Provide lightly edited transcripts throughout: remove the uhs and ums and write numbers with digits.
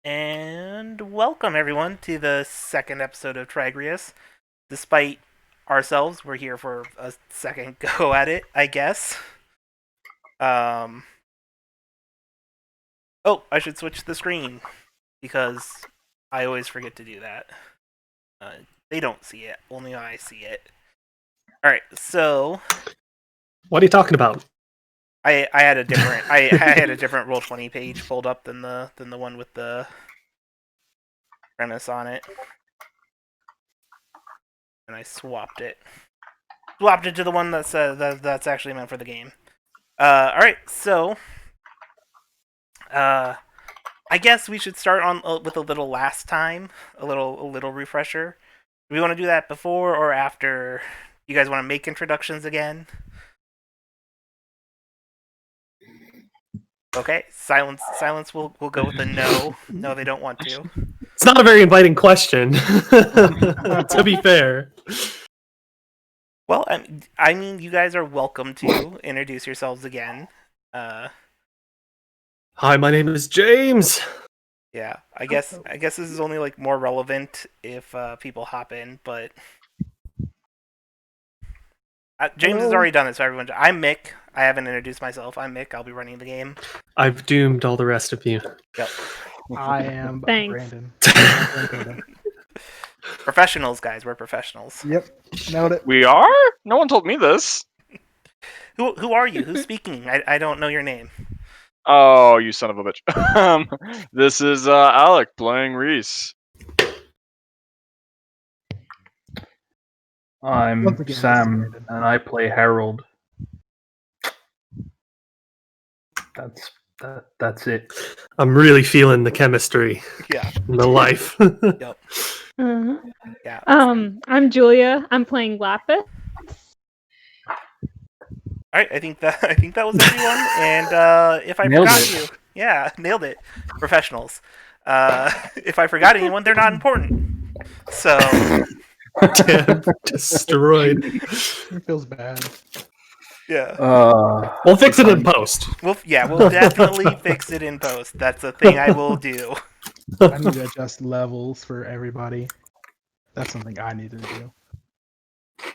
And welcome everyone to the second episode of Trygrius. Despite ourselves, we're here for a second go at it, I guess. Um Oh, I should switch the screen because I always forget to do that. Uh, they don't see it, only I see it. Alright, so What are you talking about? I had a different I had a different Roll20 page pulled up than the one with the premise on it. And I swapped it. Swapped it to the one that's actually meant for the game. Alright, so I guess we should start on with a little last time, a little refresher. Do we want to do that before or after? You guys want to make introductions again? Okay, silence will go with a no. No, they don't want to. It's not a very inviting question, to be fair. Well, I mean, you guys are welcome to introduce yourselves again. Hi, my name is James. Yeah, I guess this is only like more relevant if people hop in, but James has already done it, so everyone. I'm Mick. I haven't introduced myself. I'm Mick. I'll be running the game. I've doomed all the rest of you. Yep. I am Brandon. Professionals, guys. We're professionals. Yep, nailed it. We are? No one told me this. Who are you? Who's speaking? I don't know your name. Oh, you son of a bitch. This is Alec playing Reese. I'm Once again, Sam, this is Brandon. and I play Harold. That's it. I'm really feeling the chemistry. Yeah. And the life. Yep. Yeah. I'm Julia. I'm playing Lapis. All right. I think that was everyone. And if I Nailed forgot it. you, yeah, nailed it. Professionals. If I forgot anyone, they're not important. So. Damn, destroyed. It feels bad. Yeah. We'll fix it in post. We'll definitely fix it in post. That's a thing I will do. I need to adjust levels for everybody. That's something I need to do.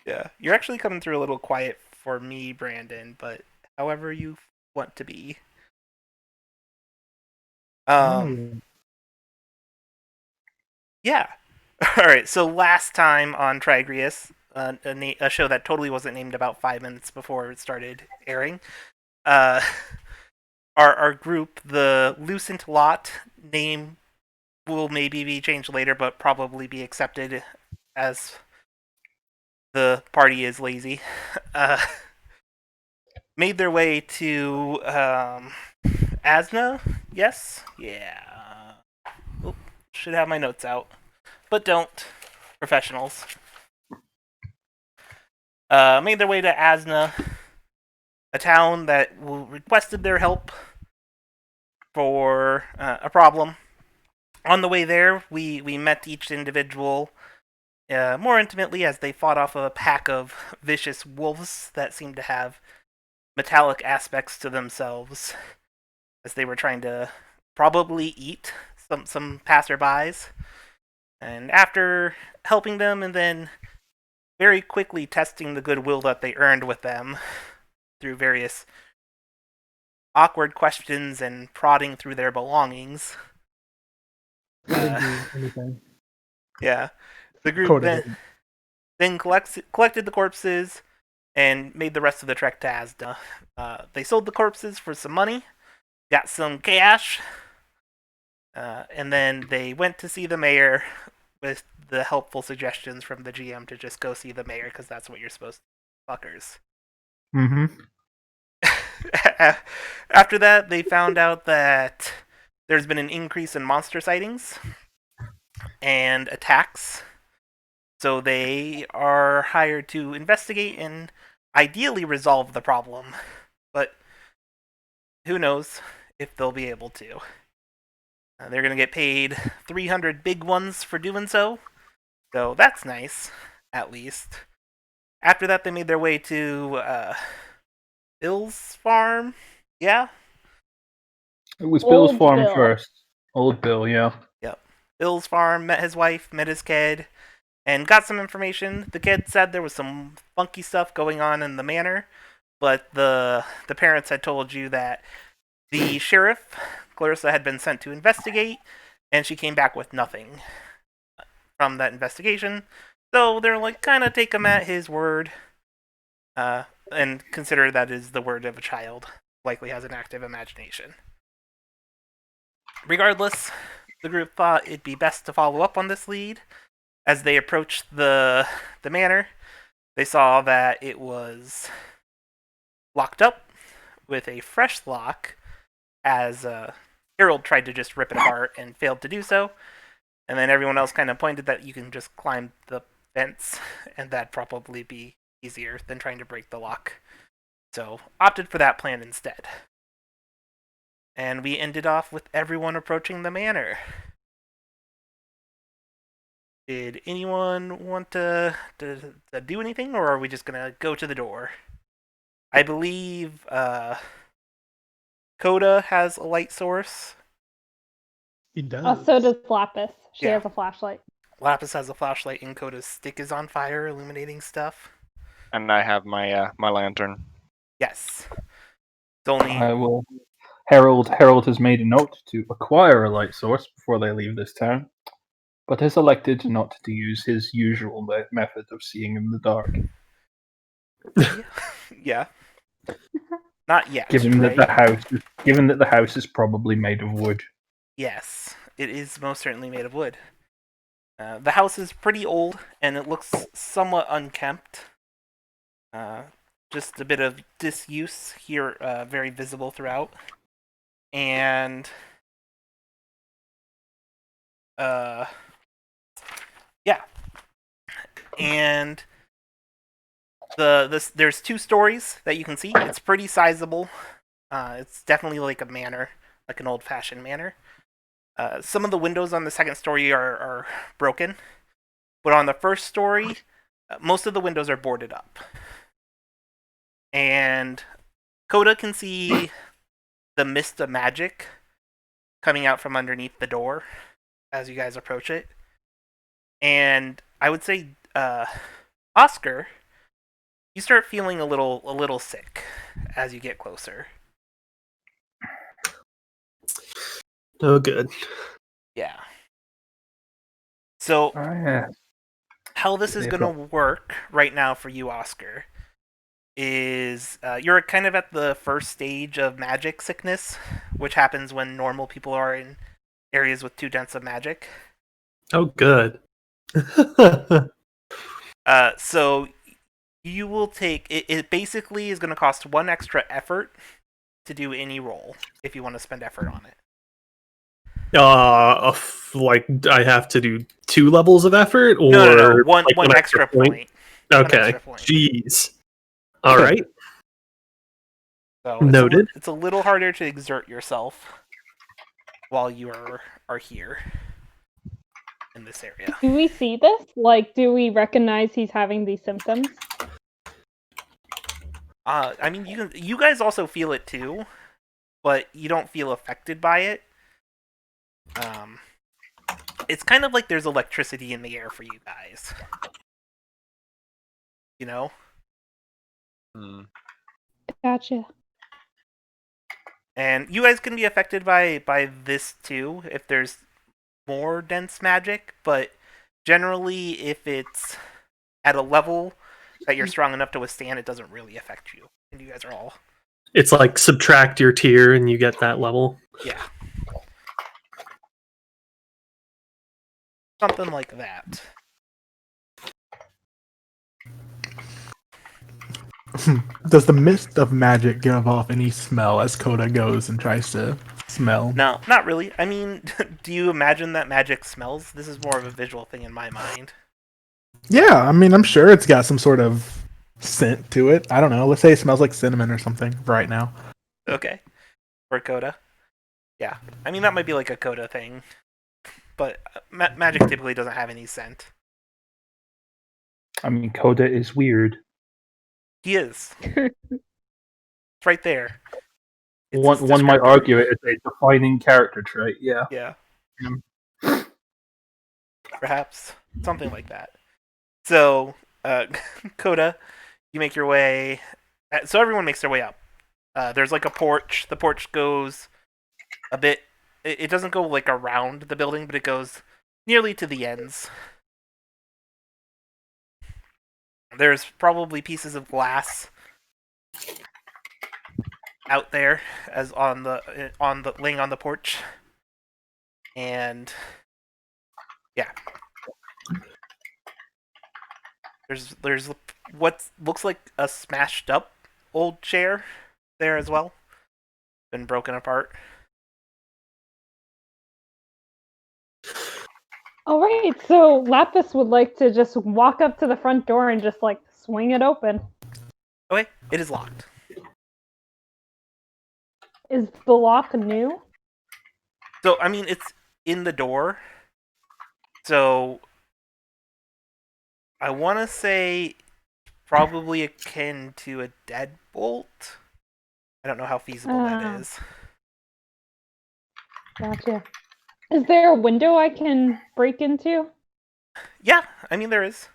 Yeah. You're actually coming through a little quiet for me, Brandon, but however you want to be. Yeah. All right. So last time on Trygrius, a show that totally wasn't named about 5 minutes before it started airing, our group, the Lucent Lot name, will maybe be changed later, but probably be accepted as the party is lazy. Made their way to Asna. Yes. Yeah. Oh, should have my notes out. But don't. Professionals. Made their way to Asna, a town that requested their help for a problem. On the way there, we met each individual more intimately as they fought off a pack of vicious wolves that seemed to have metallic aspects to themselves, as they were trying to probably eat some passerbys. And after helping them and then very quickly testing the goodwill that they earned with them through various awkward questions and prodding through their belongings. Anything. Yeah. The group then collected the corpses and made the rest of the trek to Asna. They sold the corpses for some money, got some cash, and then they went to see the mayor with the helpful suggestions from the GM to just go see the mayor because that's what you're supposed to do, fuckers. Mm-hmm. After that, they found out that there's been an increase in monster sightings and attacks. So they are hired to investigate and ideally resolve the problem. But who knows if they'll be able to. They're going to get paid 300 big ones for doing so. So that's nice, at least. After that, they made their way to Bill's farm. Yeah? It was Bill's Old farm Bill. first. Old Bill, yeah. Bill's farm, met his wife, met his kid, and got some information. The kid said there was some funky stuff going on in the manor, but the parents had told you that the sheriff, Clarissa, had been sent to investigate, and she came back with nothing from that investigation. So they're like, kind of take him at his word, and consider that is the word of a child. Likely has an active imagination. Regardless, the group thought it'd be best to follow up on this lead. As they approached the manor, they saw that it was locked up with a fresh lock, as Harold tried to just rip it apart and failed to do so. And then everyone else kind of pointed that you can just climb the fence, and that'd probably be easier than trying to break the lock. So opted for that plan instead. And we ended off with everyone approaching the manor. Did anyone want to do anything, or are we just going to go to the door? I believe Coda has a light source. He does. So does Lapis. She Yeah. has a flashlight. Lapis has a flashlight, and Coda's stick is on fire, illuminating stuff. And I have my my lantern. Yes. It's only... I will. Harold has made a note to acquire a light source before they leave this town, but has elected not to use his usual method of seeing in the dark. Yeah. Not yet, Given right? that the house is probably made of wood. Yes, it is most certainly made of wood. The house is pretty old, and it looks somewhat unkempt. Just a bit of disuse here, very visible throughout. And yeah. And there's 2 stories that you can see. It's pretty sizable. It's definitely like a manor, like an old-fashioned manor. Some of the windows on the second story are broken, but on the first story, most of the windows are boarded up. And Coda can see the mist of magic coming out from underneath the door as you guys approach it. And I would say, Oscar, you start feeling a little sick as you get closer. Oh, good. Yeah. So Oh, yeah. how this is going to work right now for you, Oscar, is you're kind of at the first stage of magic sickness, which happens when normal people are in areas with too dense of magic. Oh, good. So you will take it basically is going to cost 1 extra effort to do any roll if you want to spend effort on it. Like I have to do 2 levels of effort, or No. One like extra point. Okay. extra point. Jeez. All right. So Noted. It's a little harder to exert yourself while you are here in this area. Do we see this? Like, do we recognize he's having these symptoms? I mean, you guys also feel it too, but you don't feel affected by it. It's kind of like there's electricity in the air for you guys. You know? Gotcha. And you guys can be affected by this too if there's more dense magic, but generally if it's at a level that you're strong enough to withstand, it doesn't really affect you. And you guys are all... It's like subtract your tier and you get that level. Yeah. Something like that. Does the mist of magic give off any smell as Coda goes and tries to smell? No, not really. I mean, do you imagine that magic smells? This is more of a visual thing in my mind. Yeah, I mean, I'm sure it's got some sort of scent to it. I don't know. Let's say it smells like cinnamon or something right now. Okay. For Coda. Yeah. I mean, that might be like a Coda thing. But magic typically doesn't have any scent. I mean, Coda is weird. He is. It's right there. It's One his might descriptor. argue it is a defining character trait, yeah. Yeah. Perhaps something like that. So, Coda, you make your way. So everyone makes their way up. There's like a porch. The porch goes a bit. It doesn't go like around the building, but it goes nearly to the ends. There's probably pieces of glass out there as on the laying on the porch, and yeah, there's what looks like a smashed up old chair there as well, been broken apart. All right, so Lapis would like to just walk up to the front door and just like swing it open. Okay, it is locked. Is the lock new? So I mean, it's in the door. So I want to say probably akin to a deadbolt. I don't know how feasible that is. Gotcha. Is there a window I can break into? Yeah, I mean there is.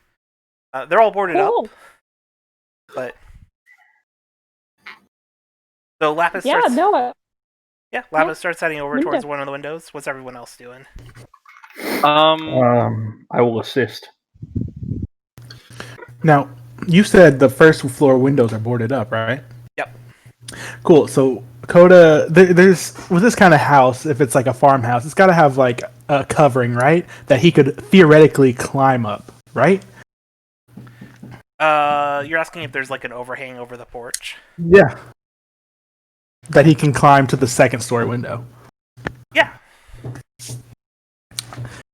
They're all boarded Cool. up, but so Lapis Yeah, starts. no. Lapis starts heading over Window. towards one of the windows. What's everyone else doing? I will assist. Now, you said the first floor windows are boarded up, right? Yep. Cool. So, Coda, there's with this kind of house, if it's like a farmhouse, it's got to have like a covering, right? That he could theoretically climb up, right? You're asking if there's like an overhang over the porch? Yeah. That he can climb to the second story window. Yeah.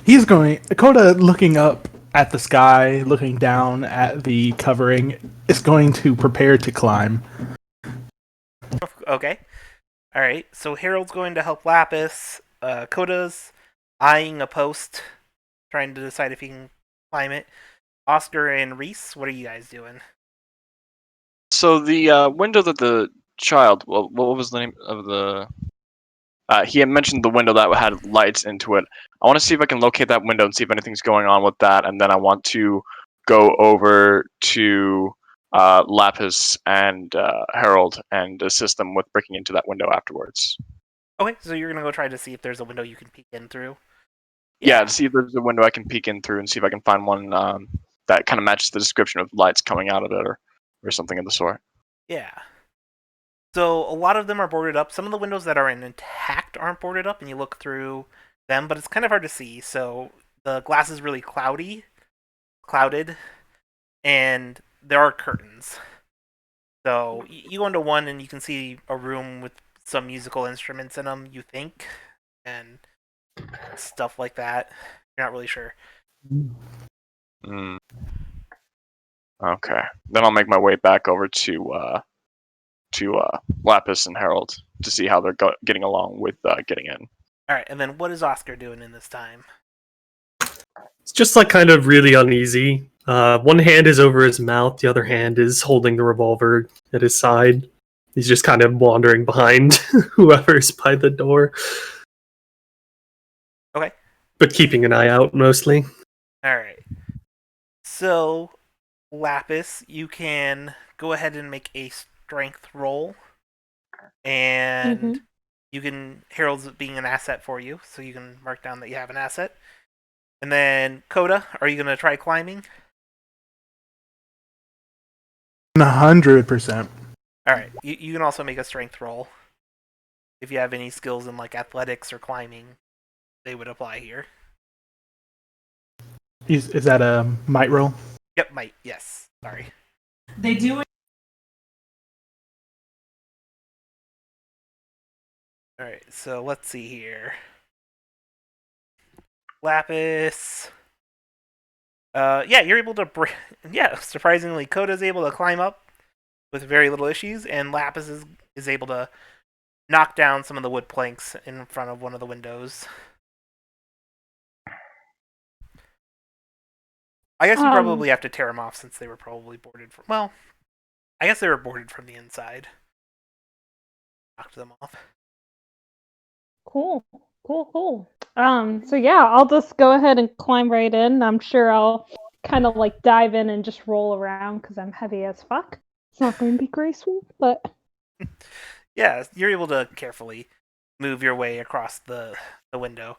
He's going. Coda, looking up at the sky, looking down at the covering, is going to prepare to climb. Okay. All right. So Harold's going to help Lapis. Coda's eyeing a post, trying to decide if he can climb it. Oscar and Reese, what are you guys doing? So the window that the child, well, what was the name of the? He had mentioned the window that had lights into it. I want to see if I can locate that window and see if anything's going on with that, and then I want to go over to Lapis and Harold and assist them with breaking into that window afterwards. Okay, so you're gonna go try to see if there's a window you can peek in through. Yeah, to see if there's a window I can peek in through and see if I can find one that kind of matches the description of lights coming out of it or something of the sort. Yeah. So a lot of them are boarded up. Some of the windows that are intact aren't boarded up, and you look through them, but it's kind of hard to see. So the glass is really clouded, and there are curtains. So you go into one, and you can see a room with some musical instruments in them, you think, and stuff like that. You're not really sure. Okay, then I'll make my way back over to Lapis and Harold to see how they're getting along with getting in. All right, and then what is Oscar doing in this time? It's just like kind of really uneasy. One hand is over his mouth, the other hand is holding the revolver at his side. He's just kind of wandering behind whoever's by the door. Okay. But keeping an eye out mostly. All right. So, Lapis, you can go ahead and make a strength roll, and you can Harold's being an asset for you, so you can mark down that you have an asset. And then Coda, are you gonna try climbing? 100%. All right. You can also make a strength roll if you have any skills in like athletics or climbing. They would apply here. Is that a might roll? Yep, might. Yes. Sorry. They do it. All right. So let's see here. Lapis. Yeah, you're able to. Yeah, surprisingly, Coda's able to climb up with very little issues, and Lapis is able to knock down some of the wood planks in front of one of the windows. I guess you probably have to tear them off since they were probably boarded from. Well, I guess they were boarded from the inside. Knocked them off. Cool. Cool. So yeah, I'll just go ahead and climb right in. I'm sure I'll kind of like dive in and just roll around because I'm heavy as fuck. It's not going to be graceful, but Yeah, you're able to carefully move your way across the window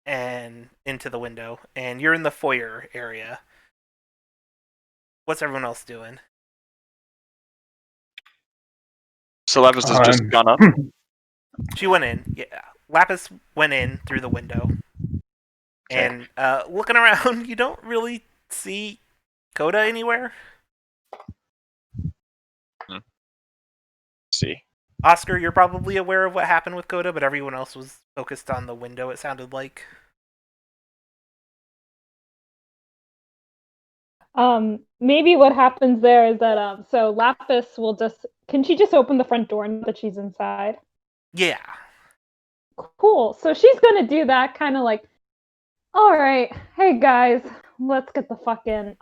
and into the window, and you're in the foyer area. What's everyone else doing? So Lapis has just gone up. She went in. Yeah, Lapis went in through the window, Okay. and looking around, you don't really see Coda anywhere. See. Oscar, you're probably aware of what happened with Coda, but everyone else was focused on the window, it sounded like. maybe what happens there is that so Lapis will can she just open the front door now that she's inside? Yeah. Cool. So she's gonna do that, kind of like, all right, hey guys, let's get the fuck in.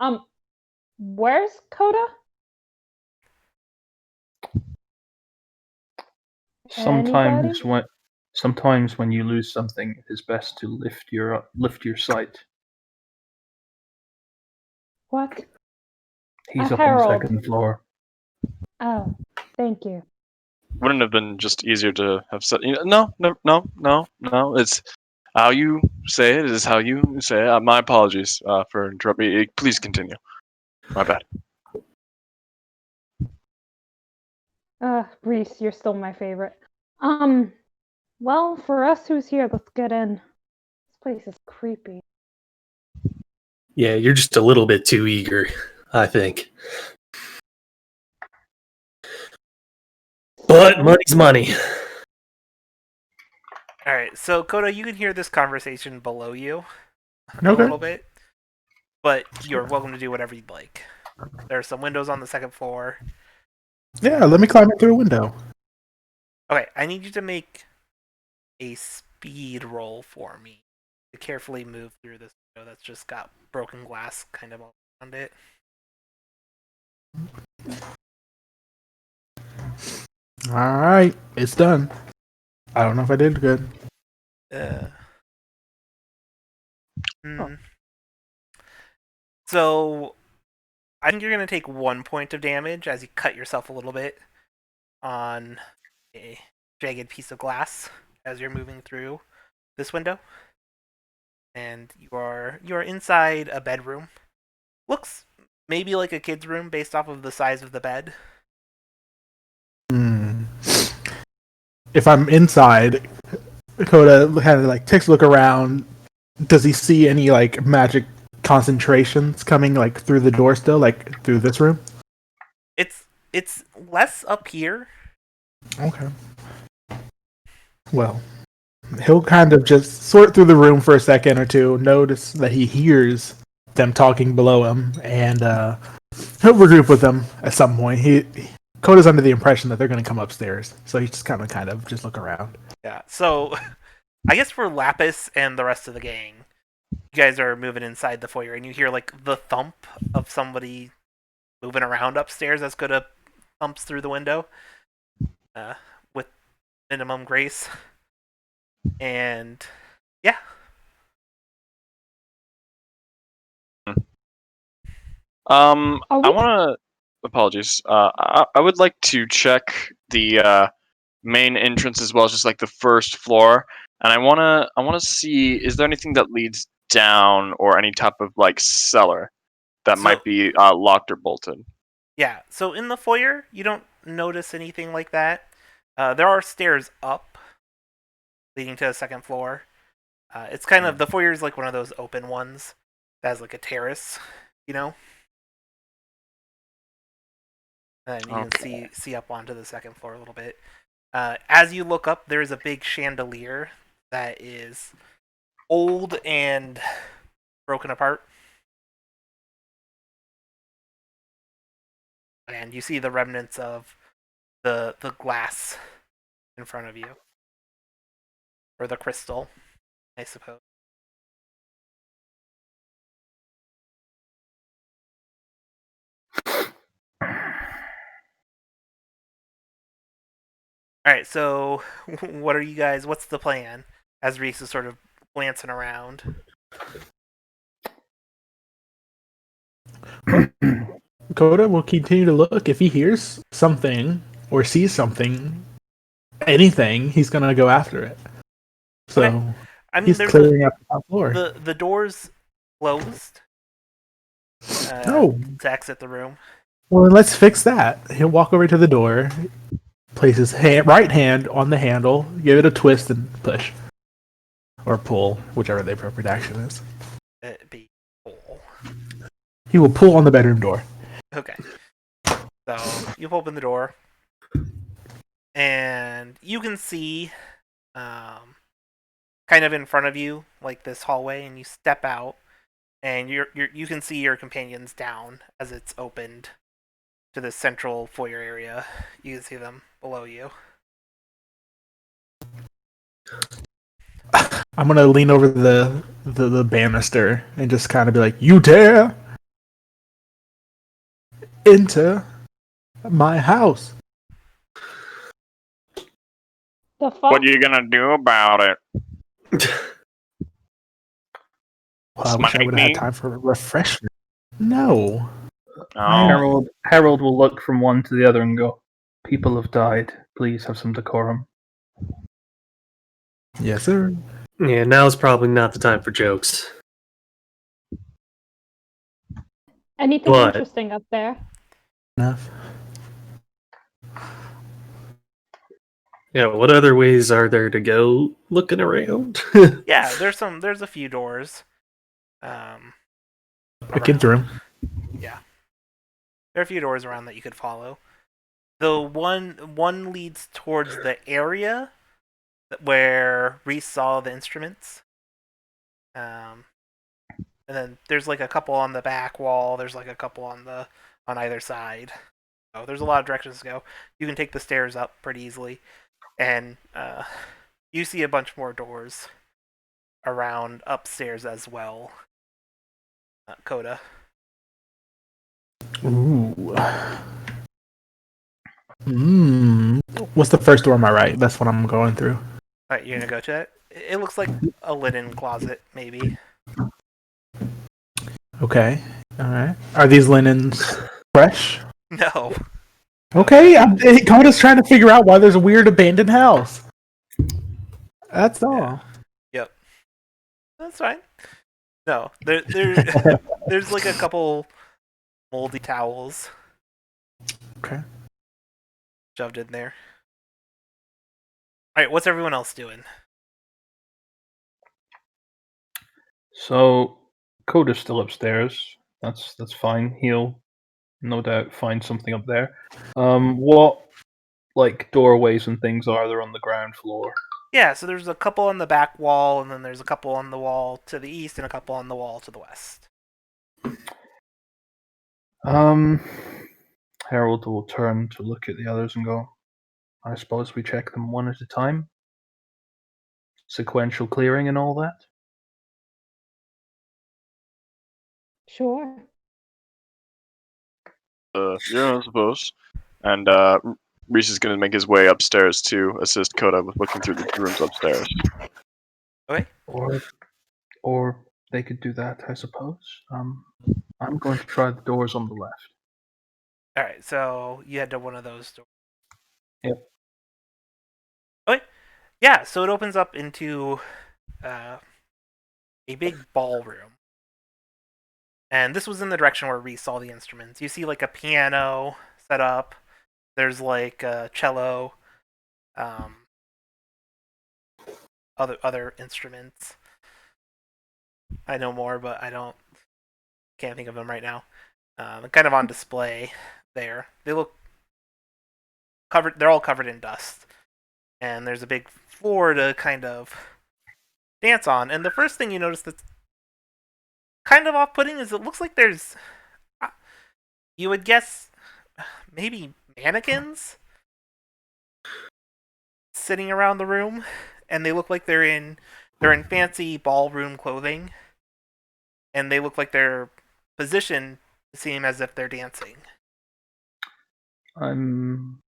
Where's Coda? Anybody? Sometimes when you lose something, it is best to lift your sight. What? He's up on the Harold. second floor. Oh, thank you. Wouldn't have been just easier to have said, no. It's how you say it is how you say it. My apologies for interrupting. Please continue. My bad. Reese, you're still my favorite. Well, for us who's here, let's get in. This place is creepy. Yeah, you're just a little bit too eager, I think. But money's money. Alright, so Coda, you can hear this conversation below you a Okay. little bit, but you're welcome to do whatever you'd like. There are some windows on the second floor. Yeah, let me climb in through a window. Okay, I need you to make a speed roll for me to carefully move through this window that's just got broken glass kind of all around it. All right, it's done. I don't know if I did good. Hmm. So, I think you're going to take 1 point of damage as you cut yourself a little bit on a jagged piece of glass as you're moving through this window. And you are inside a bedroom. Looks maybe like a kid's room based off of the size of the bed. If I'm inside, Coda kind of like takes a look around. Does he see any like magic concentrations coming like through the door still, like through this room? It's less up here. Okay. Well, he'll kind of just sort through the room for a second or two, notice that he hears them talking below him, and he'll regroup with them at some point. Coda's under the impression that they're going to come upstairs, so he's just kind of just look around. Yeah. So, I guess for Lapis and the rest of the gang, you guys are moving inside the foyer, and you hear like the thump of somebody moving around upstairs as Coda thumps through the window with minimum grace. And yeah. I want to. Apologies. I would like to check the main entrance as well as just like the first floor, and I wanna see, is there anything that leads down or any type of like cellar that So- might be locked or bolted. Yeah, so in the foyer, you don't notice anything like that. There are stairs up leading to the second floor. It's kind of, the foyer is like one of those open ones that has like a terrace, you know? And you can see up onto the second floor a little bit. As you look up, there's a big chandelier that is old and broken apart. And you see the remnants of the glass in front of you. Or the crystal, I suppose. Alright, so what are you guys, what's the plan? as Reese is sort of glancing around. Coda will continue to look. If he hears something or sees something, anything, he's gonna go after it. So Okay. I mean, he's there's clearing out the top floor. the door's closed No. to exit the room. Well, then let's fix that. He'll walk over to the door, place his right hand on the handle, give it a twist, and push. Or pull, whichever the appropriate action is. It'd be cool. He will pull on the bedroom door. Okay. So you open the door, and you can see, kind of in front of you, like this hallway, and you step out, and you can see your companions down as it's opened to the central foyer area. You can see them below you. I'm gonna lean over the banister and just kind of be like, "You dare enter my house?" The fuck? What are you gonna do about it? Well, I wish I Smite would have me? had time for a refreshment. No. Oh, Harold will look from one to the other and go, "People have died. Please have some decorum." Yes, sir. Yeah, now's probably not the time for jokes. Anything What? interesting up there? Enough. Yeah, what other ways are there to go looking around? Yeah, there's a few doors. A kid's Around. room. Yeah, there are a few doors around that you could follow. The one leads towards the area where Reese saw the instruments. And then there's like a couple on the back wall. There's like a couple on either side. So there's a lot of directions to go. You can take the stairs up pretty easily, and you see a bunch more doors around upstairs as well. Coda. Ooh. What's the first door on my right? That's what I'm going through. Alright, you're gonna go to it. It looks like a linen closet, maybe. Okay. All right. Are these linens fresh? No. Okay. Coda's trying to figure out why there's a weird abandoned house. That's all. Yeah. Yep. That's fine. No, there's like a couple moldy towels. Okay. Shoved in there. Alright, what's everyone else doing? So Coda's still upstairs. That's fine. He'll no doubt find something up there. What like doorways and things are there on the ground floor? Yeah, so there's a couple on the back wall, and then there's a couple on the wall to the east, and a couple on the wall to the west. Harold will turn to look at the others and go, "I suppose we check them one at a time. Sequential clearing and all that." Sure. yeah, I suppose. And Reese is gonna make his way upstairs to assist Coda with looking through the rooms upstairs. Okay. Or they could do that, I suppose. I'm going to try the doors on the left. Alright, so you head to one of those doors. Yep. Okay. Yeah, so it opens up into a big ballroom. And this was in the direction where Reese saw the instruments. You see like a piano set up. There's like a cello, other instruments. I know more, but can't think of them right now. Kind of on display there. They look covered. They're all covered in dust, and there's a big floor to kind of dance on. And the first thing you notice that's kind of off-putting is it looks like there's, you would guess, maybe mannequins sitting around the room, and they look like they're in fancy ballroom clothing, and they look like they're positioned to seem as if they're dancing. I'm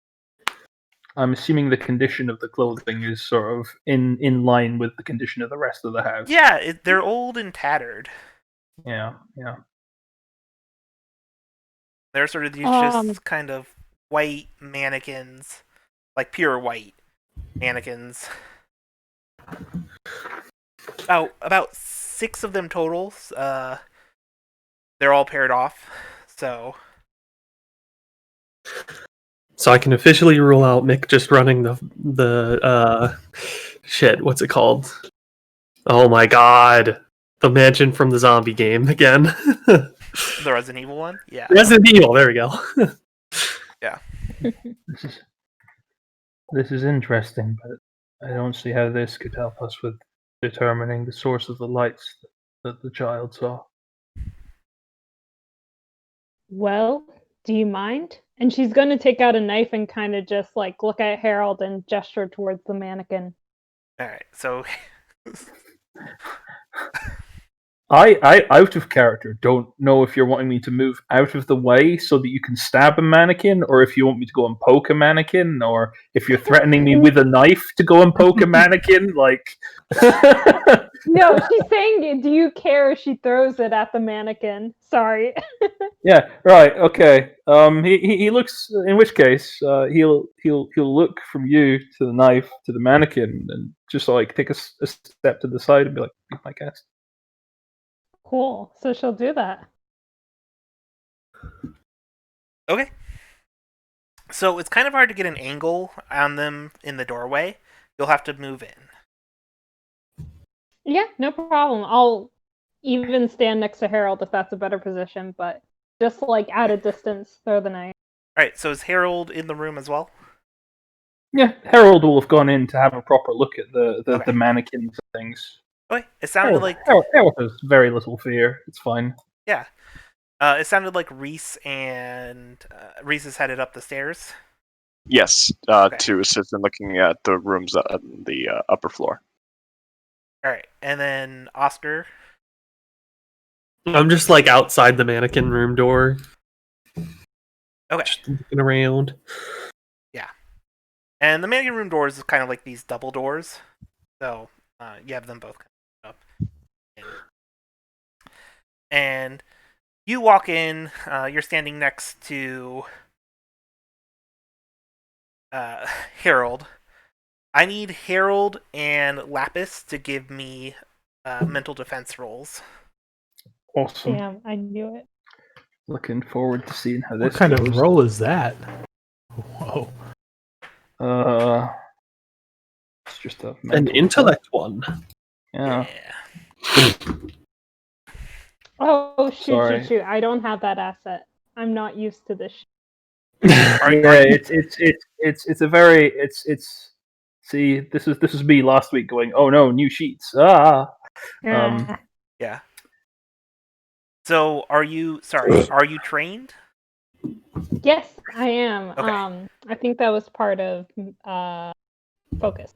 I'm assuming the condition of the clothing is sort of in line with the condition of the rest of the house. Yeah, they're old and tattered. Yeah. They're sort of these Um. just kind of white mannequins, like pure white mannequins. About 6 of them total. They're all paired off. So I can officially rule out Mick just running the shit. What's it called? Oh my god, the mansion from the zombie game again. the Resident Evil one, yeah. Resident Evil. There we go. This is interesting, but I don't see how this could help us with determining the source of the lights that the child saw. Well, do you mind? And she's going to take out a knife and kind of just like look at Harold and gesture towards the mannequin. All right, so I out of character don't know if you're wanting me to move out of the way so that you can stab a mannequin, or if you want me to go and poke a mannequin, or if you're threatening me with a knife to go and poke a mannequin. Like, No, she's saying, do you care if she throws it at the mannequin? Sorry. yeah, right, okay. He looks. In which case, he'll look from you to the knife to the mannequin, and just like take a step to the side and be like, "Be my guest." Cool. So she'll do that. okay. So it's kind of hard to get an angle on them in the doorway. You'll have to move in. Yeah, no problem. I'll even stand next to Harold if that's a better position, but just like at a distance, throw the knife. All right, so is Harold in the room as well? Yeah, Harold will have gone in to have a proper look at the Okay. mannequins and things. Okay, it sounded like Harold has very little fear. It's fine. yeah. It sounded like Reese Reese is headed up the stairs. Yes, Okay. to assist in looking at the rooms on the upper floor. All right, and then Oscar. I'm just like outside the mannequin room door, Okay, just looking around. and the mannequin room doors is kind of like these double doors, so you have them both up. And you walk in. You're standing next to Harold. I need Harold and Lapis to give me mental defense rolls. Awesome. Damn, I knew it. Looking forward to seeing how What this kind goes. of roll is that? Whoa. It's just a An mental intellect one. Yeah. Oh, Sorry. shoot. I don't have that asset. I'm not used to this. It's a very it's. See, this is me last week going, oh no, new sheets. Ah. Yeah. So, are you trained? Yes, I am. Okay. I think that was part of focus.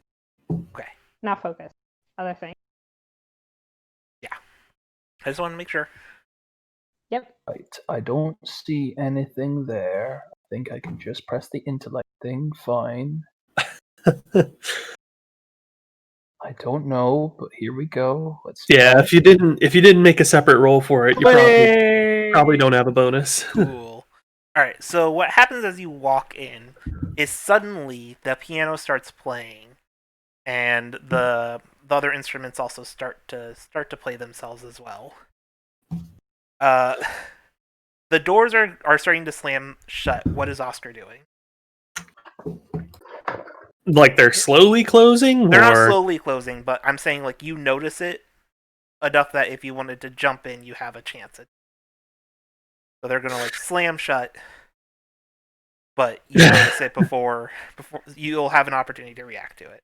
Okay. Not focus. Other thing. I just want to make sure. Yep. Right. I don't see anything there. I think I can just press the intellect thing. Fine. I don't know, but here we go. Let's Yeah, if you didn't make a separate roll for it, you probably don't have a bonus. Cool. All right. So what happens as you walk in is suddenly the piano starts playing, and the other instruments also start to play themselves as well. The doors are starting to slam shut. What is Oscar doing? Like they're slowly closing? They're not or... slowly closing, but I'm saying like you notice it enough that if you wanted to jump in, you have a chance. So they're gonna like slam shut, but you notice it before you'll have an opportunity to react to it.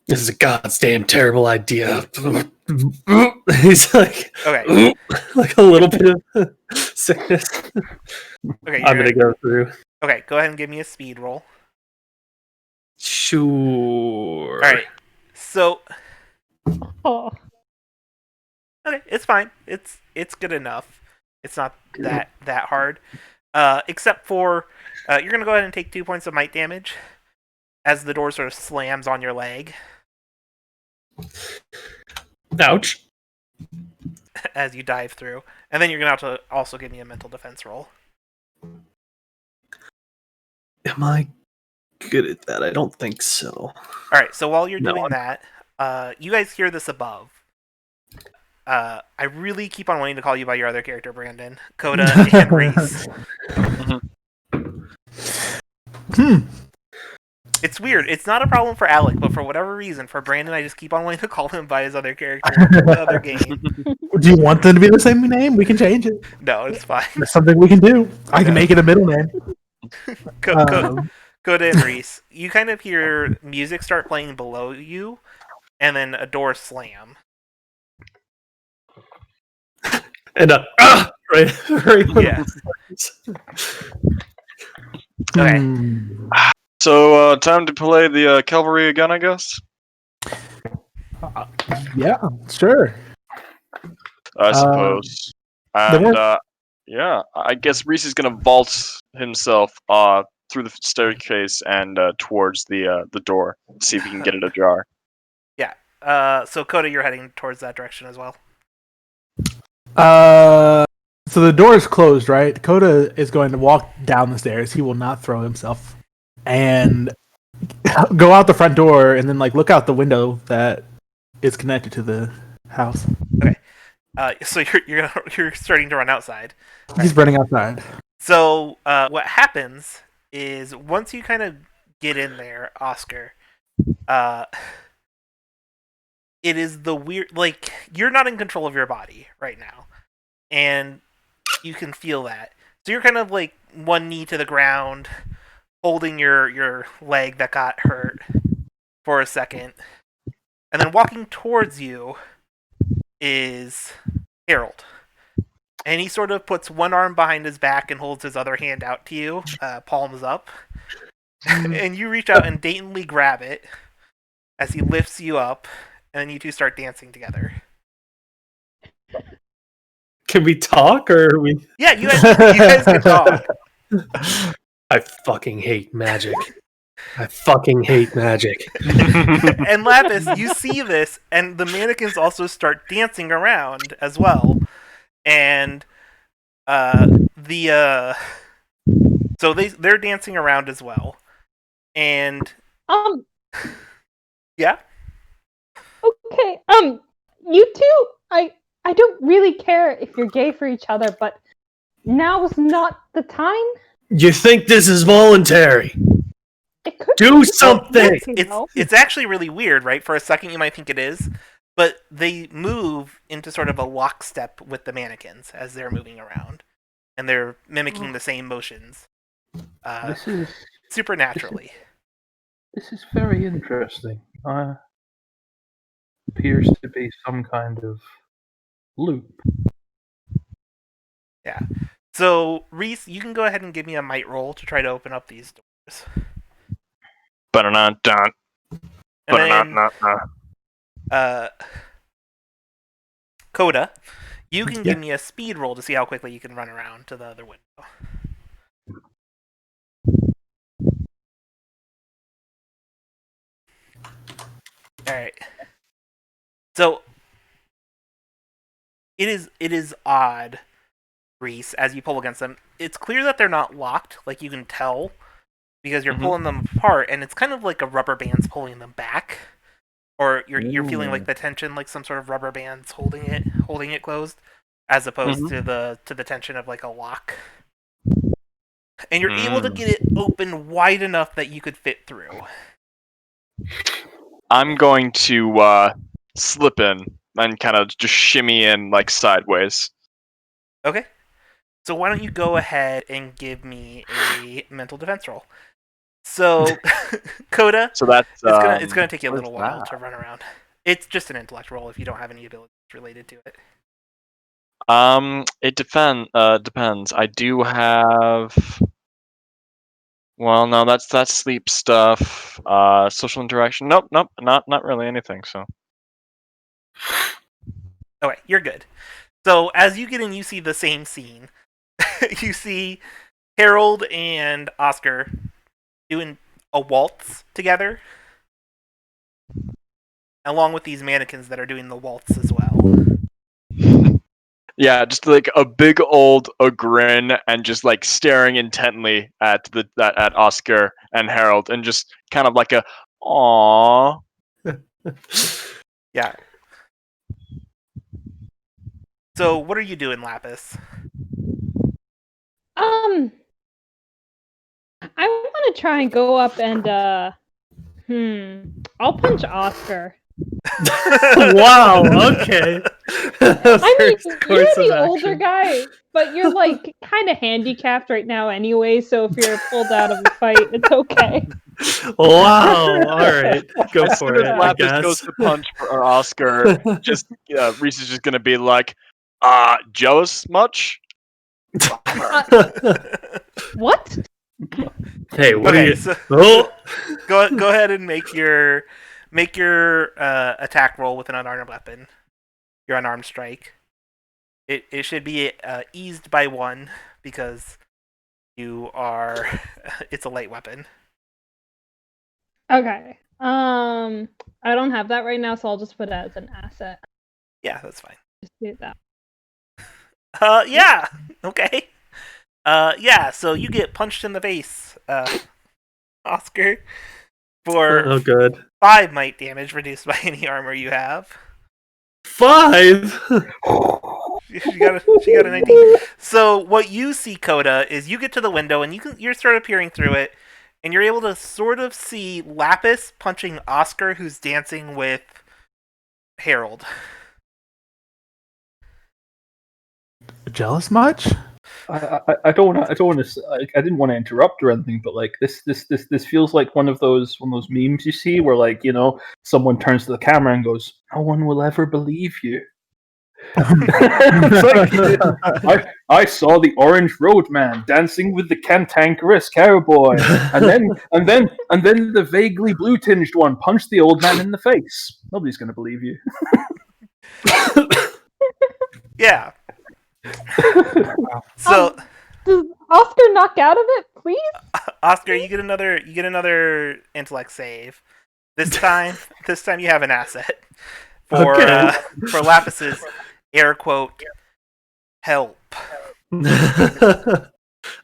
This is a goddamn terrible idea. He's like, Okay. like a little bit of sickness. Okay, I'm gonna go through. Okay, go ahead and give me a speed roll. Sure. All right. So, Oh. okay, it's fine. It's good enough. It's not that hard. Except for you're gonna go ahead and take 2 points of might damage as the door sort of slams on your leg Ouch. as you dive through, and then you're gonna have to also give me a mental defense roll. Am I good at that? I don't think so. All right. So while you're No, doing that, you guys hear this above. I really keep on wanting to call you by your other character, Brandon, Coda, and Reese. It's weird. It's not a problem for Alec, but for whatever reason, for Brandon, I just keep on wanting to call him by his other character, the other game. Do you want them to be the same name? We can change it. No, it's fine. That's something we can do. I can make it a middle name. Coda and Reese, you kind of hear music start playing below you, and then a door slam. And right. Yeah. Okay. So, time to play the cavalry again, I guess? Yeah, sure. I suppose. And, yeah, I guess Reese is going to vault himself through the staircase and towards the door, see if he can get it ajar. Yeah. So, Coda, you're heading towards that direction as well. So the door is closed, right? Coda is going to walk down the stairs. He will not throw himself, and go out the front door, and then look out the window that is connected to the house. Okay. So you're starting to run outside. He's running outside. So what happens is once you kind of get in there, Oscar, it is the weird, you're not in control of your body right now, and you can feel that. So you're kind of one knee to the ground, holding your leg that got hurt for a second, and then walking towards you is Harold. And he sort of puts one arm behind his back and holds his other hand out to you, palms up. And you reach out and daintily grab it as he lifts you up, and then you two start dancing together. Can we talk, or are we? Yeah, you guys can talk. I fucking hate magic. I fucking hate magic. And Lapis, you see this, and the mannequins also start dancing around as well. And so they're dancing around as well. And yeah. Okay. You two, I don't really care if you're gay for each other, but now is not the time. You think this is voluntary? It could Do be something! It's actually really weird, right? For a second you might think it is, but they move into sort of a lockstep with the mannequins as they're moving around. And they're mimicking the same motions. This is supernaturally. This is very interesting. Appears to be some kind of loop. Yeah. So, Reese, you can go ahead and give me a might roll to try to open up these doors. But Coda, you can give me a speed roll to see how quickly you can run around to the other window. Alright. So, it is odd, Reese, as you pull against them. It's clear that they're not locked, you can tell, because you're pulling them apart, and it's kind of like a rubber band's pulling them back. Or you're feeling the tension, some sort of rubber band's holding it closed, as opposed to the tension of a lock. And you're able to get it open wide enough that you could fit through. I'm going to slip in and kind of just shimmy in sideways. Okay. So why don't you go ahead and give me a mental defense roll? So, Coda, so that's it's gonna take you a little while to run around. It's just an intellect roll if you don't have any abilities related to it. It depends. I do have. Well, no, that's sleep stuff. Social interaction. Nope, not really anything. So. Okay, you're good. So as you get in, you see the same scene. You see Harold and Oscar doing a waltz together, along with these mannequins that are doing the waltz as well. Yeah, just like a big old grin and just like staring intently at at Oscar and Harold and just kind of like a aww. Yeah. So, what are you doing, Lapis? I want to try and go up and I'll punch Oscar. Wow. Okay. I mean, First you're course of the older action. guy, but you're like kind of handicapped right now anyway. So if you're pulled out of a fight, it's okay. Wow. All right. Go As for soon it. as I Lapis guess. goes to punch for Oscar, just Reese is just gonna be like, jealous much? What? Hey, what Okay, are you? so Oh. go ahead and make your attack roll with an unarmed weapon. Your unarmed strike. It should be eased by 1 because you are. It's a light weapon. Okay. I don't have that right now, so I'll just put it as an asset. Yeah, that's fine. Just do that. Yeah. Okay. Yeah. So you get punched in the face, Oscar, for Oh, good. 5 might damage reduced by any armor you have. 5. She got a 19. So what you see, Coda, is you get to the window and you're sort of peering through it, and you're able to sort of see Lapis punching Oscar, who's dancing with Harold. Jealous much? I don't want to. I didn't want to interrupt or anything, but like this feels like one of those memes you see where like someone turns to the camera and goes, "No one will ever believe you." It's like, I saw the Orange Road Man dancing with the cantankerous cowboy, and then the vaguely blue tinged one punched the old man in the face. Nobody's gonna believe you. Yeah. So Does Oscar knock out of it, please? Oscar, you get another intellect save. This time you have an asset for Okay. for Lapis's air quote help.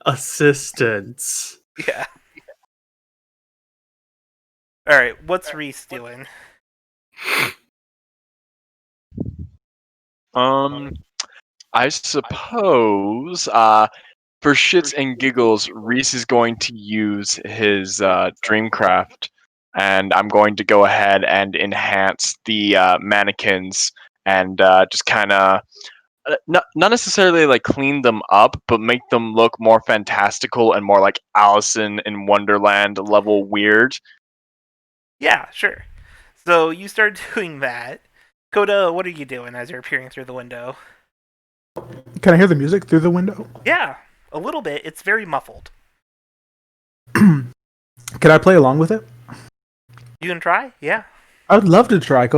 Assistance. Yeah. All right. What's Reese doing? I suppose for shits and giggles, Reese is going to use his Dreamcraft, and I'm going to go ahead and enhance the mannequins and just kind of not necessarily like clean them up, but make them look more fantastical and more like Alice in Wonderland level weird. Yeah, sure. So you start doing that. Coda, what are you doing as you're peering through the window? Can I hear the music through the window? Yeah, a little bit. It's very muffled. Can I play along with it? You can try? Yeah. I would love to try.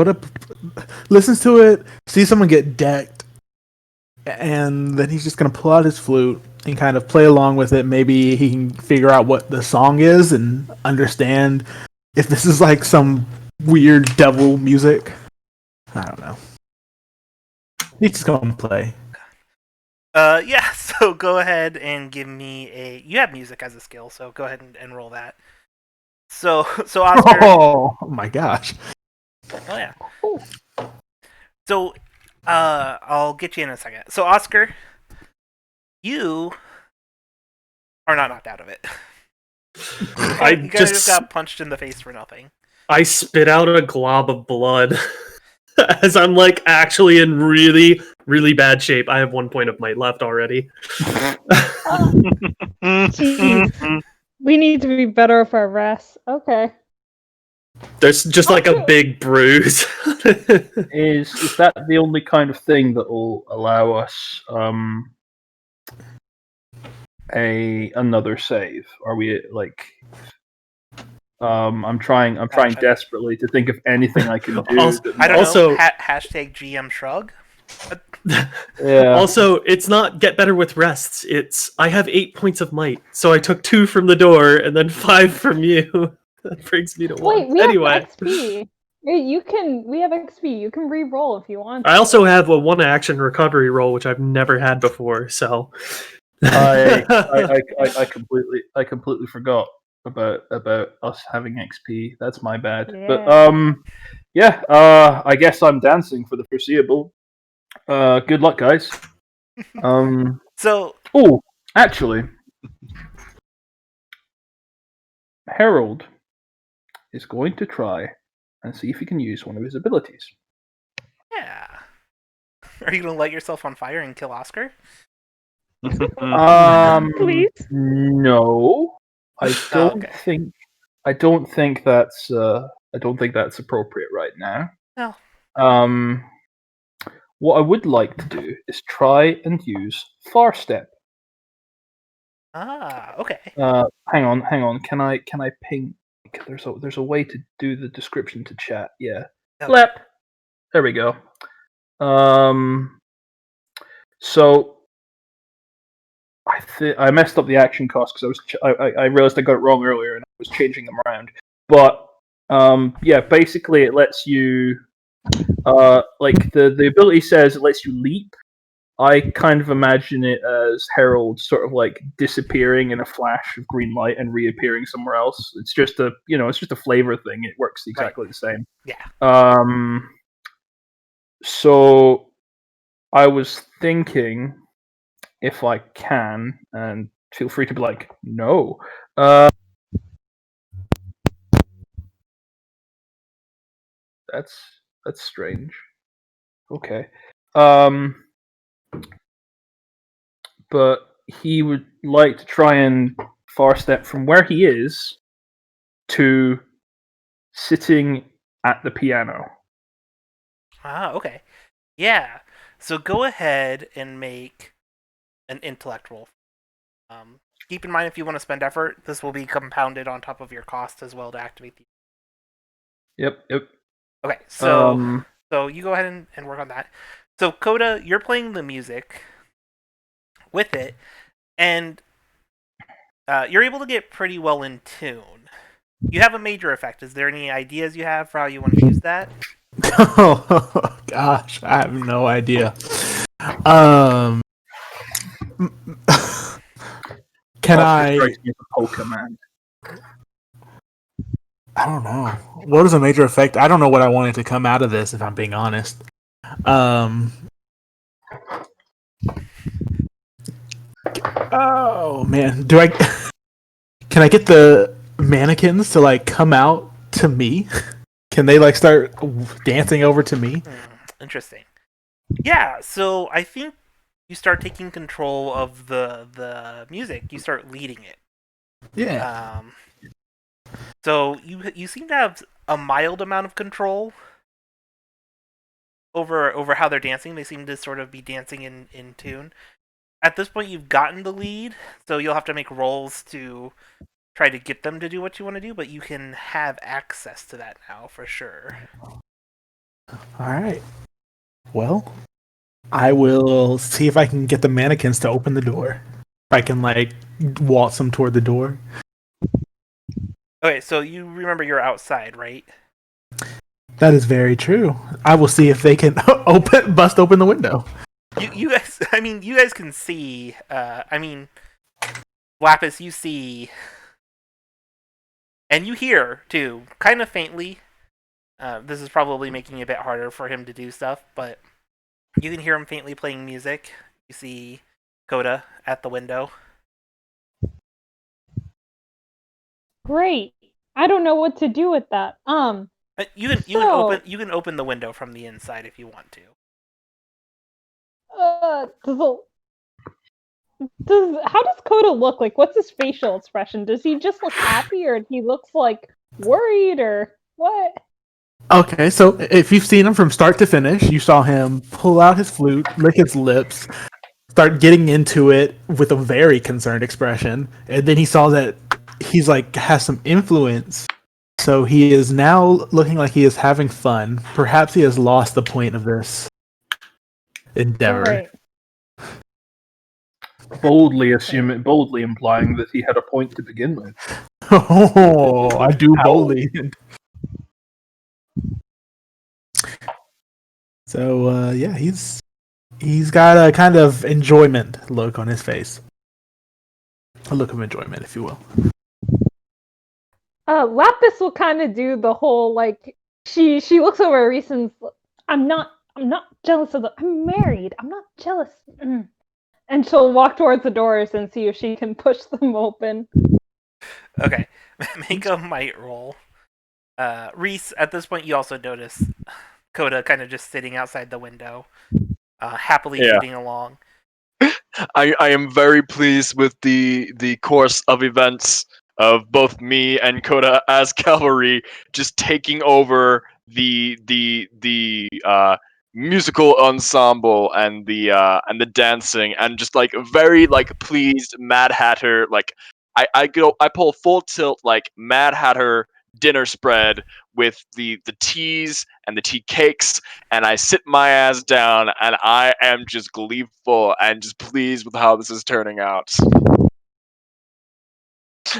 Listens to it, see someone get decked, and then he's just gonna pull out his flute and kind of play along with it. Maybe he can figure out what the song is and understand if this is like some weird devil music. I don't know. He's just gonna play. Yeah, so go ahead and give me you have music as a skill, so go ahead and roll that. So Oscar. Oh my gosh. Oh yeah. So I'll get you in a second. So Oscar, you are not knocked out of it. You just got punched in the face for nothing. I spit out a glob of blood as I'm like actually in really, really bad shape. I have 1 point of might left already. Jeez. We need to be better with our rest. Okay. There's just like a big bruise. Is that the only kind of thing that will allow us another save? Are we like? I'm trying desperately to think of anything I can do. I don't know. Hashtag GM shrug. Yeah. Also, it's not get better with rests. It's I have 8 points of might, so I took 2 from the door and then 5 from you. That brings me to 1. Wait, we Anyway, have XP. We have XP. You can re-roll if you want. I also have a 1 action recovery roll, which I've never had before. So I completely forgot about us having XP. That's my bad. Yeah. But I guess I'm dancing for the foreseeable. Good luck, guys. So Oh, actually, Harold is going to try and see if he can use one of his abilities. yeah, are you gonna light yourself on fire and kill Oscar? Please. No, I don't okay. think. I don't think that's. I don't think that's appropriate right now. No. What I would like to do is try and use Far Step. Okay. Hang on. Can I ping? There's a way to do the description to chat. Yeah. Okay. Lep. There we go. So I messed up the action cost because I realized I got it wrong earlier and I was changing them around. But yeah, basically it lets you like the ability says it lets you leap. I kind of imagine it as Harold sort of like disappearing in a flash of green light and reappearing somewhere else. It's just a flavor thing. It works exactly the same. Yeah. So I was thinking if I can, and feel free to be like, no. That's strange. Okay. But he would like to try and far step from where he is to sitting at the piano. Okay. Yeah. So go ahead and make an intellect roll. Keep in mind if you want to spend effort, this will be compounded on top of your cost as well to activate the. Yep. Okay, so you go ahead and work on that. So Coda, you're playing the music with it, and you're able to get pretty well in tune. You have a major effect. Is there any ideas you have for how you want to use that? Oh gosh, I have no idea. Can I? Strikes me as a Pokemon. I don't know. What is a major effect? I don't know what I wanted to come out of this, if I'm being honest. Oh man, do I? Can I get the mannequins to like come out to me? Can they like start dancing over to me? Interesting. Yeah, so I think you start taking control of the music. You start leading it. Yeah. So you seem to have a mild amount of control over how they're dancing. They seem to sort of be dancing in tune. At this point, you've gotten the lead, so you'll have to make rolls to try to get them to do what you want to do, but you can have access to that now for sure. All right. Well, I will see if I can get the mannequins to open the door. If I can like waltz them toward the door. Okay, so you remember you're outside, right? That is very true. I will see if they can bust open the window. You guys, you guys can see. Lapis, you see, and you hear too, kind of faintly. This is probably making it a bit harder for him to do stuff, but you can hear him faintly playing music. You see Coda at the window. Great. I don't know what to do with that. You can open the window from the inside if you want to. How does Coda look? Like, what's his facial expression? Does he just look happy, or he looks like worried, or what? Okay, so if you've seen him from start to finish, you saw him pull out his flute, lick his lips, start getting into it with a very concerned expression, and then he saw that he's like has some influence. So he is now looking like he is having fun. Perhaps he has lost the point of this. endeavor. Right. Boldly implying that he had a point to begin with. Oh, I do How? boldly. So yeah, he's got a kind of enjoyment look on his face. A look of enjoyment, if you will. Lapis will kind of do the whole like she looks over Reese and I'm not jealous of the I'm married. I'm not jealous. And she'll walk towards the doors and see if she can push them open. Okay, make a might roll. Reese, at this point, you also notice Coda kind of just sitting outside the window, happily feeding along. I am very pleased with the course of events of both me and Coda as cavalry just taking over the musical ensemble and the dancing and just like very like pleased Mad Hatter like I pull full tilt like Mad Hatter dinner spread with the teas and the tea cakes, and I sit my ass down and I am just gleeful and just pleased with how this is turning out.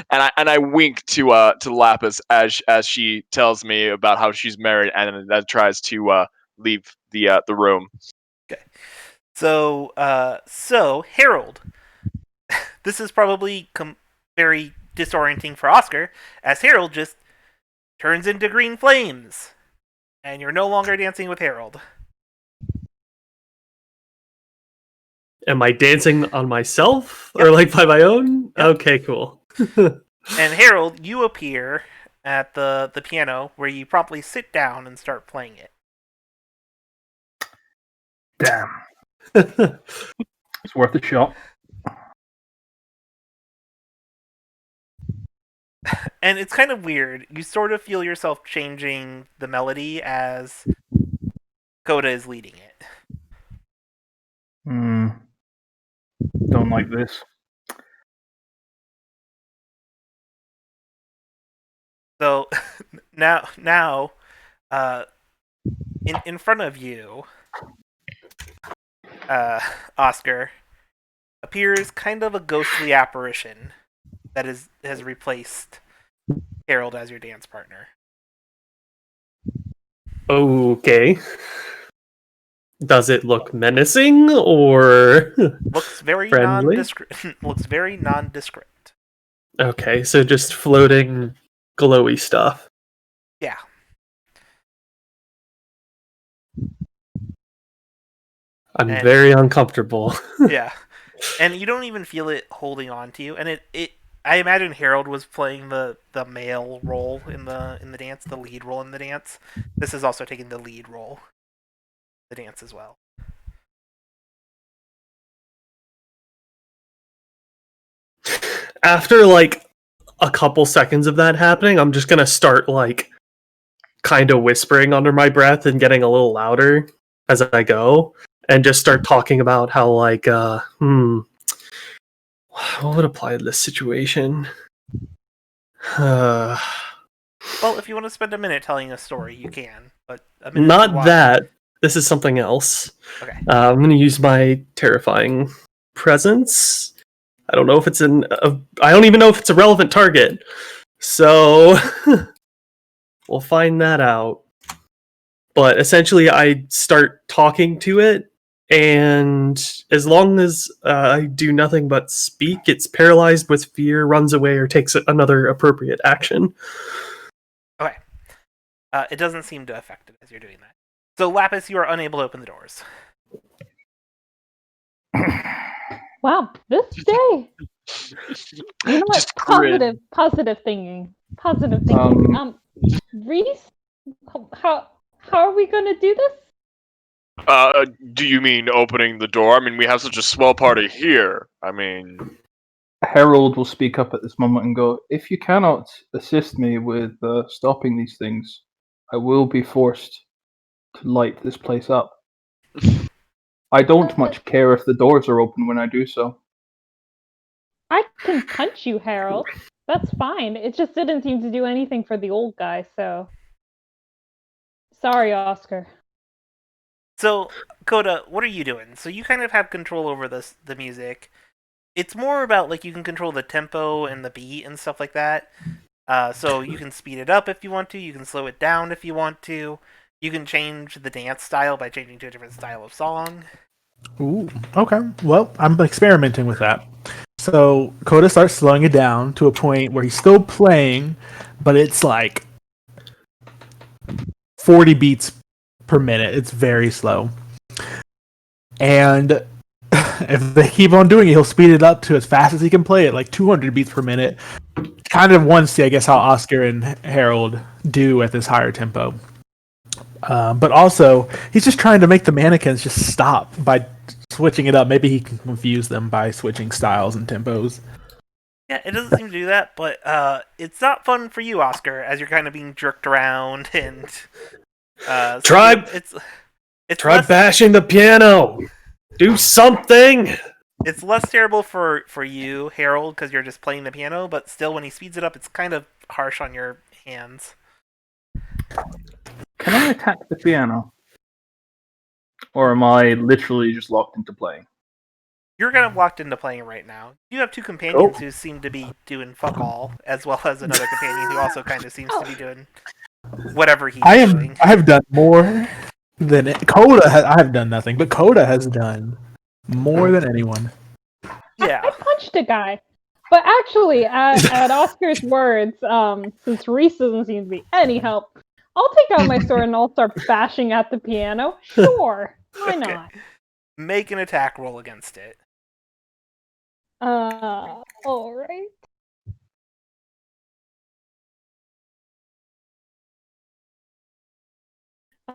And I wink to Lapis as she tells me about how she's married and that tries to leave the room. Okay, so Harold, this is probably very disorienting for Oscar, as Harold just turns into green flames, and you're no longer dancing with Harold. Am I dancing on myself or like by my own? Yep. Okay, cool. And Harold, you appear at the piano where you promptly sit down and start playing it. Damn. It's worth a shot. And it's kind of weird. You sort of feel yourself changing the melody as Coda is leading it. Don't like this. So now, in front of you, Oscar, appears kind of a ghostly apparition that has replaced Harold as your dance partner. Okay. Does it look menacing or Looks very friendly? Looks very nondescript. Okay, so just floating glowy stuff. Yeah. I'm And- very uncomfortable. Yeah. And you don't even feel it holding on to you. And it I imagine Harold was playing the male role in the dance, the lead role in the dance. This is also taking the lead role in the dance as well. After like a couple seconds of that happening, I'm just gonna start like kind of whispering under my breath and getting a little louder as I go, and just start talking about how like what would apply to this situation. Well, if you want to spend a minute telling a story, you can. But a minute Not that. This is something else. Okay. I'm going to use my terrifying presence. I don't know if it's I don't even know if it's a relevant target. So we'll find that out. But essentially, I start talking to it, and as long as I do nothing but speak, it's paralyzed with fear, runs away, or takes another appropriate action. Okay. It doesn't seem to affect it as you're doing that. So, Lapis, you are unable to open the doors. Wow, this day. You know what? Just grin. Positive thinking. Positive thinking. Reese, how are we gonna do this? Do you mean opening the door? I mean, we have such a swell party here. I mean, Harold will speak up at this moment and go, "If you cannot assist me with stopping these things, I will be forced to light this place up. I don't much care if the doors are open when I do so." I can punch you, Harold. That's fine. It just didn't seem to do anything for the old guy, so. Sorry, Oscar. So, Coda, what are you doing? So you kind of have control over the music. It's more about like you can control the tempo and the beat and stuff like that. So you can speed it up if you want to. You can slow it down if you want to. You can change the dance style by changing to a different style of song. Ooh, okay. Well, I'm experimenting with that. So Coda starts slowing it down to a point where he's still playing, but it's like 40 beats per minute. It's very slow. And if they keep on doing it, he'll speed it up to as fast as he can play it, like 200 beats per minute. Kind of wants to see, I guess, how Oscar and Harold do at this higher tempo. But also, he's just trying to make the mannequins just stop by switching it up. Maybe he can confuse them by switching styles and tempos. Yeah, it doesn't seem to do that, but it's not fun for you, Oscar, as you're kind of being jerked around and Try it's try less, bashing the piano. Do something. it's less terrible for you, Harold, because you're just playing the piano. But still, when he speeds it up, it's kind of harsh on your hands. Can I attack the piano? Or am I literally just locked into playing? You're kind of locked into playing right now. You have two companions who seem to be doing fuck all, as well as another companion who also kind of seems to be doing whatever he's doing. I have done more than Coda. I have done nothing, but Coda has done more than anyone. Yeah. I punched a guy. But actually, at Oscar's words, since Reese doesn't seem to be any help, I'll take out my sword and I'll start bashing at the piano. Sure, why Okay. not? Make an attack roll against it. Alright.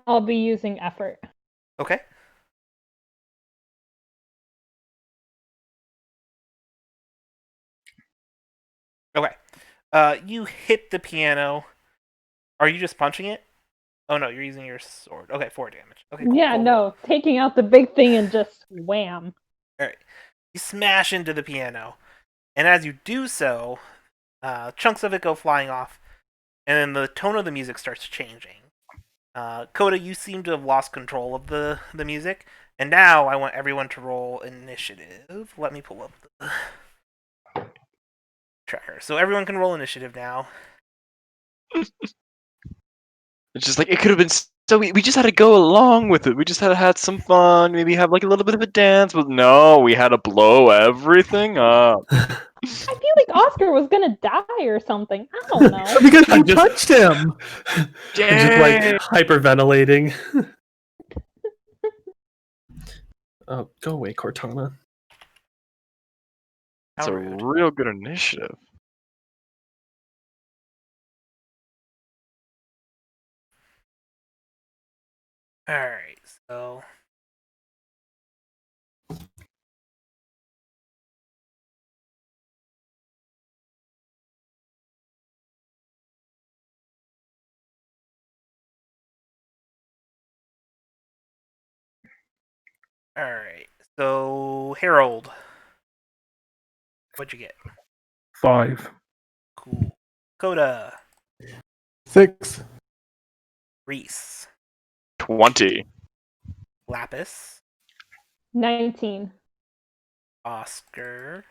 I'll be using effort. Okay. Okay. You hit the piano. Are you just punching it? Oh no, you're using your sword. Okay, 4 damage. Okay, cool. Yeah, cool. no, taking out the big thing and just wham. Alright. You smash into the piano. And as you do so, chunks of it go flying off. And then the tone of the music starts changing. Coda, you seem to have lost control of the music. And now I want everyone to roll initiative. Let me pull up the tracker. So everyone can roll initiative now. It's just like it could have been. So we just had to go along with it. We just had to had some fun. Maybe have like a little bit of a dance. But no, we had to blow everything up. I feel like Oscar was gonna die or something. I don't know. Because I you just- touched him. I'm just like hyperventilating. Oh, go away, Cortana. That's How a rude. real good initiative. Alright, so. Alright, so Harold. What'd you get? 5. Cool. Coda. 6. Reese. 20. Lapis. 19. Oscar.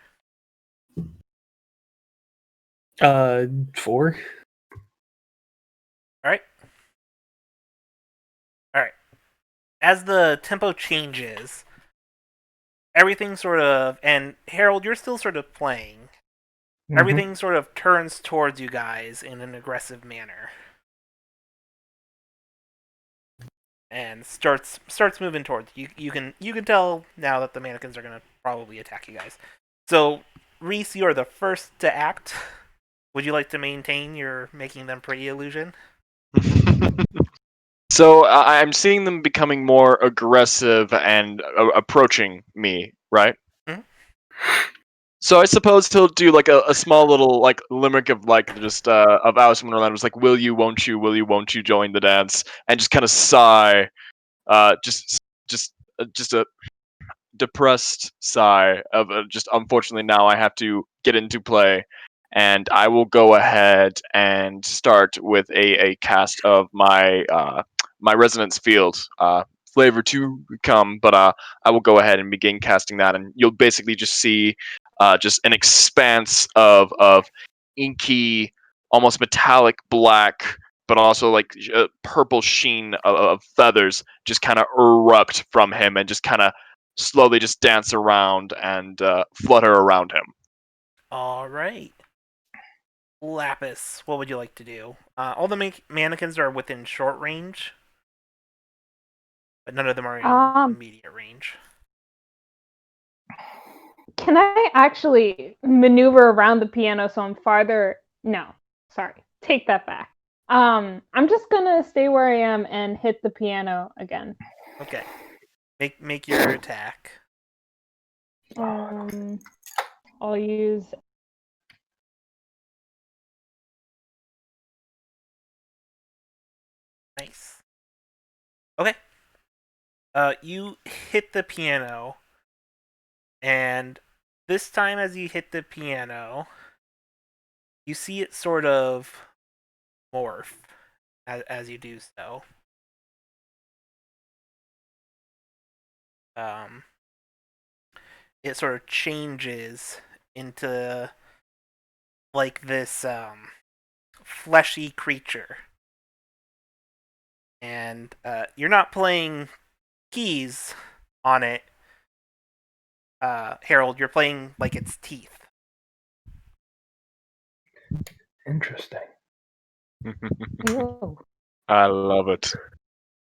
4. Alright. Alright. As the tempo changes, everything sort of. And Harold, you're still sort of playing. Everything sort of turns towards you guys in an aggressive manner. And starts moving towards you. You can tell now that the mannequins are gonna probably attack you guys. So, Reese, you are the first to act. Would you like to maintain your making them pretty illusion? So I'm seeing them becoming more aggressive and approaching me, right? Mhm. So I suppose he'll do like a small little like limerick of like just of Alice in Wonderland. It was like, will you, won't you join the dance? And just kind of sigh, just a depressed sigh of just unfortunately now I have to get into play, and I will go ahead and start with a cast of my my resonance field flavor to come, but I will go ahead and begin casting that, and you'll basically just see just an expanse of inky, almost metallic black, but also like purple sheen of feathers just kind of erupt from him and just kind of slowly just dance around and flutter around him. All right. Lapis, what would you like to do? All the mannequins are within short range, but none of them are in immediate range. Can I actually maneuver around the piano so I'm farther? No, sorry. Take that back. I'm just gonna stay where I am and hit the piano again. Okay. Make your attack. I'll use. Nice. Okay. You hit the piano, and this time as you hit the piano, you see it sort of morph as you do so. It sort of changes into like this fleshy creature. And you're not playing keys on it, Harold. You're playing like its teeth. Interesting. Whoa. I love it.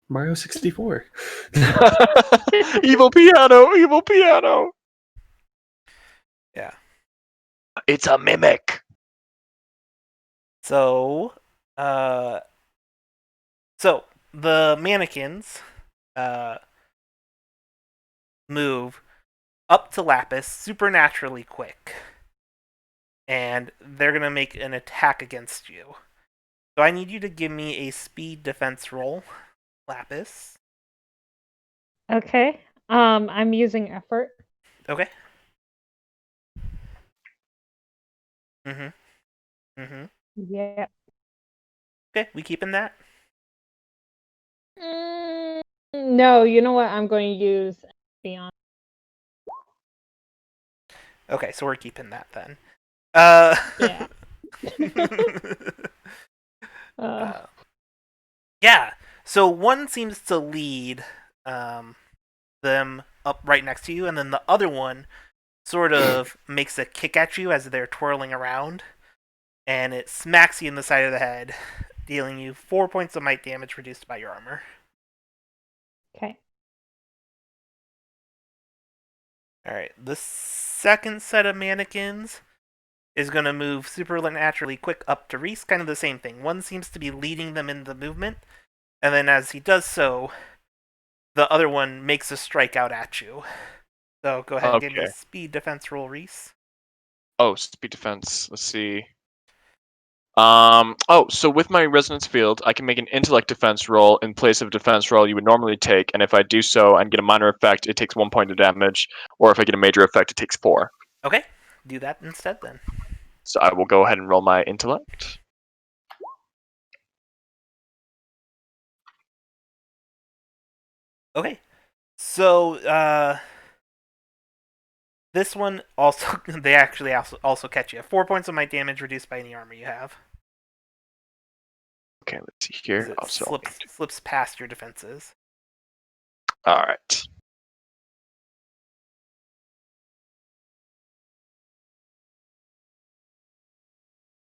Mario 64. Evil piano, evil piano. Yeah. It's a mimic. So the mannequins move up to Lapis supernaturally quick, and they're gonna make an attack against you. So I need you to give me a speed defense roll, Lapis. Okay. I'm using effort. Okay. Yeah. Okay, we keeping that? No, you know what? I'm going to use Beyond. Okay, so we're keeping that then. Yeah. Yeah. So one seems to lead them up right next to you, and then the other one sort of makes a kick at you as they're twirling around, and it smacks you in the side of the head, dealing you 4 points of might damage reduced by your armor. Okay. Alright, the second set of mannequins is going to move supernaturally quick up to Reese, kind of the same thing. One seems to be leading them in the movement, and then as he does so, the other one makes a strike out at you. So go ahead and give me a speed defense roll, Reese. Oh, speed defense. Let's see. So with my resonance field, I can make an intellect defense roll in place of a defense roll you would normally take, and if I do so and get a minor effect, it takes 1 point of damage, or if I get a major effect, it takes 4. Okay, do that instead then. So I will go ahead and roll my intellect. Okay, so this one also they actually also catch you. 4 points of might damage reduced by any armor you have. Okay, let's see here. It slips past your defenses. All right.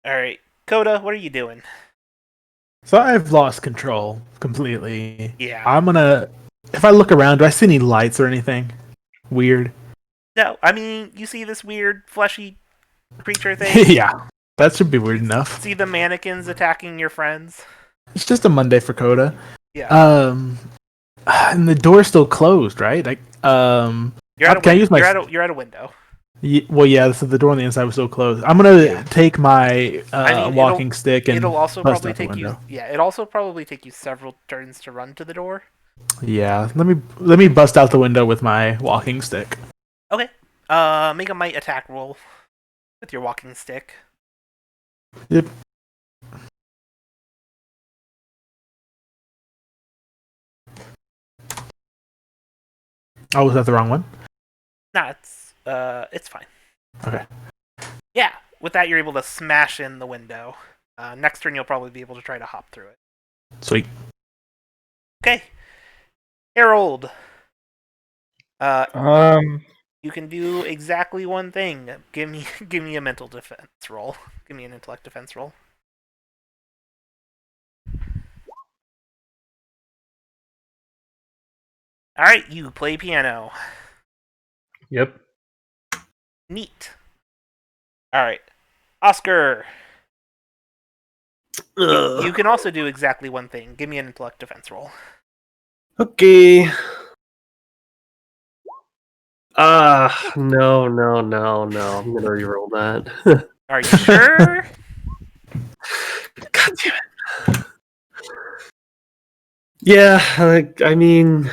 All right, Coda, what are you doing? So I've lost control completely. Yeah. I'm gonna. If I look around, do I see any lights or anything weird? No, I mean you see this weird fleshy creature thing. Yeah, that should be weird enough. See the mannequins attacking your friends. It's just a Monday for Coda. Yeah. And the door's still closed, right? Like, You're at a window. Well, yeah. So the door on the inside was still closed. I'm gonna take my walking stick and it'll also bust probably out the take you. window. Yeah, it'll also probably take you several turns to run to the door. Yeah, let me bust out the window with my walking stick. Okay. Make a might attack roll with your walking stick. Yep. Oh, was that the wrong one? Nah, it's fine. Okay. Yeah, with that you're able to smash in the window. Next turn you'll probably be able to try to hop through it. Sweet. Okay. Harold. Um, You can do exactly one thing. Give me a mental defense roll. Give me an intellect defense roll. Alright, you play piano. yep. Neat. Alright. Oscar. You can also do exactly one thing. Give me an intellect defense roll. Okay. No. I'm gonna reroll that. Are you sure? God damn it. Yeah, I mean,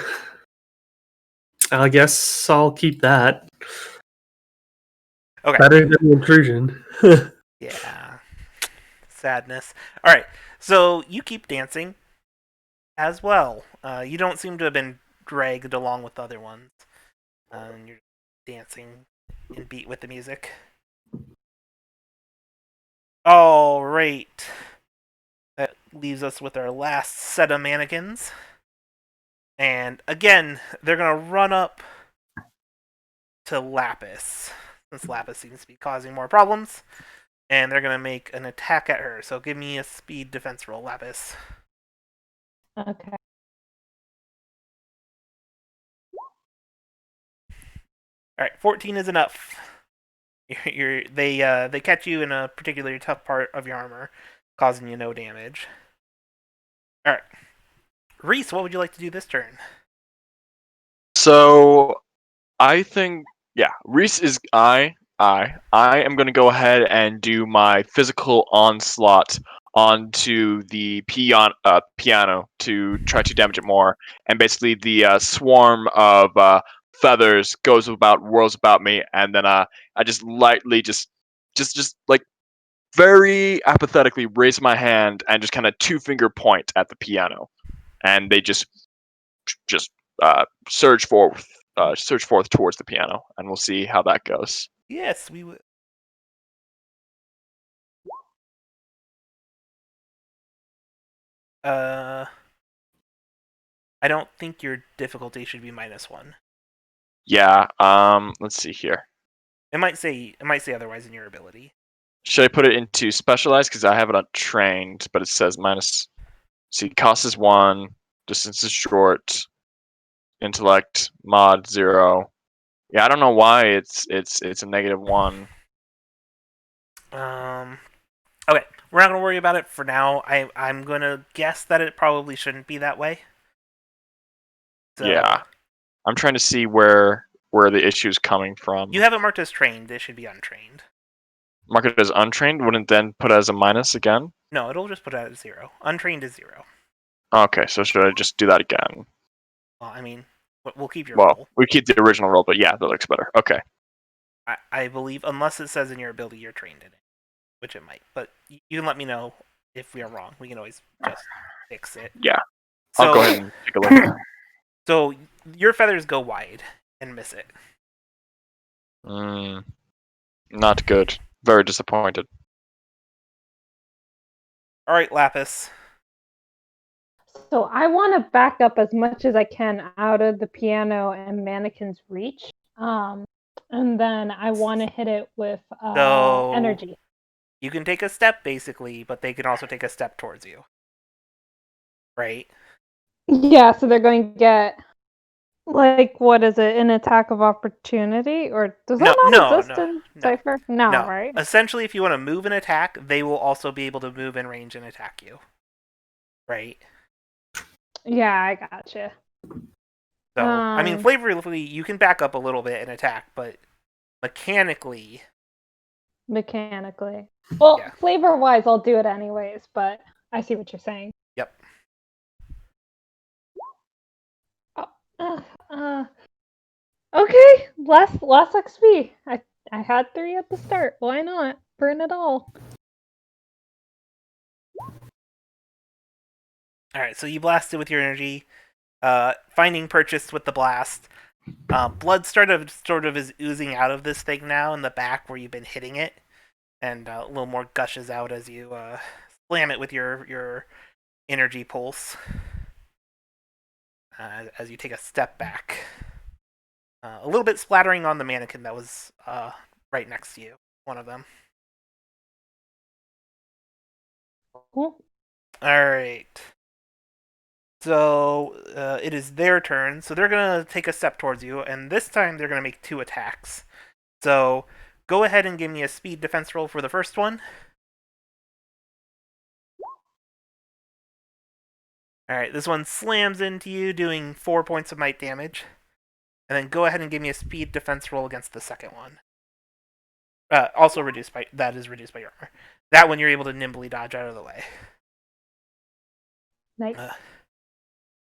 I guess I'll keep that. Okay. Better than the intrusion. Yeah. Sadness. Alright, so you keep dancing as well. You don't seem to have been dragged along with the other ones. You're dancing in beat with the music. Alright. That leaves us with our last set of mannequins. And again, they're going to run up to Lapis, since Lapis seems to be causing more problems. And they're going to make an attack at her. So give me a speed defense roll, Lapis. Okay. Alright, 14 is enough. They catch you in a particularly tough part of your armor, causing you no damage. Alright. Reese, what would you like to do this turn? So I think, yeah, Reese is I am going to go ahead and do my physical onslaught onto the piano to try to damage it more. And basically, the swarm of feathers whirls about me, and then I just lightly, just like very apathetically raise my hand and just kind of two-finger point at the piano, and they just surge forth towards the piano, and we'll see how that goes. Yes, we would. I don't think your difficulty should be -1. Yeah. Let's see here. It might say otherwise in your ability. Should I put it into specialized because I have it on trained, but it says minus. See, cost is 1, distance is short, intellect mod 0. Yeah, I don't know why it's a -1. Okay, we're not gonna worry about it for now. I'm gonna guess that it probably shouldn't be that way. So, Yeah, I'm trying to see where the issue is coming from. You have it marked as trained. It should be untrained. Mark it as untrained. Wouldn't then put it as a minus again? No, it'll just put it as 0. Untrained is 0. Okay, so should I just do that again? Well, I mean, we'll keep your Well, roll. we keep the original roll, but yeah, that looks better. Okay. I believe, unless it says in your ability you're trained in it, which it might. But you can let me know if we are wrong. We can always just fix it. Yeah. So, I'll go ahead and take a look. So your feathers go wide and miss it. Not good. Very disappointed. All right, Lapis. So I want to back up as much as I can out of the piano and mannequin's reach. And then I want to hit it with energy. You can take a step, basically, but they can also take a step towards you. Right? Yeah, so they're going to get, like, what is it, an attack of opportunity? Or does that not exist in Cypher? No, right? Essentially, if you want to move and attack, they will also be able to move in range and attack you. Right? Yeah, I gotcha. So, I mean, flavorfully, you can back up a little bit and attack, but mechanically. Well, yeah. Flavor-wise, I'll do it anyways, but I see what you're saying. Yep. Okay, less XP. I had 3 at the start. Why not? Burn it all. Alright, so you blasted with your energy. Finding purchase with the blast. Blood sort of is oozing out of this thing now in the back where you've been hitting it, and a little more gushes out as you slam it with your energy pulse. As you take a step back, a little bit splattering on the mannequin that was right next to you, one of them. Cool. All right. So it is their turn. So they're gonna take a step towards you, and this time they're gonna make 2 attacks. So go ahead and give me a speed defense roll for the first one. All right, this one slams into you, doing 4 points of might damage, and then go ahead and give me a speed defense roll against the second one. Also reduced by reduced by your armor. That one you're able to nimbly dodge out of the way. Nice.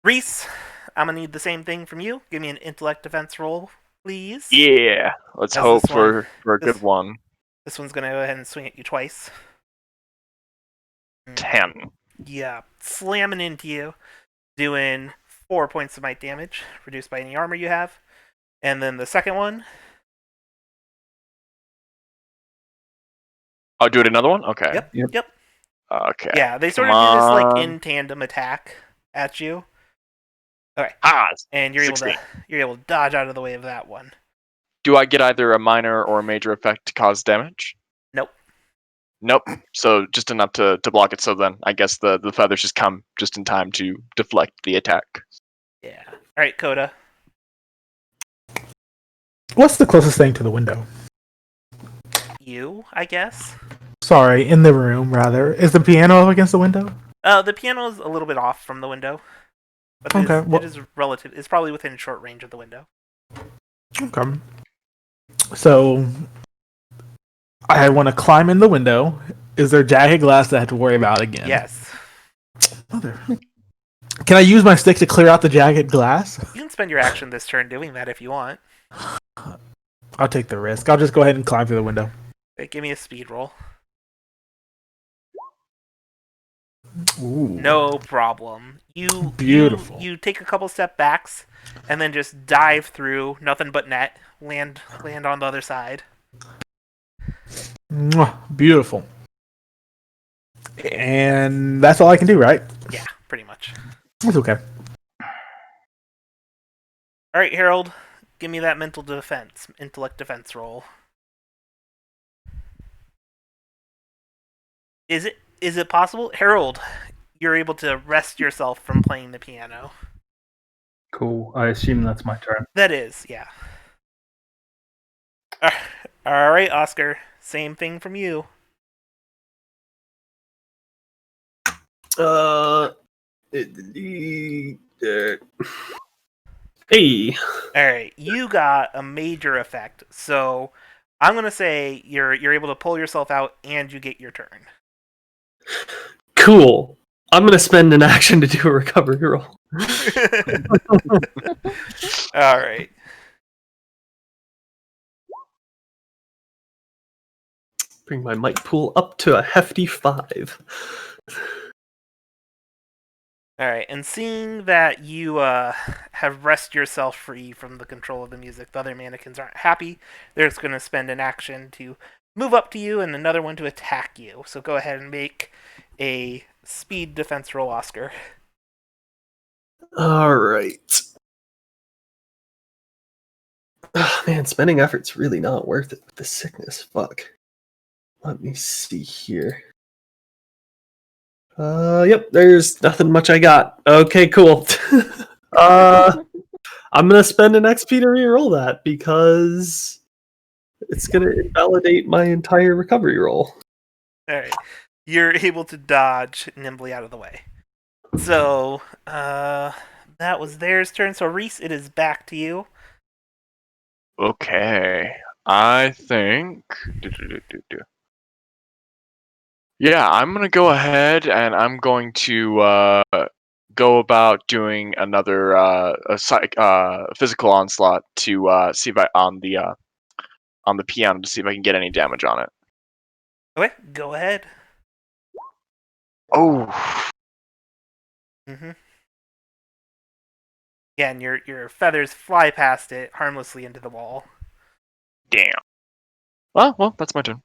Reese, I'm gonna need the same thing from you. Give me an intellect defense roll, please. Yeah, let's How's hope this one? for a good one. This one's gonna go ahead and swing at you twice. 10. Yeah, slamming into you, doing 4 points of might damage, reduced by any armor you have. And then the second one, I'll do it another one? Okay. Yep. Okay. Yeah, they sort Come of do this like on. in tandem attack at you. Okay. Ah, And you're 16. able to dodge out of the way of that one. Do I get either a minor or a major effect to cause damage? Nope. Nope. So just enough to block it. So then I guess the feathers just come just in time to deflect the attack. Yeah. All right, Coda. What's the closest thing to the window? You, I guess. Sorry, in the room, rather. Is the piano up against the window? The piano's a little bit off from the window. But it is relative. It's probably within short range of the window. Okay. So, I want to climb in the window. Is there jagged glass that I have to worry about again? Yes. Mother. Can I use my stick to clear out the jagged glass? You can spend your action this turn doing that if you want. I'll take the risk. I'll just go ahead and climb through the window. Okay, give me a speed roll. Ooh. No problem. Beautiful. You take a couple step backs and then just dive through, nothing but net, land on the other side. Mwah, beautiful. And that's all I can do, right? Yeah, pretty much. That's okay. All right, Harold, give me that intellect defense roll. Is it possible, Harold? You're able to rest yourself from playing the piano. Cool. I assume that's my turn. That is, yeah. All right, Oscar. Same thing from you. Hey. All right, you got a major effect. So I'm gonna say you're able to pull yourself out and you get your turn. Cool. I'm gonna spend an action to do a recovery roll. All right. Bring my might pool up to a hefty 5. All right, and seeing that you have wrested yourself free from the control of the music, the other mannequins aren't happy. They're just going to spend an action to move up to you and another one to attack you. So go ahead and make a speed defense roll, Oscar. All right. Oh, man, spending effort's really not worth it with the sickness. Fuck. Let me see here. Yep, there's nothing much I got. Okay, cool. I'm gonna spend an XP to reroll that because it's gonna invalidate my entire recovery roll. Alright. You're able to dodge nimbly out of the way. So, that was theirs turn. So, Reese, it is back to you. Okay. I think. Yeah, I'm gonna go ahead and I'm going to go about doing another physical onslaught to see if I on the piano to see if I can get any damage on it. Okay, go ahead. Oh, Mm-hmm. Yeah, and your feathers fly past it harmlessly into the wall. Damn. Well, that's my turn.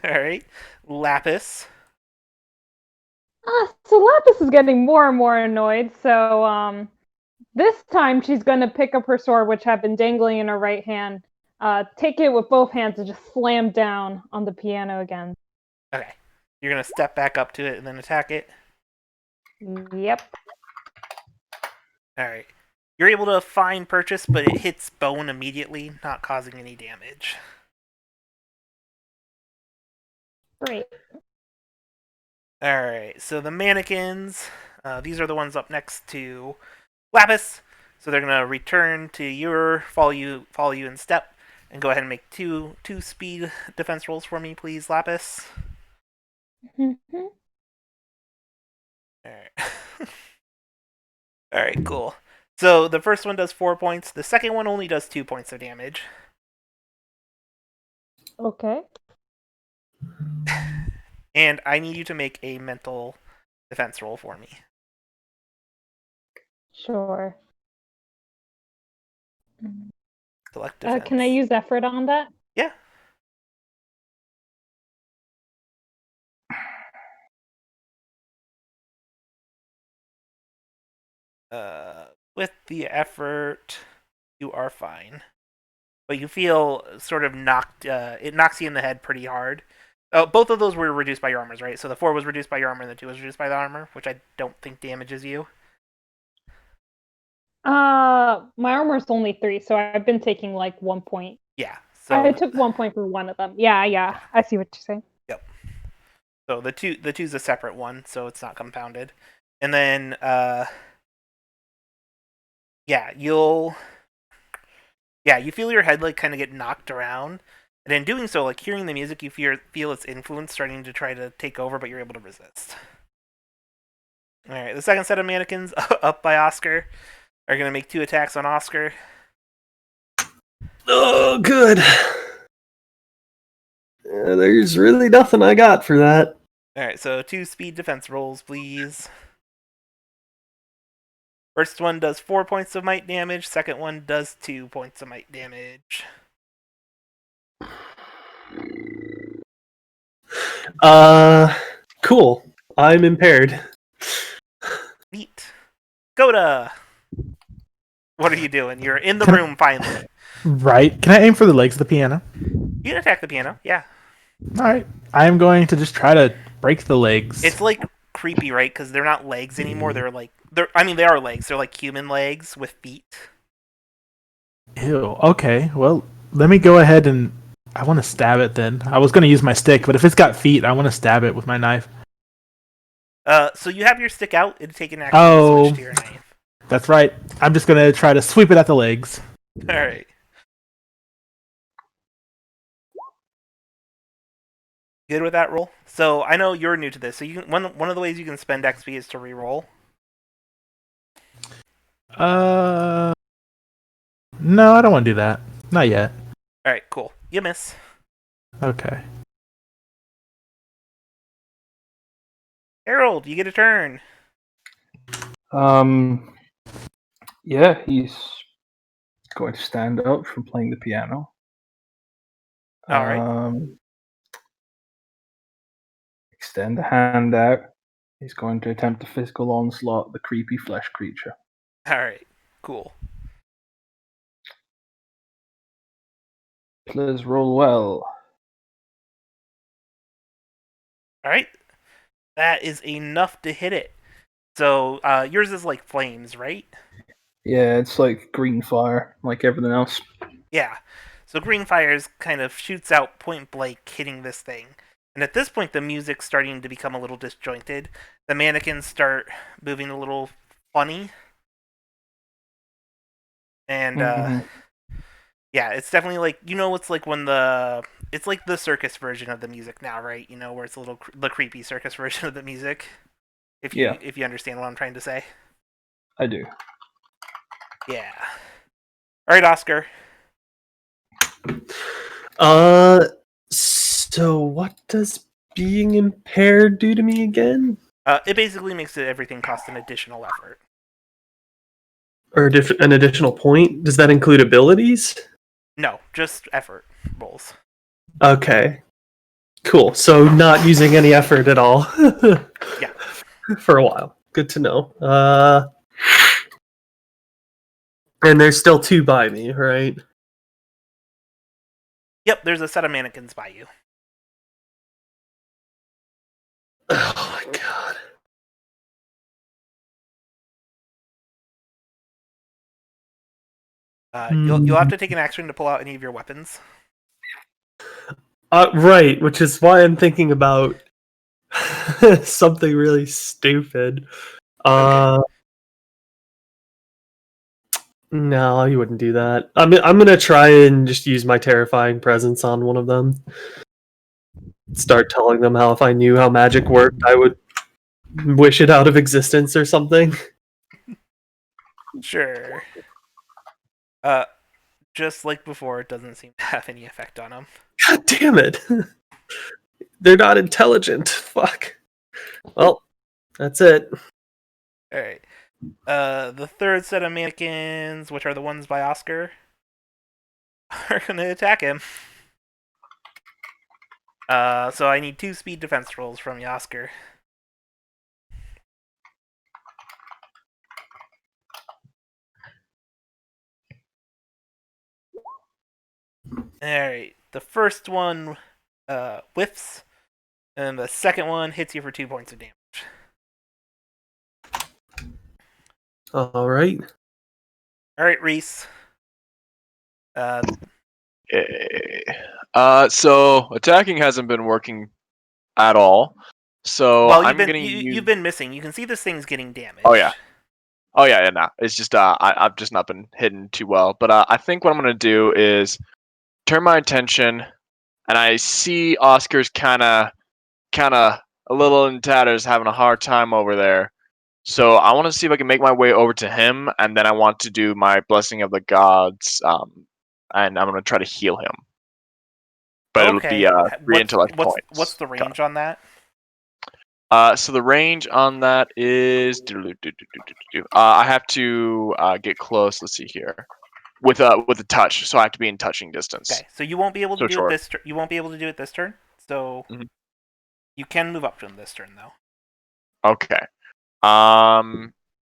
All right, Lapis. So Lapis is getting more and more annoyed. So this time she's gonna pick up her sword, which had been dangling in her right hand, take it with both hands, and just slam down on the piano again. Okay, you're gonna step back up to it and then attack it. Yep. All right. You're able to find purchase, but it hits bone immediately, not causing any damage. Great. All right. So the mannequins, these are the ones up next to Lapis. So they're gonna return to your follow you in step, and go ahead and make two speed defense rolls for me, please, Lapis. Mm-hmm. All right. All right. Cool. So the first one does 4 points. The second one only does 2 points of damage. Okay. And I need you to make a mental defense roll for me. Sure. Select defense. Can I use effort on that? Yeah. With the effort, you are fine. But you feel sort of knocked. It knocks you in the head pretty hard. Oh, both of those were reduced by your armors, right? So the 4 was reduced by your armor, and the 2 was reduced by the armor, which I don't think damages you. My armor's only 3, so I've been taking like 1 point. Yeah. So I took 1 point for one of them. Yeah. I see what you're saying. Yep. So the two's a separate one, so it's not compounded. And then you feel your head like kind of get knocked around, and in doing so, like hearing the music, you feel its influence starting to try to take over, but you're able to resist. All right, the second set of mannequins up by Oscar are gonna make 2 attacks on Oscar. Oh, good. There's really nothing I got for that. All right, so 2 speed defense rolls, please. First one does 4 points of might damage. Second one does 2 points of might damage. Cool. I'm impaired. Neat. Goda! What are you doing? You're in the room finally. Right. Can I aim for the legs of the piano? You can attack the piano, yeah. All right. I am going to just try to break the legs. It's like creepy, right? Because they're not legs anymore. They are legs. They're like human legs with feet. Ew. Okay. Well, let me go ahead and I want to stab it then. I was going to use my stick, but if it's got feet, I want to stab it with my knife. So you have your stick out. It'd take an action to switch to your knife. That's right. I'm just going to try to sweep it at the legs. All right. Good with that roll? So I know you're new to this. So you can, one of the ways you can spend XP is to reroll. No, I don't want to do that. Not yet. All right, cool. You miss. Okay. Harold, you get a turn. Yeah, he's going to stand up from playing the piano. All right. Extend a hand out. He's going to attempt a physical onslaught at the creepy flesh creature. All right. Cool. Please roll well. All right. That is enough to hit it. So yours is like flames, right? Yeah, it's like green fire, like everything else. Yeah. So green fires kind of shoots out point blank, hitting this thing. And at this point, the music's starting to become a little disjointed. The mannequins start moving a little funny. And yeah, it's definitely like, it's like when it's like the circus version of the music now, right? Where it's the creepy circus version of the music. If you understand what I'm trying to say. I do. Yeah. All right, Oscar. So what does being impaired do to me again? It basically makes everything cost an additional effort. Or an additional point? Does that include abilities? No, just effort rolls. Okay. Cool. So not using any effort at all. Yeah. For a while. Good to know. And there's still 2 by me, right? Yep, there's a set of mannequins by you. Oh my god. You'll have to take an action to pull out any of your weapons. Right, which is why I'm thinking about something really stupid. Okay. No, you wouldn't do that. I'm gonna try and just use my terrifying presence on one of them. Start telling them how if I knew how magic worked, I would wish it out of existence or something. Sure. Just like before, it doesn't seem to have any effect on them. God damn it! They're not intelligent. Fuck. Well, that's it. All right. The third set of mannequins, which are the ones by Oscar, are gonna attack him. So I need 2 speed defense rolls from you, Oscar. Alright, the first one whiffs, and the second one hits you for 2 points of damage. Alright. Alright, Reese. Okay. So attacking hasn't been working at all. So Well, I'm gonna use. you've been missing. You can see this thing's getting damaged. Oh yeah. Nah. It's just I've just not been hidden too well. But I think what I'm gonna do is turn my attention, and I see Oscar's kind of a little in tatters, having a hard time over there. So I want to see if I can make my way over to him, and then I want to do my blessing of the gods, and I'm gonna try to heal him. But it'll be 3 intellect points. What's the range on that? So the range on that is I have to get close. Let's see here, with a touch. So I have to be in touching distance. Okay, so you won't be able to So do short. it this. You won't be able to do it this turn. So you can move up to him this turn, though. Okay.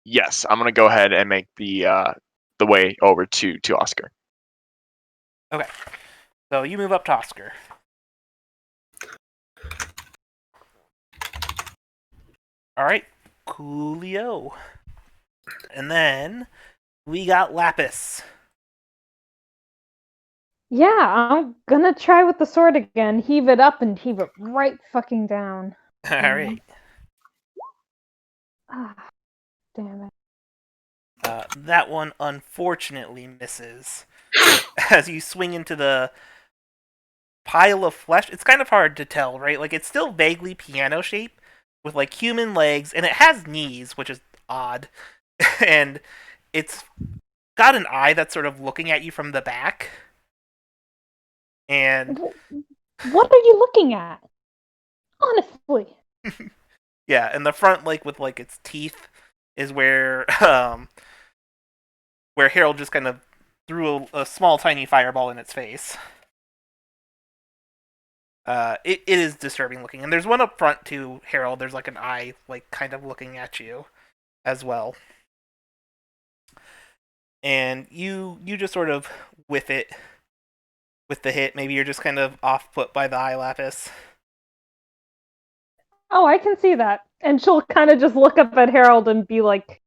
Yes, I'm gonna go ahead and make the way over to Oscar. Okay, so you move up to Oscar. All right, coolio. And then we got Lapis. Yeah, I'm gonna try with the sword again. Heave it up and heave it right fucking down. All right. Ah, damn it. That one unfortunately misses. As you swing into the pile of flesh, it's kind of hard to tell, right? Like, it's still vaguely piano shape with like human legs, and it has knees, which is odd. And it's got an eye that's sort of looking at you from the back. And what are you looking at? Honestly. yeah, and the front, like with like its teeth, is where where Harold just kind of threw a small tiny fireball in its face. It is disturbing looking, and there's one up front too, Harold. There's like an eye, like kind of looking at you, as well. And you just sort of whiff it with the hit. Maybe you're just kind of off put by the eye, Lapis. Oh, I can see that. And she'll kind of just look up at Harold and be like,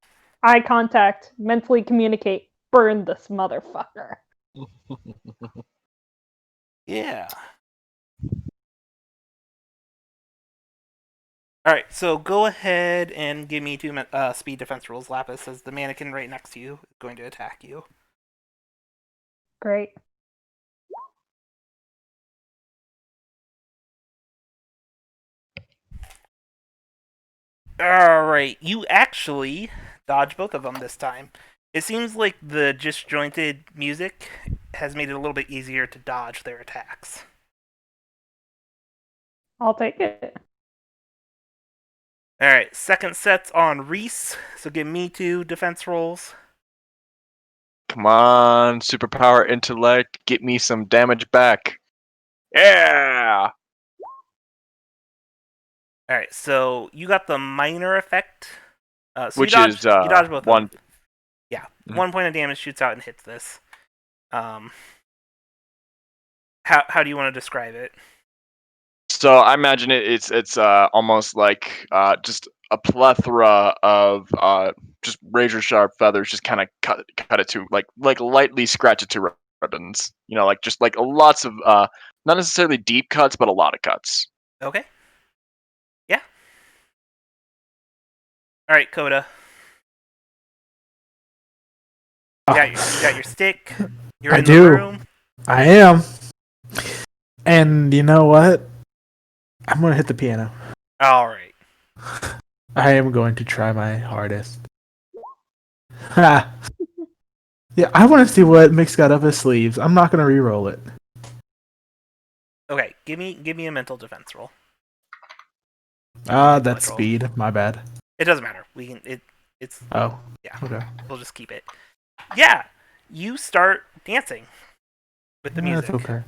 eye contact, mentally communicate, burn this motherfucker. Yeah. Alright, so go ahead and give me 2 speed defense rolls, Lapis, as the mannequin right next to you is going to attack you. Great. Alright, you actually dodge both of them this time. It seems like the disjointed music has made it a little bit easier to dodge their attacks. I'll take it. Alright, second set's on Reese, so give me 2 defense rolls. Come on, superpower intellect, get me some damage back. Yeah. All right, so you got the minor effect. So Which you dodge, is you dodge both one. of them. Yeah, Mhm. 1 point of damage shoots out and hits this. How do you want to describe it? So I imagine it's almost like just a plethora of just razor sharp feathers, just kind of cut it to like lightly scratch it to ribbons. You know, like just like lots of not necessarily deep cuts, but a lot of cuts. Okay. Yeah. All right, Coda. You got your stick. You're I in the do. room. I am. And you know what? I'm gonna hit the piano. All right. I am going to try my hardest. Ha! Yeah, I want to see what Mick's got up his sleeves. I'm not gonna re-roll it. Okay, give me a mental defense roll. That's roll. speed. My bad. It doesn't matter. We can. It's Oh. yeah. Okay. We'll just keep it. Yeah. You start dancing with the music. That's okay.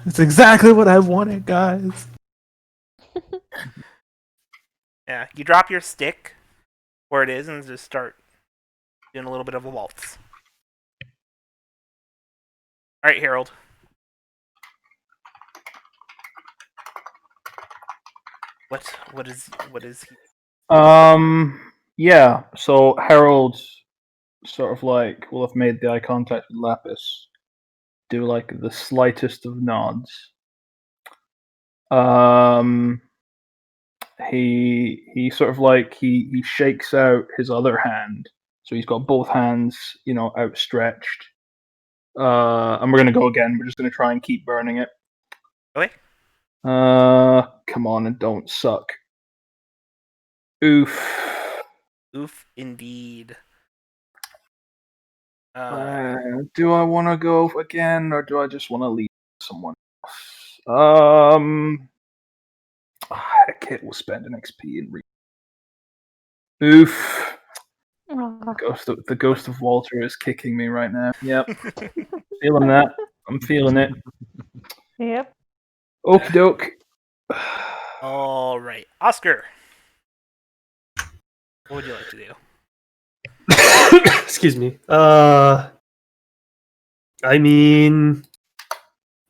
It's exactly what I wanted, guys. Yeah. You drop your stick where it is and just start doing a little bit of a waltz. All right, Harold. What is he? Yeah. So Harold, sort of like, will have made the eye contact with Lapis. Do like the slightest of nods. He sort of like he shakes out his other hand, so he's got both hands, outstretched. And we're gonna go again. We're just gonna try and keep burning it. Okay. Come on and don't suck. Oof. Oof, indeed. Do I want to go again, or do I just want to leave someone else? Heck, it will spend an XP and Oof. The ghost of Walter is kicking me right now. Yep, feeling that. I'm feeling it. Yep. Okie doke. All right, Oscar. What would you like to do? Excuse me. I mean,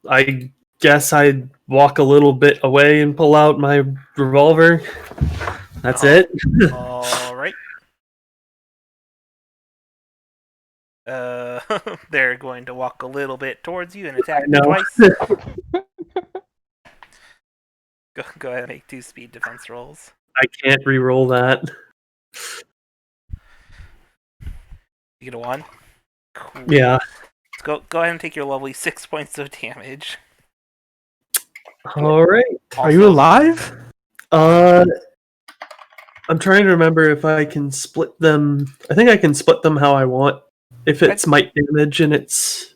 I guess I'd walk a little bit away and pull out my revolver. That's it. All right. They're going to walk a little bit towards you and attack you twice. Go ahead and make 2 speed defense rolls. I can't re-roll that. You get a 1? Cool. Yeah. Let's go ahead and take your lovely 6 points of damage. All right. Are you alive? I'm trying to remember if I can split them. I think I can split them how I want. If it's might damage and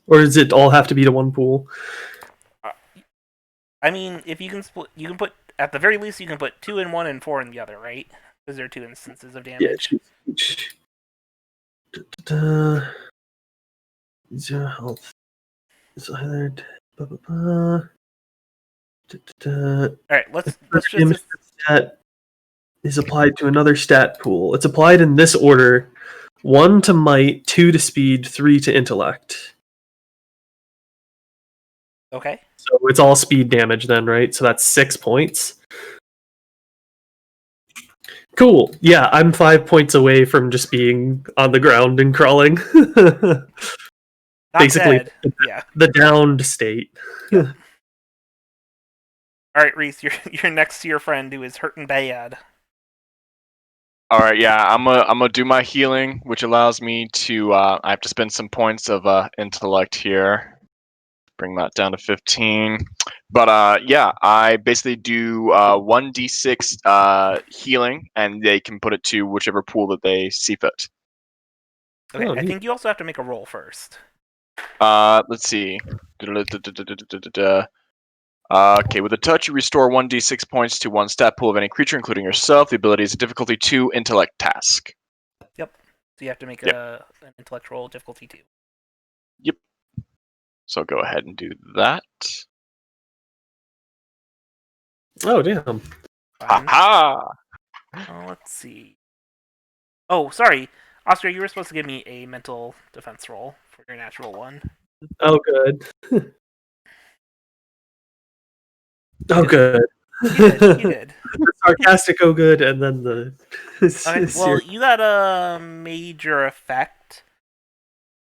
or does it all have to be to one pool? I mean, if you can split, you can put at the very least you can put 2 in one and 4 in the other, right? Because there are 2 instances of damage. Yeah. Zero health. Is either. All right, let's just. Stat is applied to another stat pool. It's applied in this order: 1 to might, 2 to speed, 3 to intellect. Okay. So it's all speed damage then, right? So that's 6 points. Cool. Yeah, I'm 5 points away from just being on the ground and crawling. Basically, dead. Yeah. The downed state. Yep. All right, Reese, you're next to your friend who is hurting bad. All right, yeah, I'm gonna do my healing, which allows me to. I have to spend some points of intellect here. Bring that down to 15. But yeah, I basically do 1d6 healing, and they can put it to whichever pool that they see fit. Okay, I think you also have to make a roll first. Let's see. Okay, with a touch, you restore 1d6 points to one stat pool of any creature, including yourself. The ability is a difficulty 2 intellect task. Yep. So you have to make Yep. an intellectual difficulty 2. Yep. So go ahead and do that. Oh damn. Fine. Ha Let's see. Oh, sorry. Oscar, you were supposed to give me a mental defense roll for your natural 1. Oh good. Oh good. You did. The sarcastic oh good, and then the Okay, well, you got a major effect.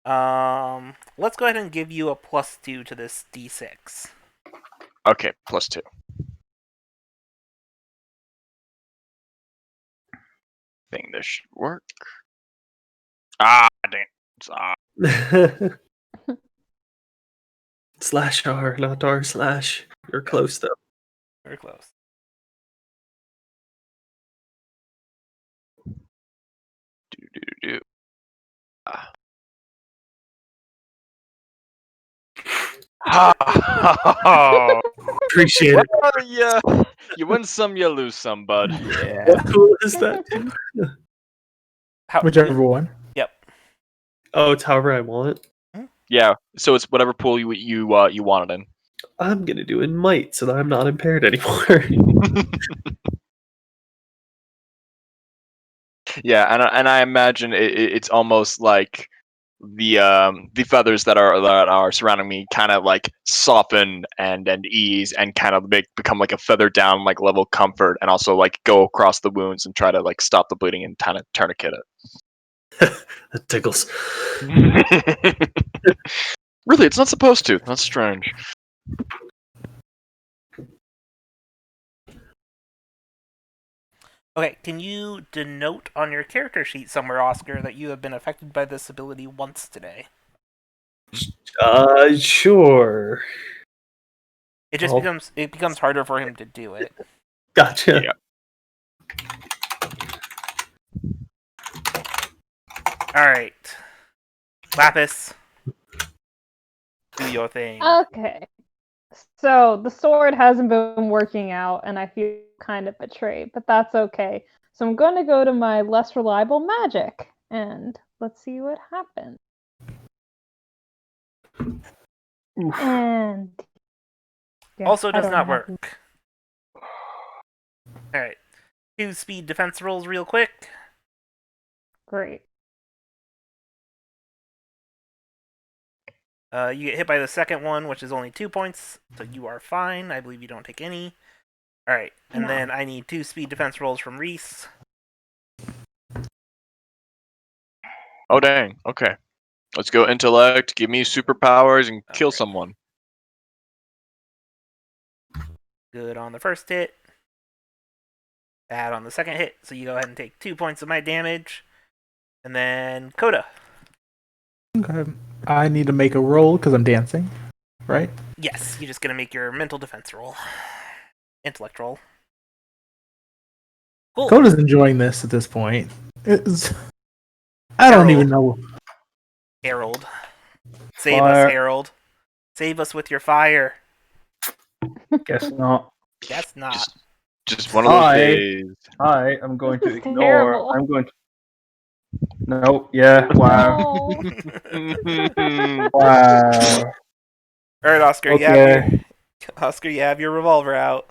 Let's go ahead and give you a +2 to this d6. Okay, +2. Think this should work. Ah, dang. slash R, not R/. You're close though. Very close. Do. Ah. Appreciate it. Well, yeah. You win some, you lose some, bud. Yeah. What cool is that? Whichever one. Yep. Oh, it's however I want. Yeah. So it's whatever pool you want it in. I'm gonna do in might so that I'm not impaired anymore. Yeah, and I imagine it's almost like the feathers that are surrounding me kind of like soften and ease and kind of become like a feather down like level comfort, and also like go across the wounds and try to like stop the bleeding and kind of tourniquet That tickles. it. Really, it's not supposed to. That's strange. Okay, can you denote on your character sheet somewhere, Oscar, that you have been affected by this ability once today? Sure. It just becomes harder for him to do it. Gotcha. Yeah. Alright. Lapis. Do your thing. Okay. So the sword hasn't been working out, and I feel kind of betrayed, but that's okay. So I'm going to go to my less reliable magic, and let's see what happens. And yeah, Also I does don't not have- work. Alright. 2 speed defense rolls real quick. Great. You get hit by the second one, which is only 2 points, so you are fine. I believe you don't take any. Alright, and then I need 2 speed defense rolls from Reese. Oh dang. Okay. Let's go intellect. Give me superpowers and kill Okay. someone. Good on the first hit. Bad on the second hit, so you go ahead and take 2 points of my damage. And then Coda. Okay. I need to make a roll because I'm dancing, right? Yes, you're just gonna make your mental defense roll. Intellect roll. Cool. Coda's enjoying this at this point. I don't even know. Harold. Save Fire. us, Harold. Save us with your fire. Guess not. Guess not. Just one of those days. I am going to This is ignore. terrible. I'm going to. No. Yeah. Wow. No. Wow. Alright, Oscar, Okay. you have your revolver out.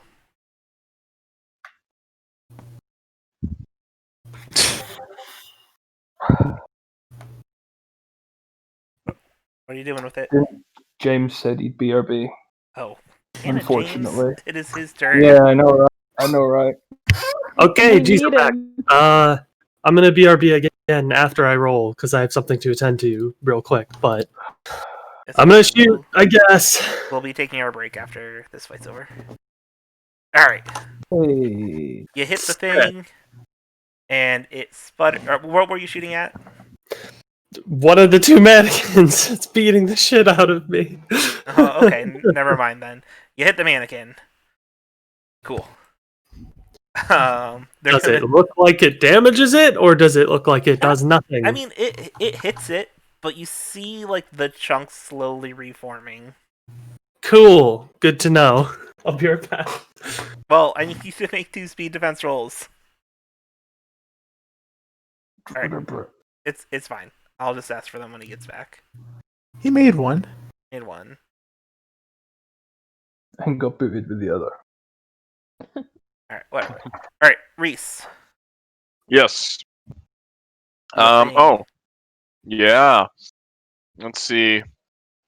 What are you doing with it? James said he'd BRB. Oh. Damn it, Unfortunately. James. It is his turn. Yeah, I know, right? I know, right? Okay, We geez, need I'm back. him. I'm gonna BRB again after I roll because I have something to attend to real quick. But I'm gonna shoot, I guess. We'll be taking our break after this fight's over. Alright. Hey. You hit the thing, and it sputtered. What were you shooting at? One of the 2 mannequins. It's beating the shit out of me. Oh, okay, never mind then. You hit the mannequin. Cool. Does it look like it damages it, or does it look like it does nothing? I mean, it hits it, but you see like the chunks slowly reforming. Cool. Good to know. I'll be right back. Well, I need you to make 2 speed defense rolls. Alright. It's fine. I'll just ask for them when he gets back. He made one. In one. And got booted with the other. Alright, whatever. Alright, Reese. Yes. You were saying- Oh. Yeah. Let's see.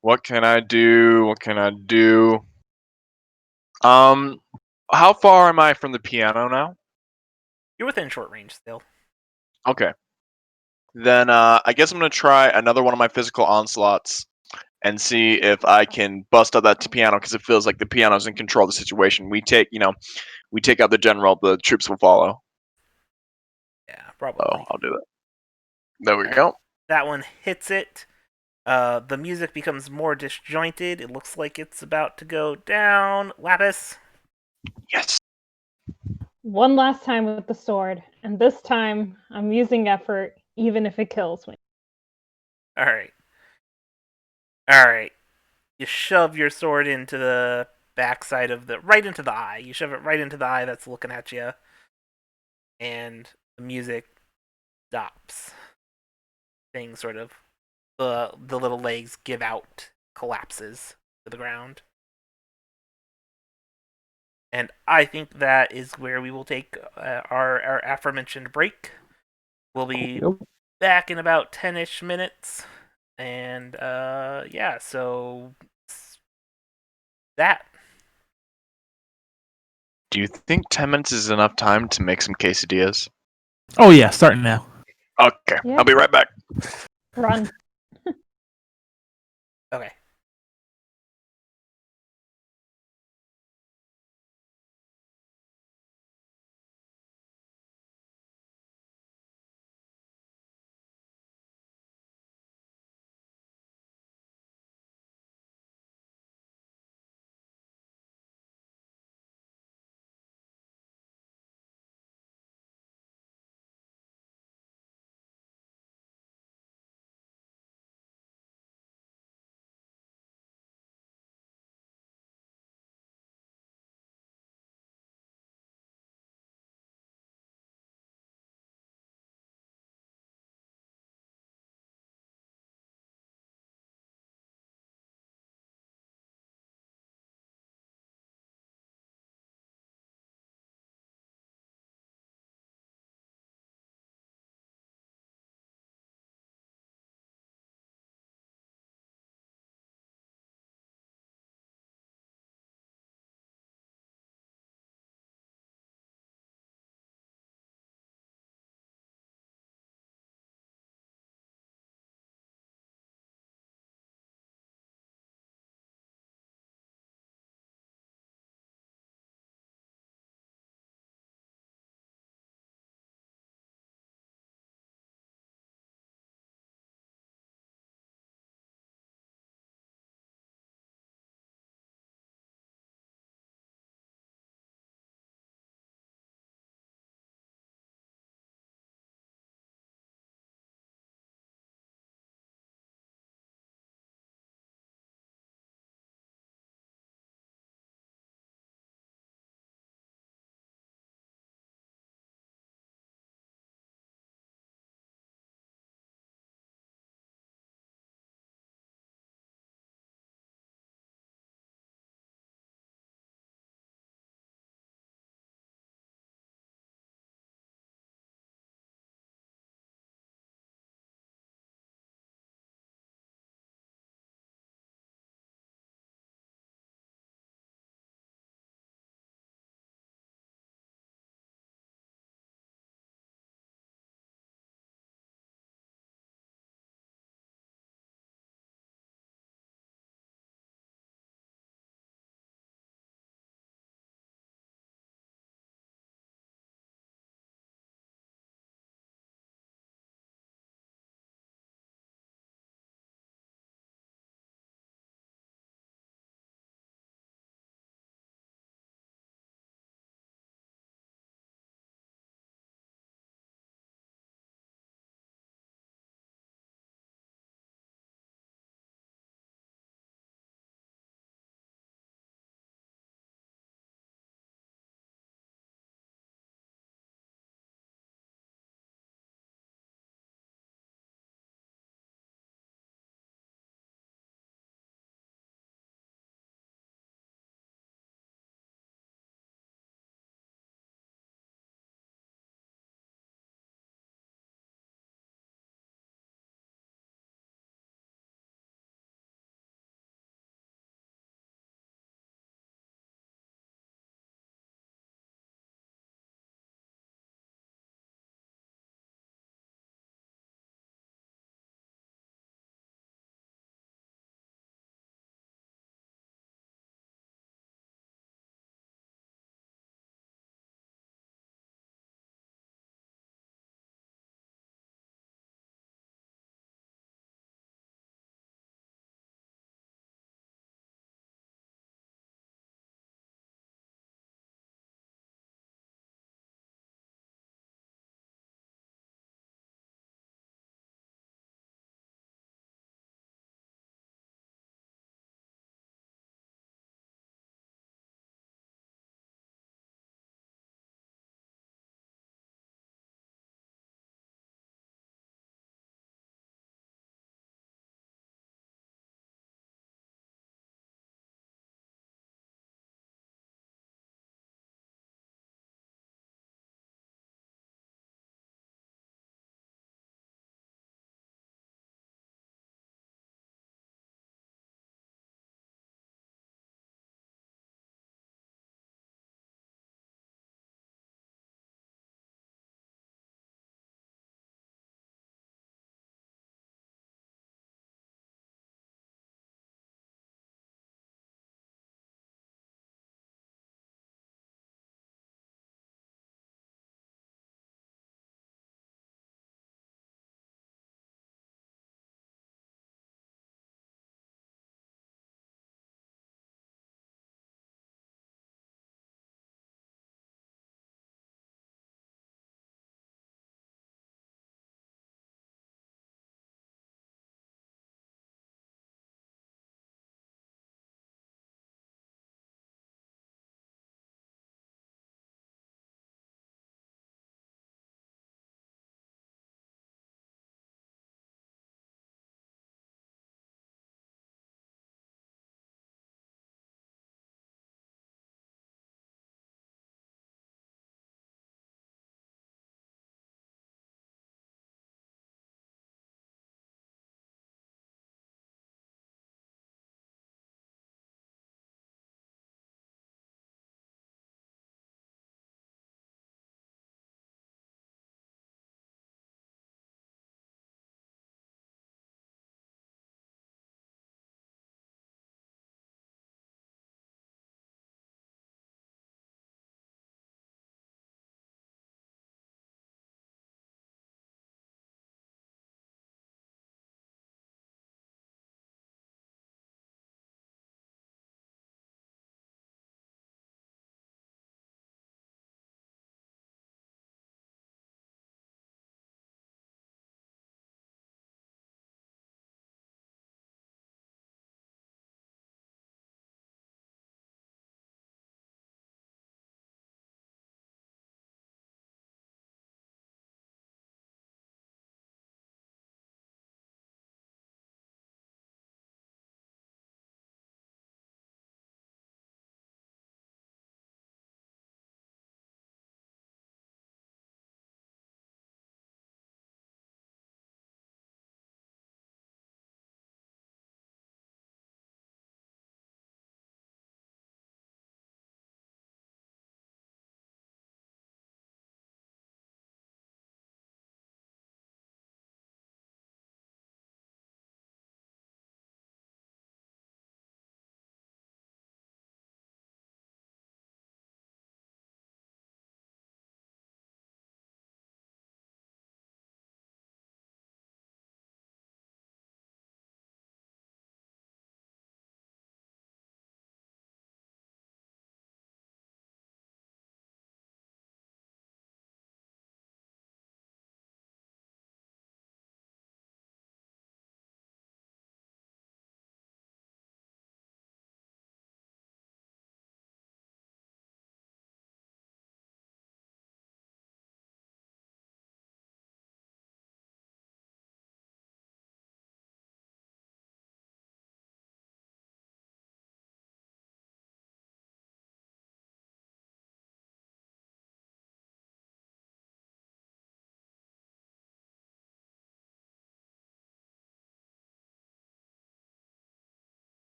What can I do? What can I do? How far am I from the piano now? You're within short range still. Okay. Then I guess I'm gonna try another one of my physical onslaughts and see if I can bust out that piano because it feels like the piano's in control of the situation. We take out the general, the troops will follow. Yeah, So probably. I'll do it. There we Alright. go. That one hits it. The music becomes more disjointed. It looks like it's about to go down. Lapis. Yes. One last time with the sword, and this time I'm using effort, even if it kills me. Alright. Alright. You shove your sword into the backside of right into the eye. You shove it right into the eye that's looking at you. And the music stops. Thing sort of the little legs give out, collapses to the ground. And I think that is where we will take our aforementioned break. We'll be Yep. back in about 10-ish minutes. And yeah, so that. Do you think 10 minutes is enough time to make some quesadillas? Oh yeah, starting now. Okay, Yeah. I'll be right back. Run. Okay.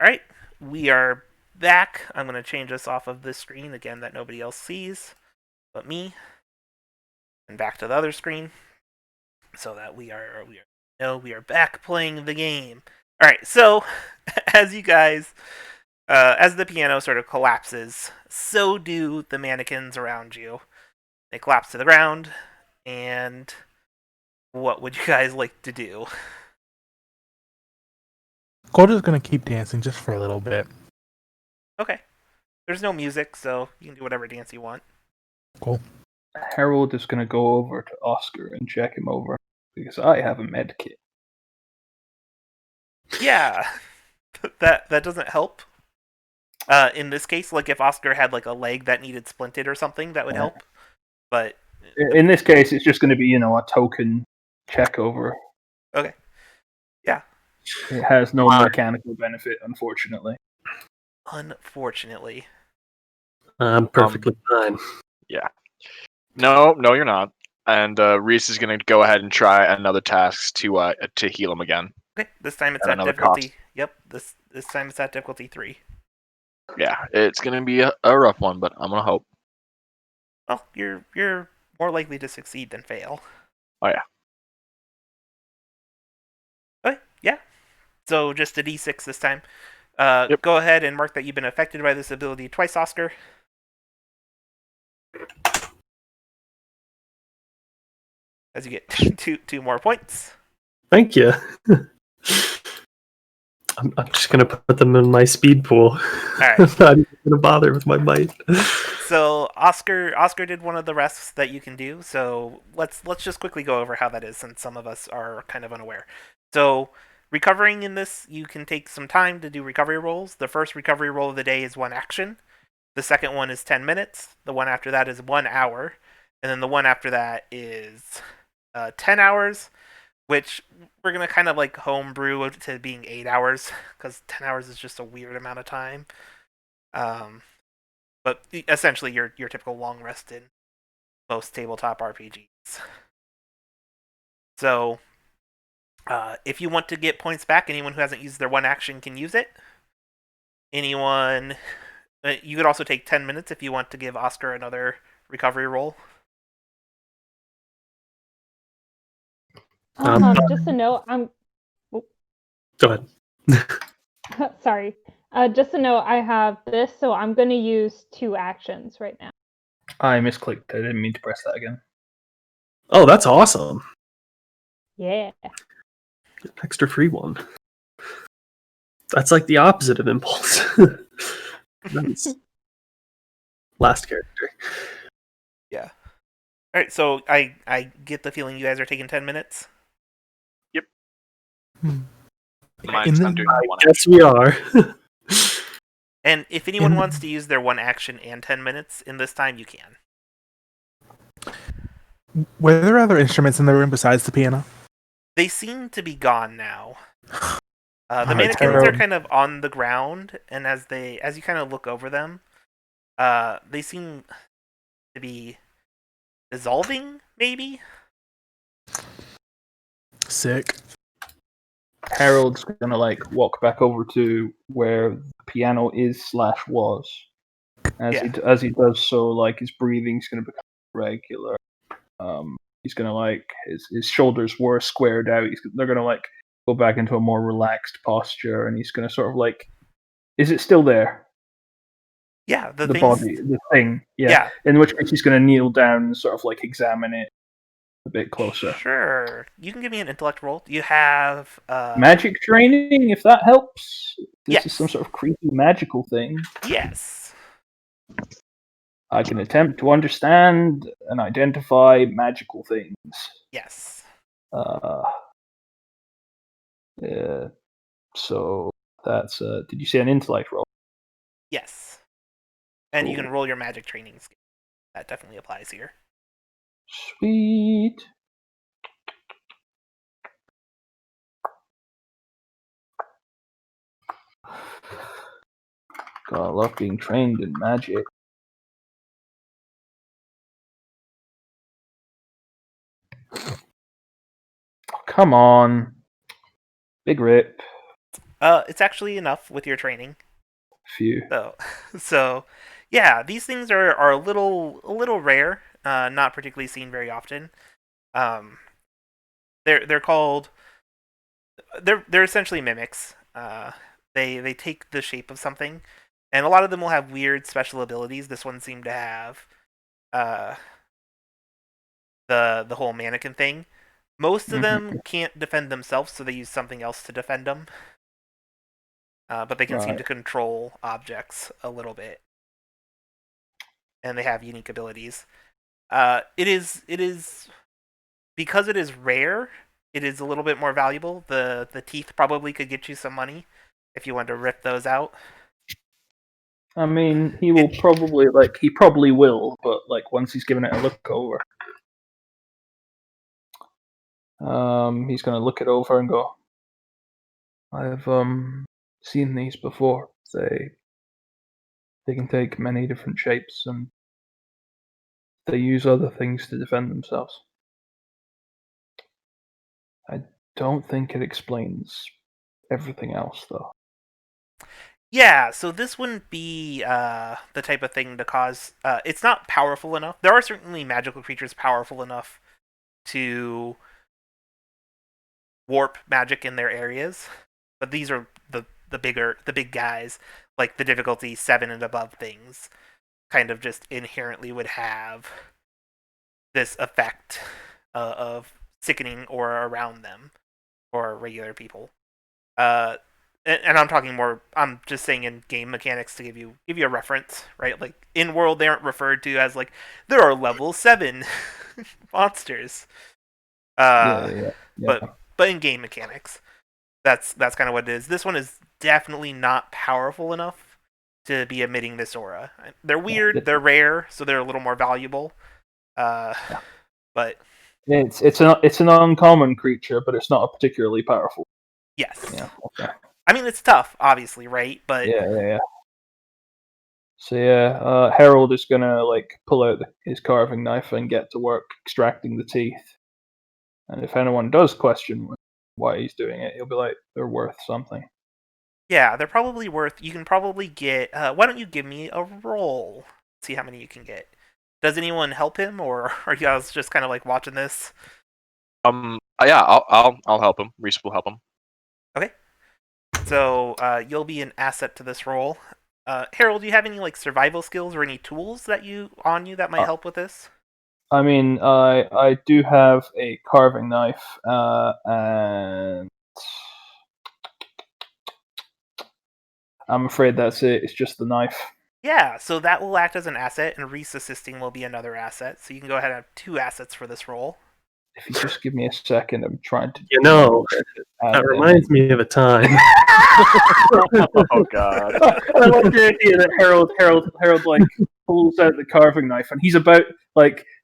Alright, we are back. I'm going to change us off of this screen again that nobody else sees but me. And back to the other screen. So that we are back playing the game. Alright, so as you guys as the piano sort of collapses, so do the mannequins around you. They collapse to the ground, and what would you guys like to do? Coda's gonna keep dancing just for a little bit. Okay. There's no music, so you can do whatever dance you want. Cool. Harold is going to go over to Oscar and check him over because I have a med kit. Yeah, that doesn't help. In this case, like if Oscar had like a leg that needed splinted or something, that would help. But In this case, it's just going to be, a token check over. okay, yeah. It has no mechanical benefit, unfortunately. Unfortunately, I'm perfectly fine. Yeah. No, you're not. And Reese is gonna go ahead and try another task to heal him again. okay. This time it's At at another difficulty. Yep. This time it's at difficulty 3. Yeah, it's gonna be a rough one, but I'm gonna hope. Well, you're more likely to succeed than fail. Oh yeah. Okay, yeah. So just a d6 this time. Yep. Go ahead and mark that you've been affected by this ability twice, Oscar. As you get two more points. Thank you. I'm just gonna put them in my speed pool. Alright. I'm not even gonna bother with my might. So Oscar did one of the rests that you can do. So let's just quickly go over how that is, since some of us are kind of unaware. So recovering in this, you can take some time to do recovery rolls. The first recovery roll of the day is 1 action. The second one is 10 minutes. The one after that is 1 hour, and then the one after that is 10 hours. Which we're gonna kind of like homebrew to being 8 hours, because 10 hours is just a weird amount of time. But essentially, your typical long rest in most tabletop RPGs. So, if you want to get points back, anyone who hasn't used their 1 action can use it. Anyone, you could also take 10 minutes if you want to give Oscar another recovery roll. Just a note, I'm Go ahead. sorry. Just a note, I have this, so I'm going to use 2 actions right now. I misclicked. I didn't mean to press that again. Oh, that's awesome. Yeah. Extra free one. That's like the opposite of impulse. Nice. Last character. Yeah. All right. So I get the feeling you guys are taking 10 minutes. Mine's I'm doing one Yes, we are. And if anyone wants to use their 1 action and 10 minutes in this time, you can. Were there other instruments in the room besides the piano? They seem to be gone now. The Alright, mannequins terrible. are kind of on the ground, and as you kind of look over them, they seem to be dissolving, maybe? Sick. Harold's going to walk back over to where the piano is/was. As he does so, his breathing's going to become regular. He's going to his shoulders were squared out. They're going to go back into a more relaxed posture, and he's going to sort of is it still there? Yeah, the thing. Yeah. In which case he's going to kneel down and sort of examine it a bit closer. Sure. You can give me an intellect roll. You have magic training, if that helps. This is yes. some sort of creepy magical thing. Yes. I can attempt to understand and identify magical things. Yes. So that's did you say an intellect roll? Yes. And Cool. you can roll your magic training skill. That definitely applies here. Sweet. God, I love being trained in magic. Come on. Big rip. It's actually enough with your training. Phew. So yeah, these things are a little rare, not particularly seen very often. Um, they're called they're essentially mimics. They take the shape of something, and a lot of them will have weird special abilities. This one seemed to have uh, the whole mannequin thing. Most of them can't defend themselves, so they use something else to defend them. But they can seem Right. to control objects a little bit, and they have unique abilities. It is because it is rare. It is a little bit more valuable. The teeth probably could get you some money if you wanted to rip those out. I mean, he will probably he probably will, but like once he's given it a look over, he's gonna look it over and go, "I've seen these before. They can take many different shapes, and they use other things to defend themselves. I don't think it explains everything else, though." Yeah, so this wouldn't be the type of thing to cause. It's not powerful enough. There are certainly magical creatures powerful enough to warp magic in their areas, but these are the big guys, like the difficulty 7 and above things, kind of just inherently would have this effect of sickening aura around them for regular people. And I'm talking more. I'm just saying in game mechanics to give you a reference, right? Like in world, they aren't referred to as like there are level 7 monsters. Yeah. But in game mechanics, that's kind of what it is. This one is definitely not powerful enough to be emitting this aura. They're weird. They're rare, so they're a little more valuable. But it's an uncommon creature, but it's not particularly powerful. yes. Yeah. Okay. I mean, it's tough, obviously, right? But Yeah. So yeah, Harold is gonna pull out his carving knife and get to work extracting the teeth. And if anyone does question why he's doing it, he'll be like, "They're worth something." yeah, they're probably worth. You can probably get. Why don't you give me a roll? See how many you can get. Does anyone help him, or are you guys just kind of like watching this? Yeah, I'll help him. Reese will help him. Okay. So you'll be an asset to this role. Harold, do you have any like survival skills or any tools that that might help with this? I mean, I do have a carving knife, and I'm afraid that's it. It's just the knife. Yeah, so that will act as an asset, and Reese assisting will be another asset. So you can go ahead and have 2 assets for this role. If you just give me a second, I'm trying to. That reminds me of a time. Oh God! I love the idea that Harold pulls out the carving knife, and he's about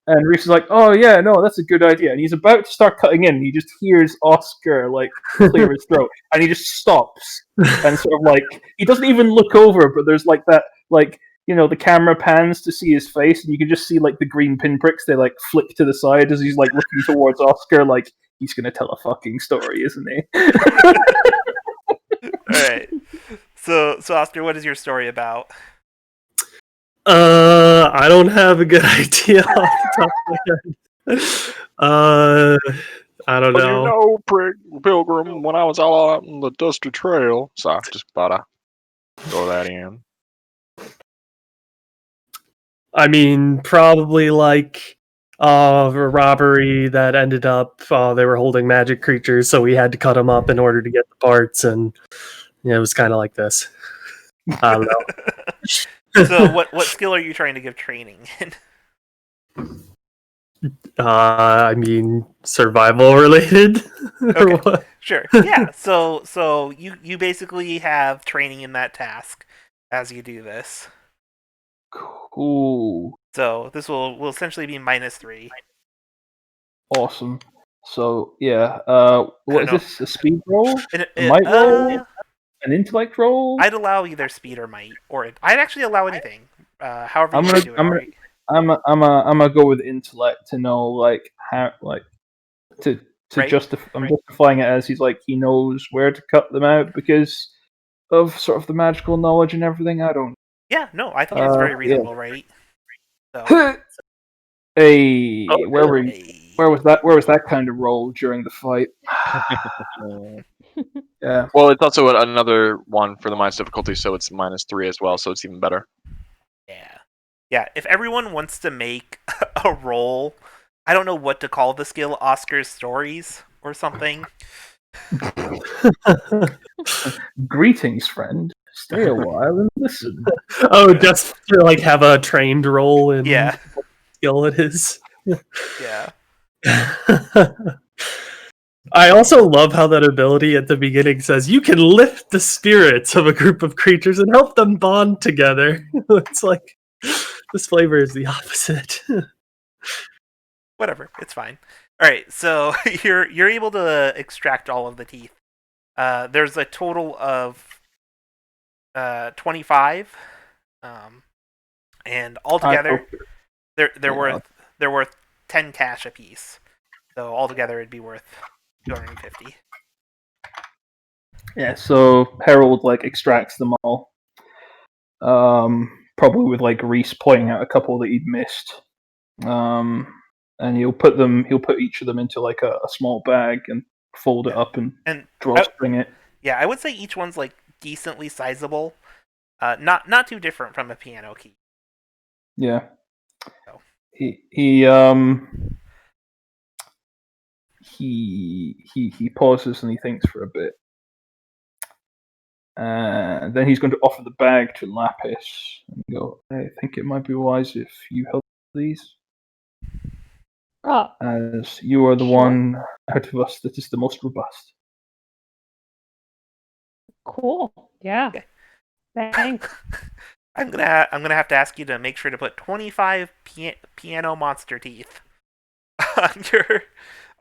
and Reese is like, "Oh yeah, no, that's a good idea." And he's about to start cutting in, and he just hears Oscar clear his throat, and he just stops and sort of he doesn't even look over, but there's that the camera pans to see his face, and you can just see the green pinpricks. They flick to the side as he's looking towards Oscar, he's gonna tell a fucking story, isn't he? All right. So Oscar, what is your story about? I don't have a good idea off the top of my head. I don't Well, know. Pilgrim, when I was all out on the Dusty Trail, so I just thought I'd throw that in. I mean, probably a robbery that ended up they were holding magic creatures, so we had to cut them up in order to get the parts, and it was kind of like this. I don't know. So what skill are you trying to give training in? I mean, survival related. Okay. Sure. Yeah. So you basically have training in that task as you do this. Cool. So this will essentially be -3. Awesome. So yeah, what is know. this? A speed roll? And A might roll? An intellect roll? I'd allow either speed or might, or I'd actually allow anything. However you want to do it. I'm gonna go with intellect to know how to Right. I'm justifying it as he's like he knows where to cut them out because of sort of the magical knowledge and everything. I don't. Yeah, no, I think it's very Yeah. reasonable, right? So, Hey, where were you? hey. Where was that? Where was that kind of roll during the fight? Yeah. Well, it's also another one for the minus difficulty, so it's -3 as well, so it's even better. Yeah. Yeah, if everyone wants to make a roll, I don't know what to call the skill, Oscar's Stories or something. Greetings, friend. Stay a while and listen. Oh, just to like have a trained roll in Yeah, what skill it is. yeah. I also love how that ability at the beginning says you can lift the spirits of a group of creatures and help them bond together. It's like this flavor is the opposite. Whatever, it's fine. Alright, so you're able to extract all of the teeth. There's a total of 25. And altogether they're worth 10 cash apiece. So altogether it'd be worth 250. Yeah, so Harold like extracts them all. Probably with like Reese pointing out a couple that he'd missed. And he'll put each of them into like a small bag and fold it up and And drawstring it. yeah, I would say each one's like decently sizable. Not too different from a piano key. Yeah. So. He pauses and he thinks for a bit. And then he's going to offer the bag to Lapis and go, I think it might be wise if you help these. As you are the Sure. one out of us that is the most robust. Cool. Yeah. Okay. Thanks. I'm gonna have to ask you to make sure to put 25 piano monster teeth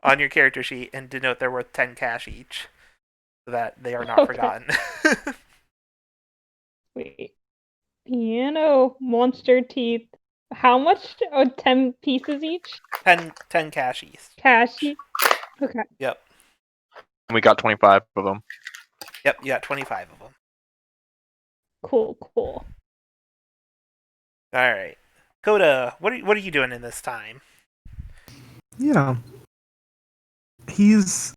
on your character sheet and denote they're worth 10 cash each, so that they are not forgotten. Wait. Piano monster teeth. How much? Oh, 10 pieces each? 10 cash each. Cashy. Okay. Yep. And we got 25 of them. Yep. You got 25 of them. Cool. All right, Coda. What are you doing in this time? Yeah. He's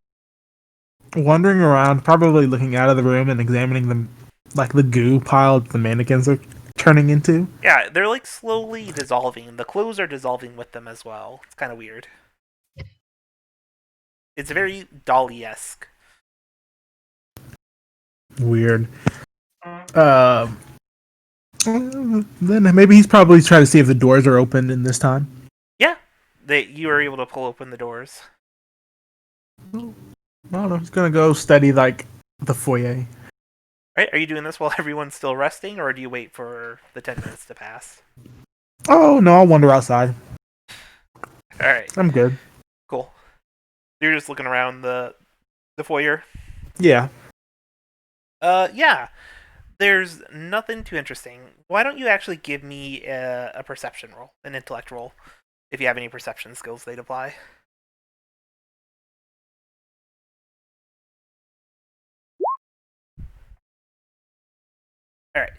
wandering around, probably looking out of the room and examining them, like the goo pile the mannequins are turning into. Yeah, they're like slowly dissolving. The clothes are dissolving with them as well. It's kind of weird. It's very Dolly-esque. Weird. Then maybe he's probably trying to see if the doors are open in this time. Yeah, you were able to pull open the doors. I don't know. He's gonna go study like the foyer. Right? Are you doing this while everyone's still resting, or do you wait for the 10 minutes to pass? Oh no, I'll wander outside. All right, I'm good. cool. You're just looking around the foyer. Yeah. Yeah. There's nothing too interesting. Why don't you actually give me a perception roll, an intellect roll, if you have any perception skills they'd apply. Alright.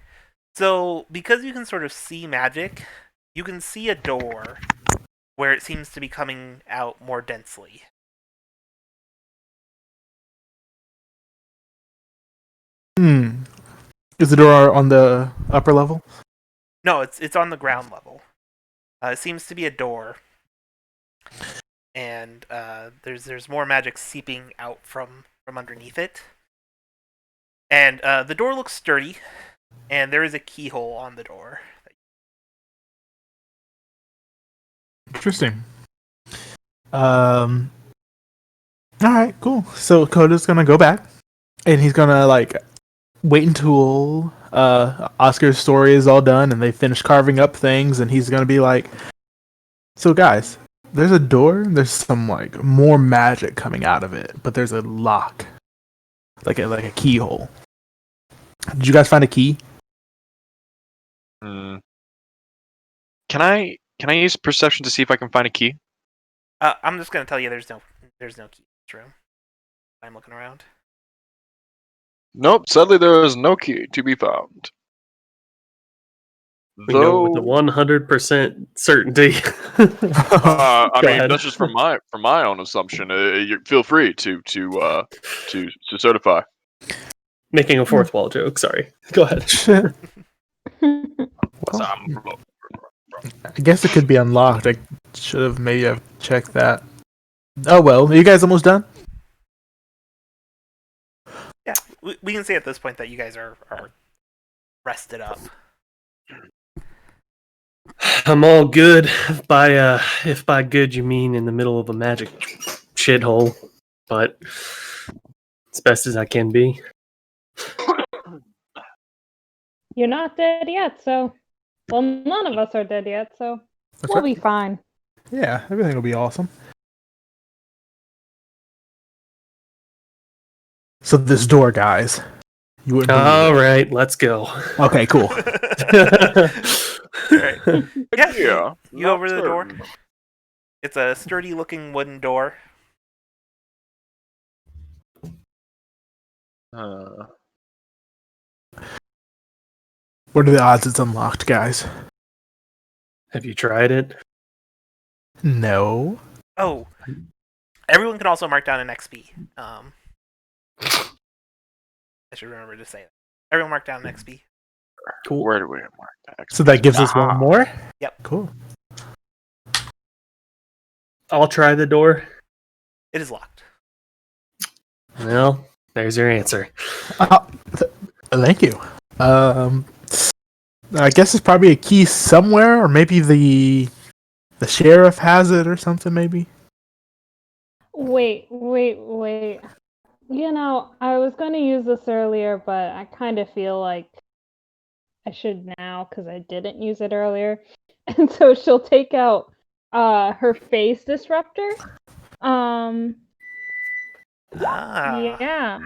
So, because you can sort of see magic, you can see a door where it seems to be coming out more densely. Is the door on the upper level? No, it's on the ground level. It seems to be a door, and there's more magic seeping out from underneath it. And the door looks sturdy, and there is a keyhole on the door. Interesting. All right, cool. So Coda's gonna go back, and he's gonna like wait until Oscar's story is all done and they finish carving up things, and he's gonna be like, "So guys, there's a door. There's some like more magic coming out of it, but there's a lock, like a keyhole. Did you guys find a key?" Can I use perception to see if I can find a key? I'm just gonna tell you there's no key. room. I'm looking around. Nope, sadly there is no key to be found. We know with the 100% certainty. I Go mean, ahead. that's just from my own assumption. You feel free to certify. Making a fourth wall joke. Sorry. Go ahead. Shit. Well, I guess it could be unlocked. I should have maybe have checked that. Oh well, are you guys almost done? Yeah, we can say at this point that you guys are rested up. I'm all good. If by good you mean in the middle of a magic shithole, but as best as I can be. You're not dead yet, so. Well, none of us are dead yet, so That's we'll right. be fine. Yeah, everything will be awesome. So this door, guys. You wouldn't believe All it. right, let's go. Okay, cool. Alright. Yeah, Yeah, you over the door. It's a sturdy-looking wooden door. What are the odds it's unlocked, guys? Have you tried it? No. Oh, everyone can also mark down an XP. I should remember to say that. Everyone mark down an XP. Cool. Where do we mark that? So that gives us one more? Yep. Cool. I'll try the door. It is locked. Well, there's your answer. Thank you. I guess it's probably a key somewhere, or maybe the sheriff has it or something, maybe? Wait. You know, I was going to use this earlier, but I kind of feel like I should now because I didn't use it earlier. And so she'll take out her face disruptor. Yeah.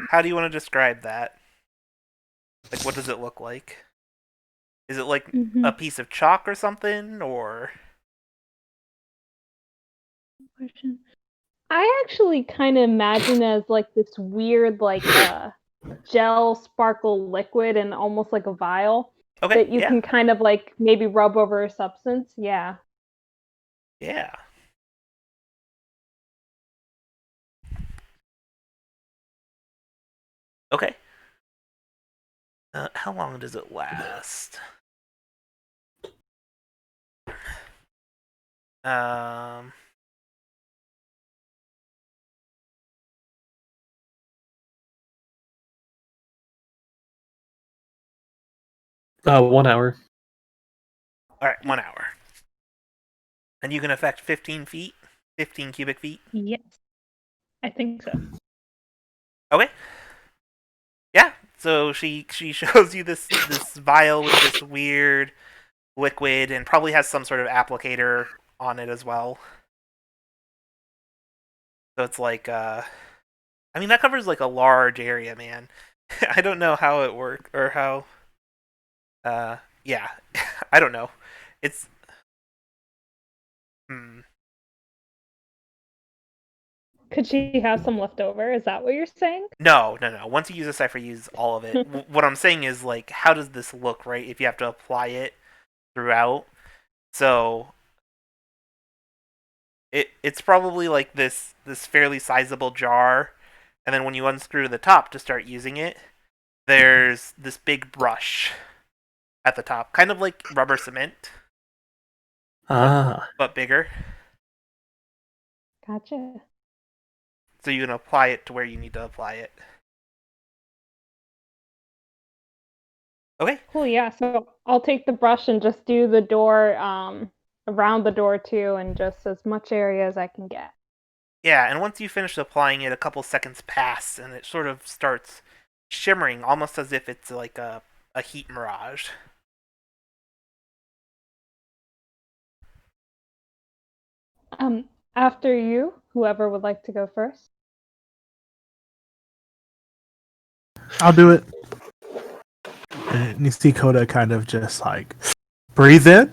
How do you want to describe that? Like, what does it look like? Is it like a piece of chalk or something, or? I actually kind of imagine it as like this weird, like gel sparkle liquid and almost like a vial that you can kind of like maybe rub over a substance. Yeah. Yeah. Okay. How long does it last? 1 hour. Alright, 1 hour. And you can affect 15 feet? 15 cubic feet? Yes. I think so. Okay. Yeah, so she shows you this vial with this weird liquid and probably has some sort of applicator on it as well. So it's like, I mean, that covers like a large area, man. I don't know how it works, or how, yeah, I don't know. It's, Could she have some left over? Is that what you're saying? No. Once you use a Cypher, you use all of it. What I'm saying is, like, how does this look, right? If you have to apply it throughout. So, it's probably like this fairly sizable jar, and then when you unscrew the top to start using it, there's this big brush at the top, kind of like rubber cement, but bigger. Gotcha. So you can apply it to where you need to apply it. Okay. Cool, yeah. So I'll take the brush and just do the door, around the door too, and just as much area as I can get. Yeah, and once you finish applying it, a couple seconds pass, and it sort of starts shimmering, almost as if it's like a heat mirage. After you, whoever would like to go first. I'll do it. And you see Coda kind of just like breathe in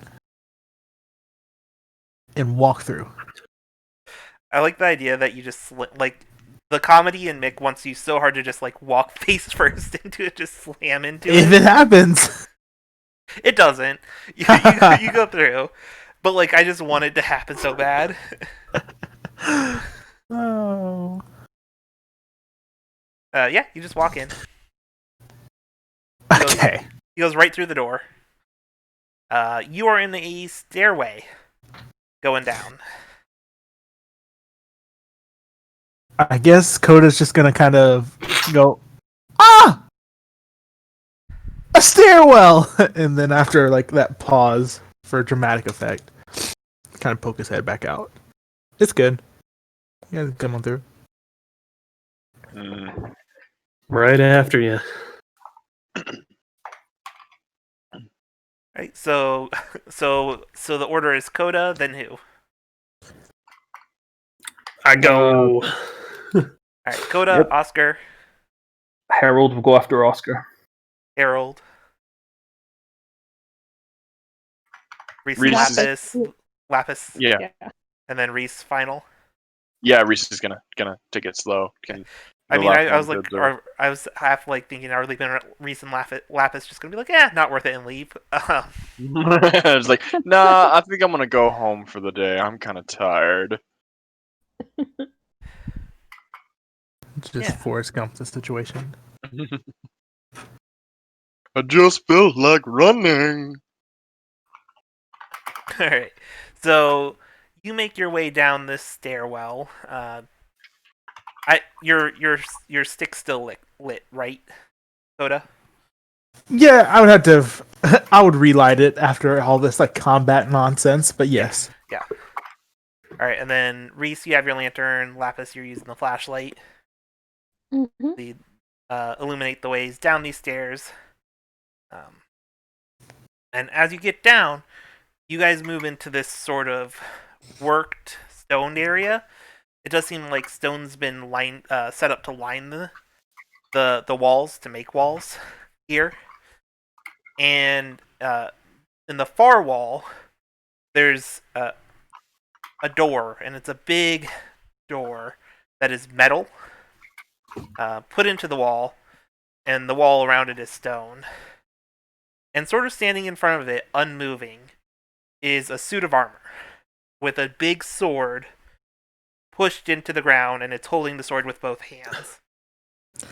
and walk through. I like the idea that you just like the comedy in Mick wants you so hard to just like walk face first into it, just slam into If it. it happens. It doesn't. You go through, but like I just want it to happen so bad. Oh. Yeah, you just walk in. Okay. He goes right through the door. You are in the stairway going down. I guess Coda's just gonna kind of go, ah! A stairwell! And then after like that pause for dramatic effect, kind of poke his head back out. It's good. You guys come on through. Right after you. Right. So the order is Coda, then who? I go. All right, Coda, Yep. Oscar, Harold will go after Oscar. Harold, Reese, Reese Lapis, Yeah. and then Reese final. Yeah, Reese is gonna take it slow. I mean, I was like, I was half like thinking, are leaving Reese and Lapis just gonna be like, not worth it, and leave. It's like, nah, I think I'm gonna go home for the day. I'm kind of tired. Just Forrest Gump the situation. I just felt like running. All right, so you make your way down this stairwell. Your stick's still lit, right, Coda? Yeah, I would have to. I would relight it after all this like combat nonsense, but yes. Yeah. All right, and then Reese, you have your lantern. Lapis, you're using the flashlight. Mm-hmm. Illuminate the ways down these stairs. And as you get down, you guys move into this sort of worked stoned area. It does seem like stone's been set up to line the walls to make walls here. And in the far wall, there's a door, and it's a big door that is metal, put into the wall, and the wall around it is stone. And sort of standing in front of it, unmoving, is a suit of armor with a big sword pushed into the ground, and it's holding the sword with both hands.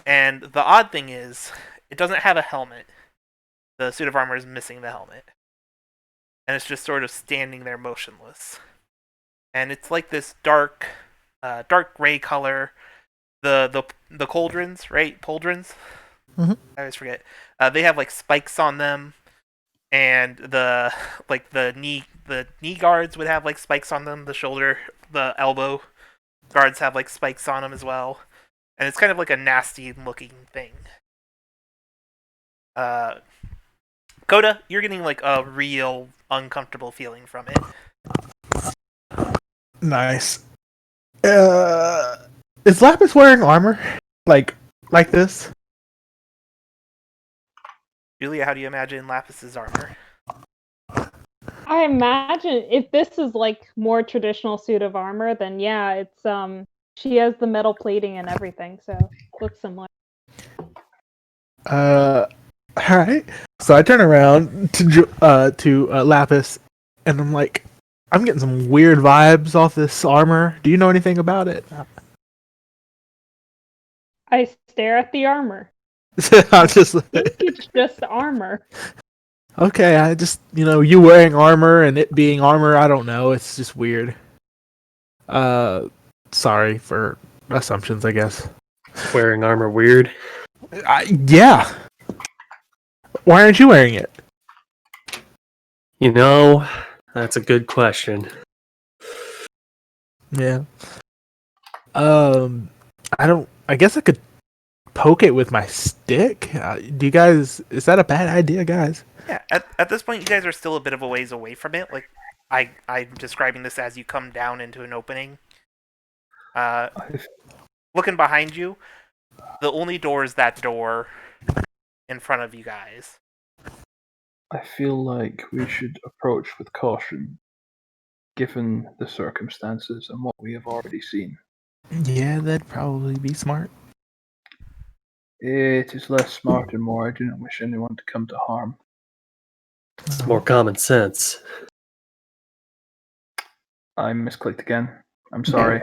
And the odd thing is, it doesn't have a helmet. The suit of armor is missing the helmet. And it's just sort of standing there motionless. And it's like this dark gray color. The cauldrons, right? Pauldrons? Mm-hmm. I always forget. They have like spikes on them, and the knee guards would have like spikes on them. The elbow guards have like spikes on them as well, and it's kind of like a nasty looking thing. Coda, you're getting like a real uncomfortable feeling from it. Nice. Is Lapis wearing armor? Like this? Julia, how do you imagine Lapis's armor? I imagine if this is like more traditional suit of armor, then yeah, it's she has the metal plating and everything, so it looks similar. Alright. So I turn around to Lapis, and I'm like, I'm getting some weird vibes off this armor. Do you know anything about it? I stare at the armor. I'm just I think it's just armor. okay. I just you wearing armor and it being armor. I don't know. It's just weird. Sorry for assumptions. I guess. Wearing armor weird. Yeah. Why aren't you wearing it? You know, that's a good question. Yeah. I guess I could poke it with my stick. Do you guys? Is that a bad idea, guys? Yeah. At this point, you guys are still a bit of a ways away from it. Like I'm describing this as you come down into an opening. Looking behind you, the only door is that door in front of you guys. I feel like we should approach with caution, given the circumstances and what we have already seen. Yeah, that'd probably be smart. It is less smart and more. I do not wish anyone to come to harm. It's more common sense. I misclicked again. I'm sorry.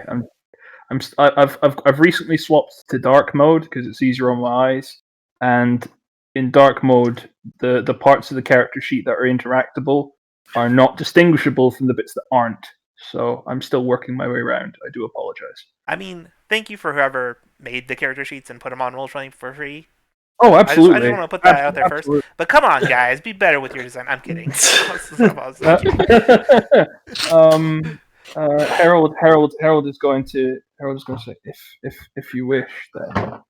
I've recently swapped to dark mode because it's easier on my eyes. And in dark mode, the parts of the character sheet that are interactable are not distinguishable from the bits that aren't. So I'm still working my way around. I do apologize. I mean, thank you for whoever made the character sheets and put them on Roll20 for free. Oh, I just absolutely. want to put that out there first. Absolutely. But come on, guys, be better with your design. I'm kidding. Harold is going to say, if you wish, then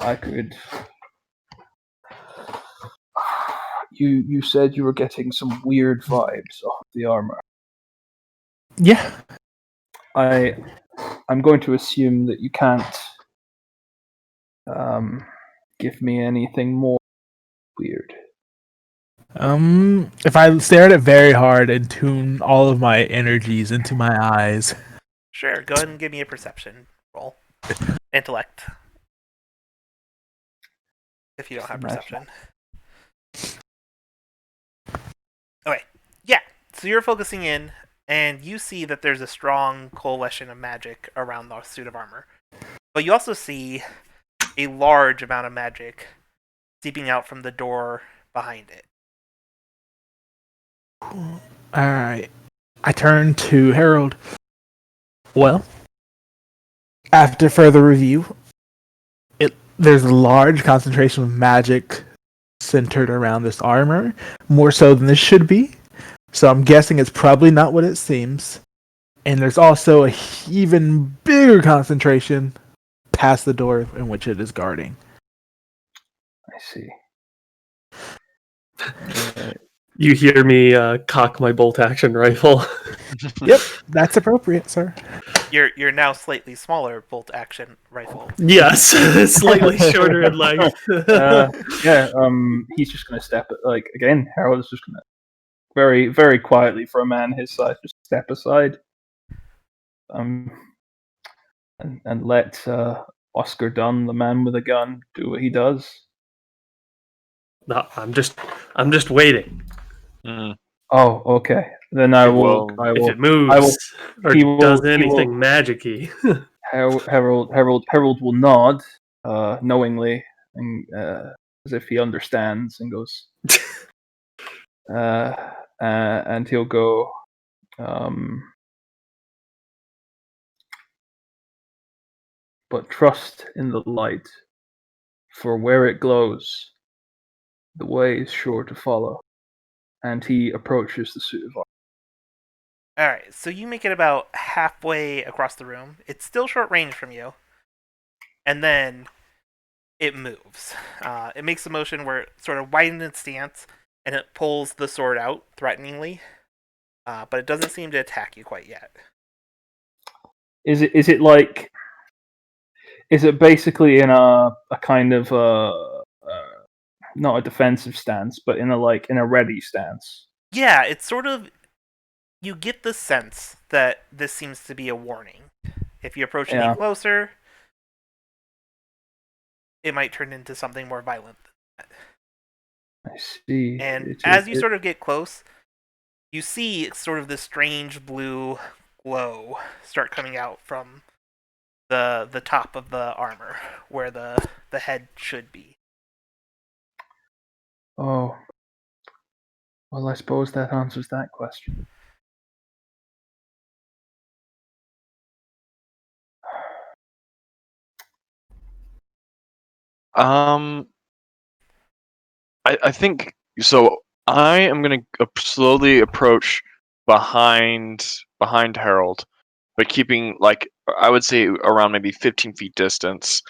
I could. You said you were getting some weird vibes off the armor. Yeah. I'm going to assume that you can't give me anything more weird. If I stare at it very hard and tune all of my energies into my eyes. Sure, go ahead and give me a perception roll. Intellect. If you don't have perception. Okay, yeah. So you're focusing in, and you see that there's a strong coalition of magic around the suit of armor. But you also see a large amount of magic seeping out from the door behind it. Alright. I turn to Harold. Well, after further review, there's a large concentration of magic centered around this armor, more so than this should be. So I'm guessing it's probably not what it seems. And there's also a even bigger concentration past the door in which it is guarding. I see. You hear me cock my bolt action rifle. Yep, that's appropriate, sir. Your now slightly smaller bolt action rifle. Yes, slightly shorter in length. He's just gonna step again. Harold is just gonna very, very quietly for a man his size just step aside, and let Oscar Dunn, the man with a gun, do what he does. No, I'm just waiting. Oh, okay. Then I will. If it moves or does anything magic-y. Harold will nod knowingly and as if he understands, and goes. And he'll go. But trust in the light, for where it glows, the way is sure to follow. And he approaches the suit of armor. Alright, so you make it about halfway across the room. It's still short range from you. And then it moves. It makes a motion where it sort of widens its stance and it pulls the sword out threateningly. But it doesn't seem to attack you quite yet. Is it basically in a kind of not a defensive stance, but in a ready stance? Yeah, it's sort of, you get the sense that this seems to be a warning. If you approach any closer, it might turn into something more violent than that. I see. And as you sort of get close, you see sort of this strange blue glow start coming out from the top of the armor, where the head should be. Oh. Well, I suppose that answers that question. I think so. I am gonna slowly approach behind Harold, but keeping I would say around maybe 15 feet distance.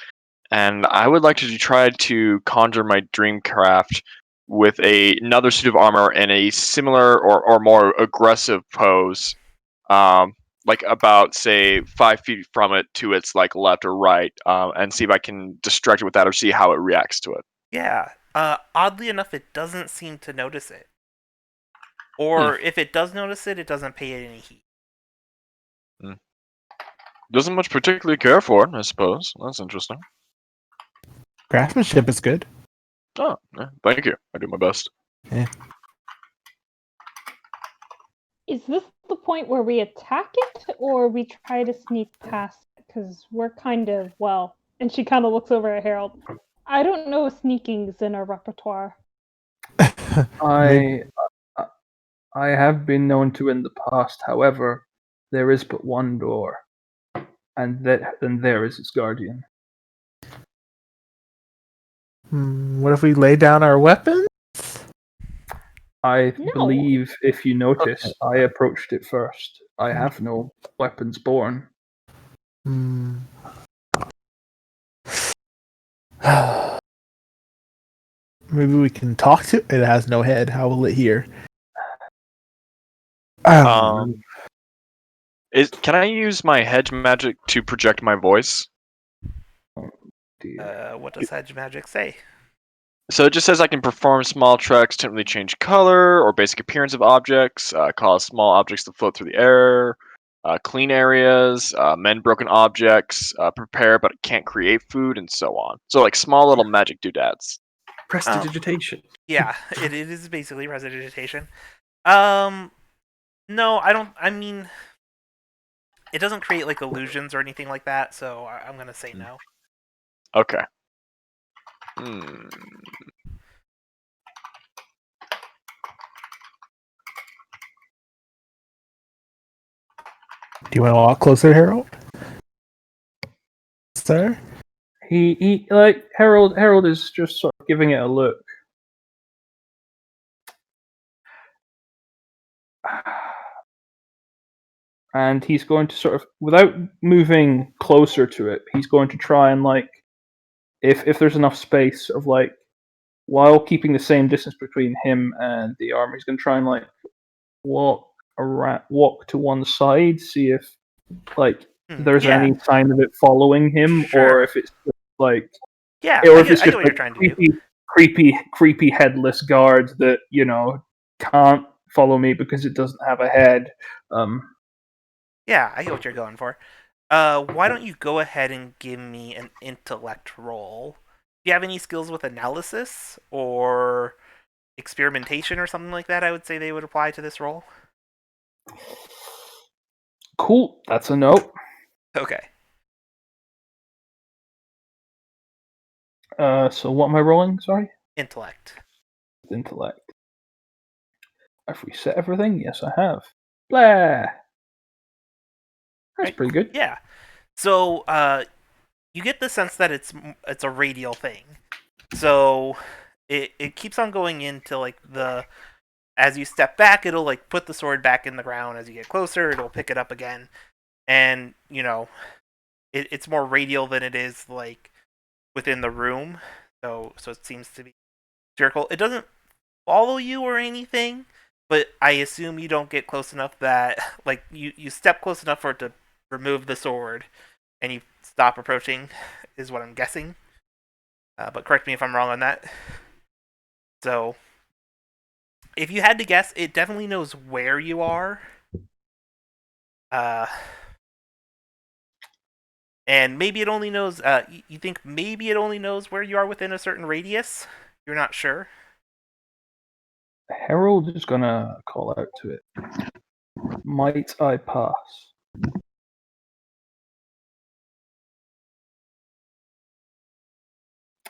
And I would like to try to conjure my Dreamcraft with another suit of armor in a similar or more aggressive pose, like about say 5 feet from it to its left or right, and see if I can distract it with that or see how it reacts to it. Yeah. Oddly enough, it doesn't seem to notice it. Or if it does notice it, it doesn't pay it any heed. doesn't much particularly care for it, I suppose. That's interesting. Craftsmanship is good. Oh, yeah, thank you. I do my best. Is this the point where we attack it, or we try to sneak past it? Because we're kind of, well, and she kind of looks over at Harold. I don't know if sneaking's in our repertoire. Maybe- I have been known to in the past. However, there is but one door, and there is its guardian. What if we lay down our weapons? I No. believe, if you notice, Okay. I approached it first. I have no weapons born. Hmm. Maybe we can talk to it. It has no head. How will it hear? Can I use my hedge magic to project my voice? Dear. What does hedge magic say? So it just says I can perform small tricks to really change color or basic appearance of objects, cause small objects to float through the air, clean areas, mend broken objects, prepare but can't create food, and so on. So like small little magic doodads. Prestidigitation. Yeah, it is basically prestidigitation. No, I don't. I mean, it doesn't create like illusions or anything like that, so I'm gonna say no. Okay. Do you want to walk closer, Harold? Sir? He like Harold is just sort of giving it a look. And he's going to sort of, without moving closer to it, he's going to try and like, if there's enough space of like, while keeping the same distance between him and the armor, he's going to try and like walk to one side, see if like there's Yeah. any sign of it following him, Sure. or if it's just like, Yeah, or I if it's get just what like you're trying to do. creepy headless guard that can't follow me because it doesn't have a head. Yeah, I get what you're going for. Why don't you go ahead and give me an intellect roll? Do you have any skills with analysis or experimentation or something like that? I would say they would apply to this role. Cool, that's a note. Okay. So what am I rolling? Sorry, Intellect. intellect. I've reset everything. Yes, I have. Blah. That's Right. pretty good. Yeah. So, you get the sense that it's a radial thing. So, it keeps on going into like as you step back, it'll like put the sword back in the ground. As you get closer, it'll pick it up again, and it's more radial than it is like within the room. So it seems to be spherical. It doesn't follow you or anything, but I assume you don't get close enough that like you step close enough for it to remove the sword, and you stop approaching, is what I'm guessing. But correct me if I'm wrong on that. So, if you had to guess, it definitely knows where you are. And maybe it only knows. You think maybe it only knows where you are within a certain radius? You're not sure. Harold is gonna call out to it. Might I pass?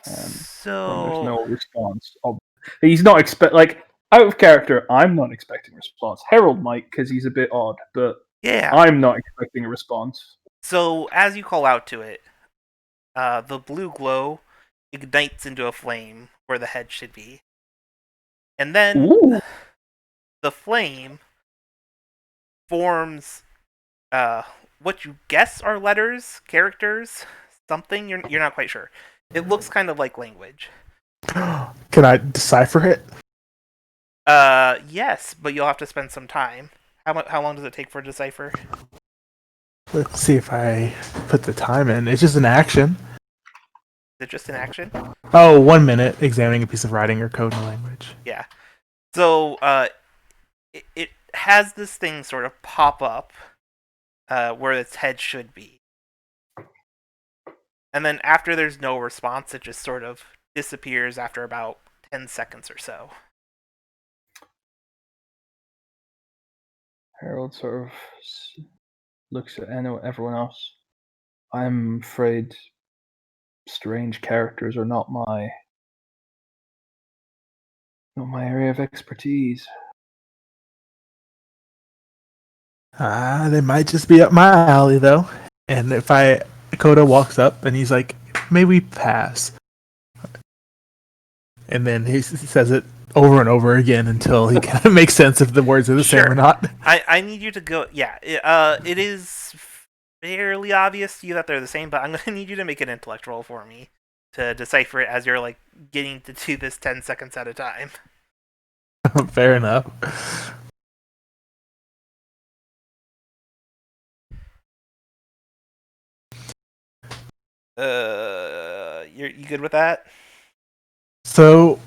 And there's no response. He's not out of character. I'm not expecting a response. Harold might because he's a bit odd, but yeah, I'm not expecting a response. So as you call out to it, the blue glow ignites into a flame where the head should be, and then Ooh. the flame forms what you guess are letters, characters, something. You're not quite sure. It looks kind of like language. Can I decipher it? Yes, but you'll have to spend some time. How long does it take for a decipher? Let's see if I put the time in. It's just an action. Is it just an action? Oh, 1 minute examining a piece of writing or code in a language. Yeah. So it has this thing sort of pop up where its head should be, And then after there's no response, it just sort of disappears after about 10 seconds or so. Harold sort of looks at everyone else. I'm afraid strange characters are not my area of expertise. They might just be up my alley, though. And if Coda walks up and he's like, "May we pass?" And then he says it over and over again until he kind of makes sense if the words are the same or not. I need you to go. Yeah, it is fairly obvious to you that they're the same, but I'm going to need you to make an intellect roll for me to decipher it as you're like getting to do this 10 seconds at a time. Fair enough. You good with that? So,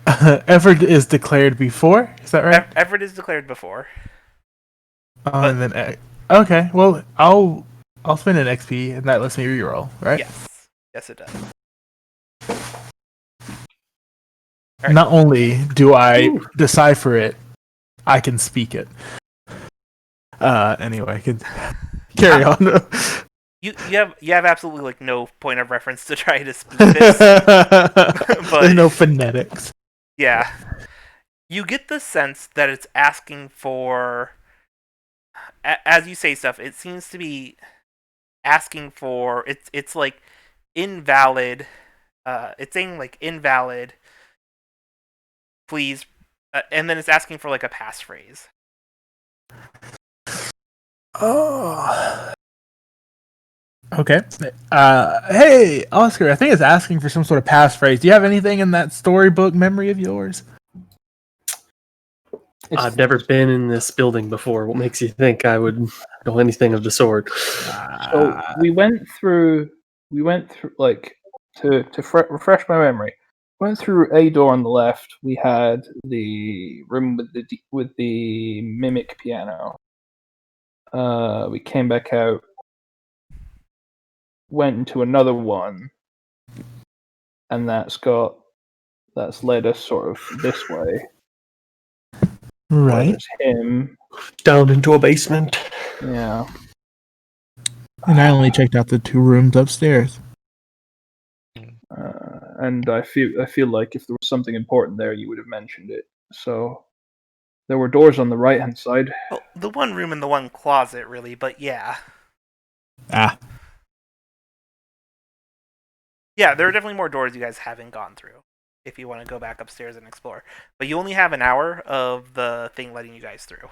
effort is declared before. Is that right? Effort is declared before. And then okay. Well, I'll spend an XP, and that lets me reroll, right? Yes, it does. Right. Not only do I decipher it, I can speak it. Anyway, I can carry on. You have absolutely like no point of reference to try to speak this. But there's no phonetics. Yeah. You get the sense that it's asking for, as you say stuff, it seems to be asking for, it's like invalid, it's saying like invalid, please, and then it's asking for like a passphrase. Oh. Okay. Hey, Oscar, I think it's asking for some sort of passphrase. Do you have anything in that storybook memory of yours? I've never been in this building before. What makes you think I would know anything of the sort? So we went through like to refresh my memory. Went through a door on the left. We had the room with the mimic piano. We came back out. Went into another one, and that's led us sort of this way. Right. There's him down into a basement. Yeah. And I only checked out the 2 rooms upstairs. And I feel like if there was something important there, you would have mentioned it. So there were doors on the right hand side. Well, the one room and the one closet, really, but yeah. Yeah, there are definitely more doors you guys haven't gone through if you want to go back upstairs and explore. But you only have an hour of the thing letting you guys through.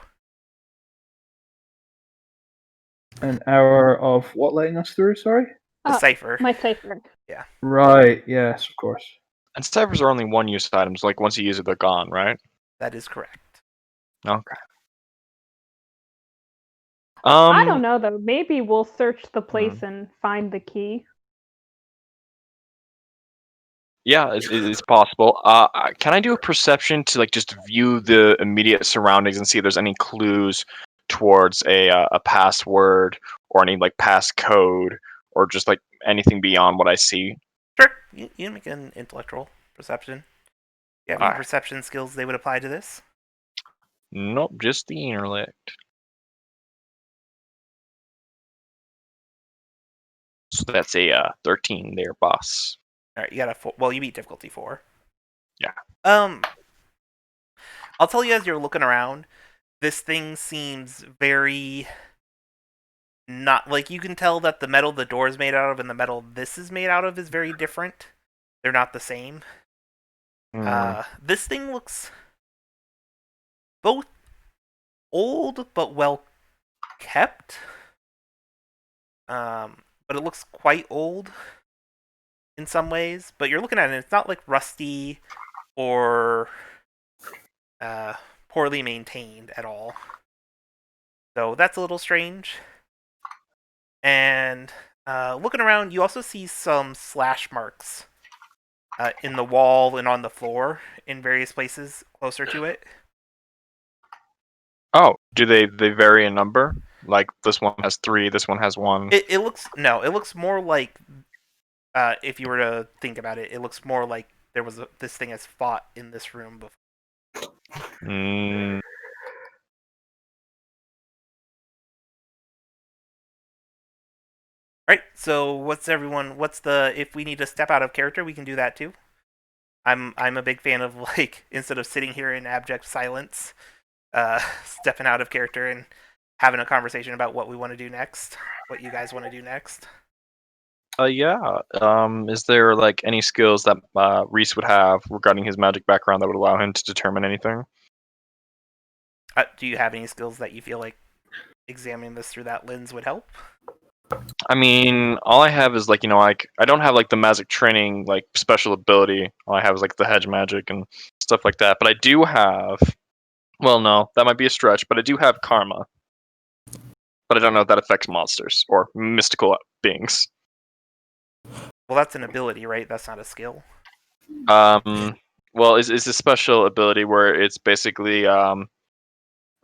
An hour of what letting us through, sorry? The Cypher. My Cypher. Yeah. Right, yes, of course. And Cyphers are only one-use items, like once you use it, they're gone, right? That is correct. Okay. I don't know, though. Maybe we'll search the place and find the key. Yeah, it's possible. Can I do a perception to like just view the immediate surroundings and see if there's any clues towards a password or any like passcode or just like anything beyond what I see? Sure. You can make an intellectual perception. You have any Alright. perception skills they would apply to this? Nope, just the intellect. So that's a 13 there, boss. All right, you got a 4. Well, you beat difficulty 4. Yeah. I'll tell you as you're looking around, this thing seems very not like you can tell that the metal the door is made out of and the metal this is made out of is very different. They're not the same. This thing looks both old but well kept. But it looks quite old in some ways. But you're looking at it, it's not like rusty or poorly maintained at all. So that's a little strange. And looking around, you also see some slash marks in the wall and on the floor in various places closer to it. Oh, do they vary in number? Like this one has 3, this one has 1. It looks more like If you were to think about it, it looks more like there was this thing has fought in this room before. Mm. Right. So if we need to step out of character, we can do that too. I'm a big fan of instead of sitting here in abject silence, stepping out of character and having a conversation about what we want to do next, what you guys want to do next. Yeah. Is there like any skills that Reese would have regarding his magic background that would allow him to determine anything? Do you have any skills that you feel like examining this through that lens would help? I mean, all I have is like I don't have like the magic training like special ability. All I have is like the hedge magic and stuff like that. But I do have. Well, no, that might be a stretch. But I do have karma. But I don't know if that affects monsters or mystical beings. Well, that's an ability, right? That's not a skill. Well, is a special ability where it's basically I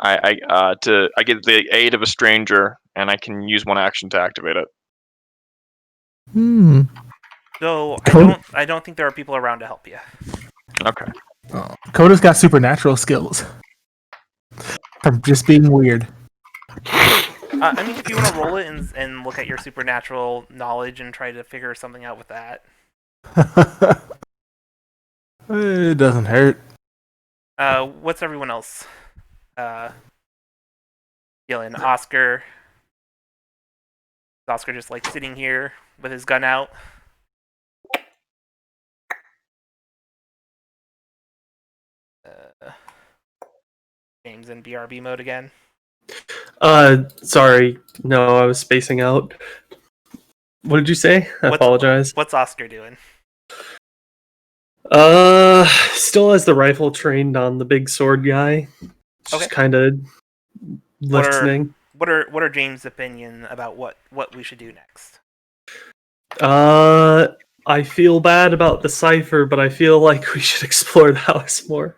get the aid of a stranger and I can use one action to activate it. So I don't think there are people around to help you. Okay. Coda's got supernatural skills from just being weird. I mean, if you want to roll it and look at your supernatural knowledge and try to figure something out with that. It doesn't hurt. What's everyone else? Yelling, Oscar. Oscar just like sitting here with his gun out. James in BRB mode again. Sorry. No, I was spacing out. What did you say? I apologize. What's Oscar doing? Still has the rifle trained on the big sword guy. Just kind of listening. What are James' opinion about what we should do next? I feel bad about the Cypher, but I feel like we should explore the house more.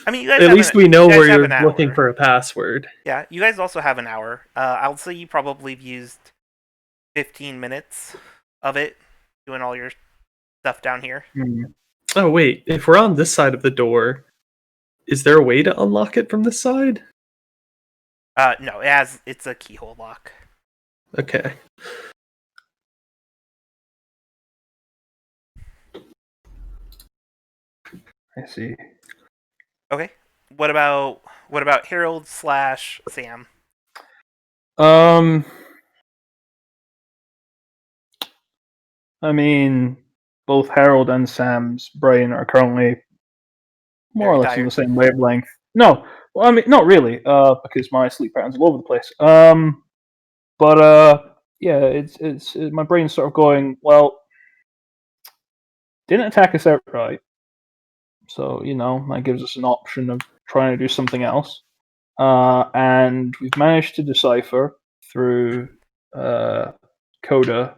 I mean, you guys at least we know where you're an looking hour. for a password. Yeah, you guys also have an hour. I'll say you probably have used 15 minutes of it doing all your stuff down here. Oh wait, if we're on this side of the door, is there a way to unlock it from this side? No, it's a keyhole lock. Okay. I see. Okay. What about Harold / Sam? I mean, both Harold and Sam's brain are currently more Very or less on tired. the same wavelength. No, well, I mean, not really, because my sleep patterns all over the place. Yeah, it's my brain's sort of going, well, didn't attack us outright, so that gives us an option of trying to do something else. And we've managed to decipher through Coda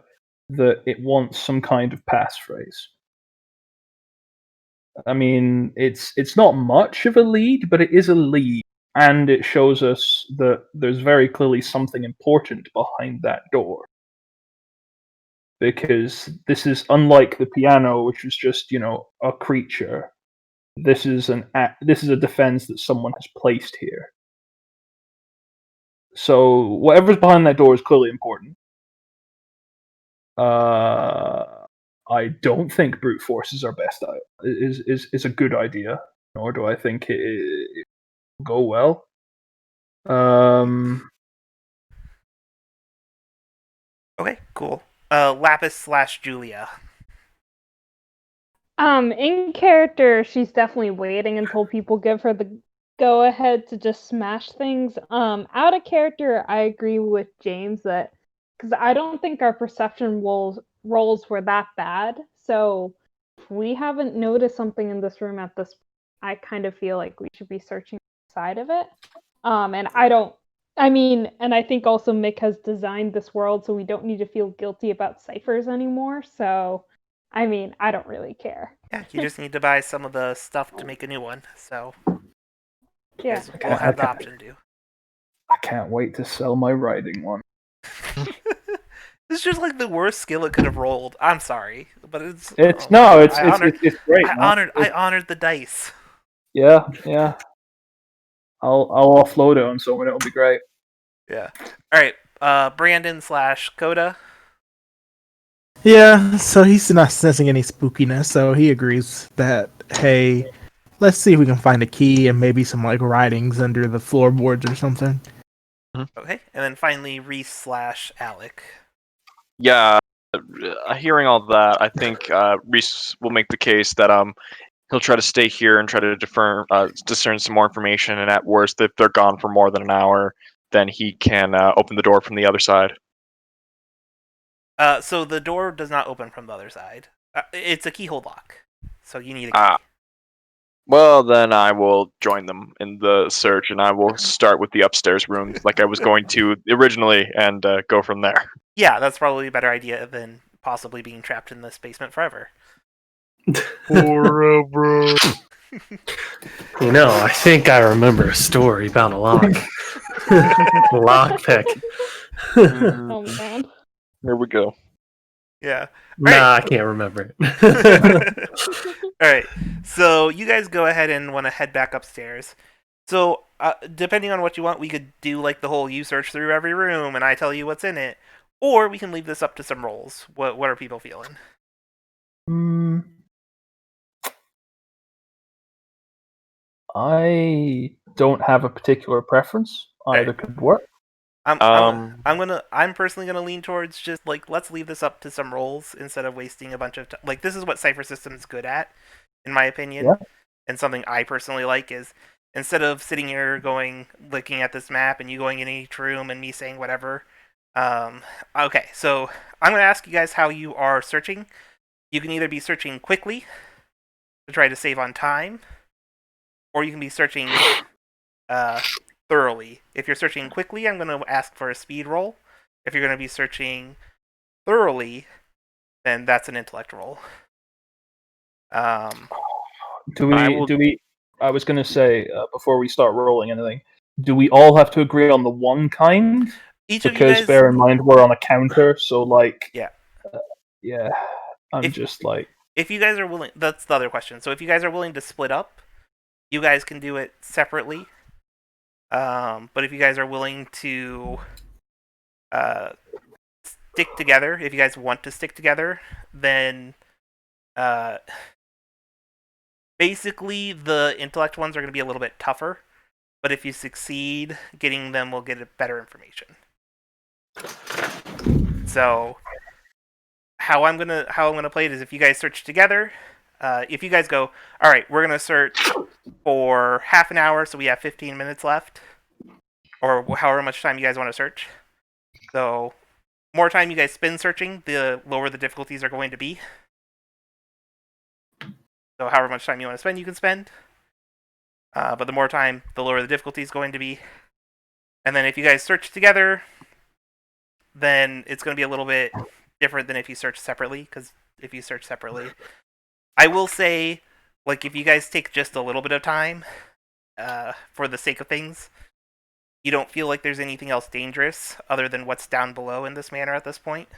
that it wants some kind of passphrase. I mean, it's not much of a lead, but it is a lead, and it shows us that there's very clearly something important behind that door. Because this is unlike the piano, which is just a creature. This is a defense that someone has placed here. So whatever's behind that door is clearly important. I don't think brute force is our best is a good idea, nor do I think it will go well. Okay, cool. Lapis / Julia. In character, she's definitely waiting until people give her the go ahead to just smash things. Out of character, I agree with James that because I don't think our perception rolls were that bad. So if we haven't noticed something in this room at this, I kind of feel like we should be searching inside of it. And I think also Mick has designed this world so we don't need to feel guilty about ciphers anymore. So, I mean, I don't really care. Yeah, you just need to buy some of the stuff to make a new one. So, yeah, we'll have the option to. I can't wait to sell my riding one. This is just like the worst skill it could have rolled. I'm sorry, but it's It's oh my no, God. it's great. Man. I honored the dice. Yeah, yeah. I'll offload it on someone. It'll be great. Yeah. All right. Brandon / Coda. Yeah, so he's not sensing any spookiness, so he agrees that, hey, let's see if we can find a key and maybe some like writings under the floorboards or something. Okay, and then finally Reese / Alec. Yeah, hearing all that, I think Reese will make the case that he'll try to stay here and try to discern some more information, and at worst, if they're gone for more than an hour, then he can open the door from the other side. So the door does not open from the other side. It's a keyhole lock, so you need a key. Ah. Well, then I will join them in the search, and I will start with the upstairs room, like I was going to originally, and go from there. Yeah, that's probably a better idea than possibly being trapped in this basement forever. Forever. You know, I think I remember a story about a lock. Lockpick. Oh man. Here we go. Yeah. Nah, I can't remember it. Alright, so you guys go ahead and want to head back upstairs. So, depending on what you want, we could do like the whole you search through every room and I tell you what's in it. Or we can leave this up to some rolls. What are people feeling? I don't have a particular preference. Either could work. I'm personally gonna lean towards just like let's leave this up to some rolls instead of wasting a bunch of time. Like this is what Cypher System's good at, in my opinion, Yeah. and something I personally like is instead of sitting here looking at this map and you going in each room and me saying whatever. Okay, so I'm gonna ask you guys how you are searching. You can either be searching quickly to try to save on time, or you can be searching thoroughly. If you're searching quickly, I'm going to ask for a speed roll. If you're going to be searching thoroughly, then that's an intellect roll. Do we? I was going to say before we start rolling anything, do we all have to agree on the one kind? Each of you Because guys, bear in mind we're on a counter, so like, yeah. Yeah. I'm just like, if you guys are willing, that's the other question. So if you guys are willing to split up, you guys can do it separately. But if you guys are willing to stick together, if you guys want to stick together, then basically the intellect ones are going to be a little bit tougher. But if you succeed, getting them will get better information. So how I'm gonna play it is if you guys search together. If you guys go, all right, we're gonna search for half an hour, so we have 15 minutes left, or however much time you guys want to search. So, more time you guys spend searching, the lower the difficulties are going to be. So, however much time you want to spend, you can spend. But the more time, the lower the difficulty is going to be. And then if you guys search together, then it's going to be a little bit different than if you search separately, because if you search separately, I will say, like, if you guys take just a little bit of time, for the sake of things, you don't feel like there's anything else dangerous other than what's down below in this manor at this point?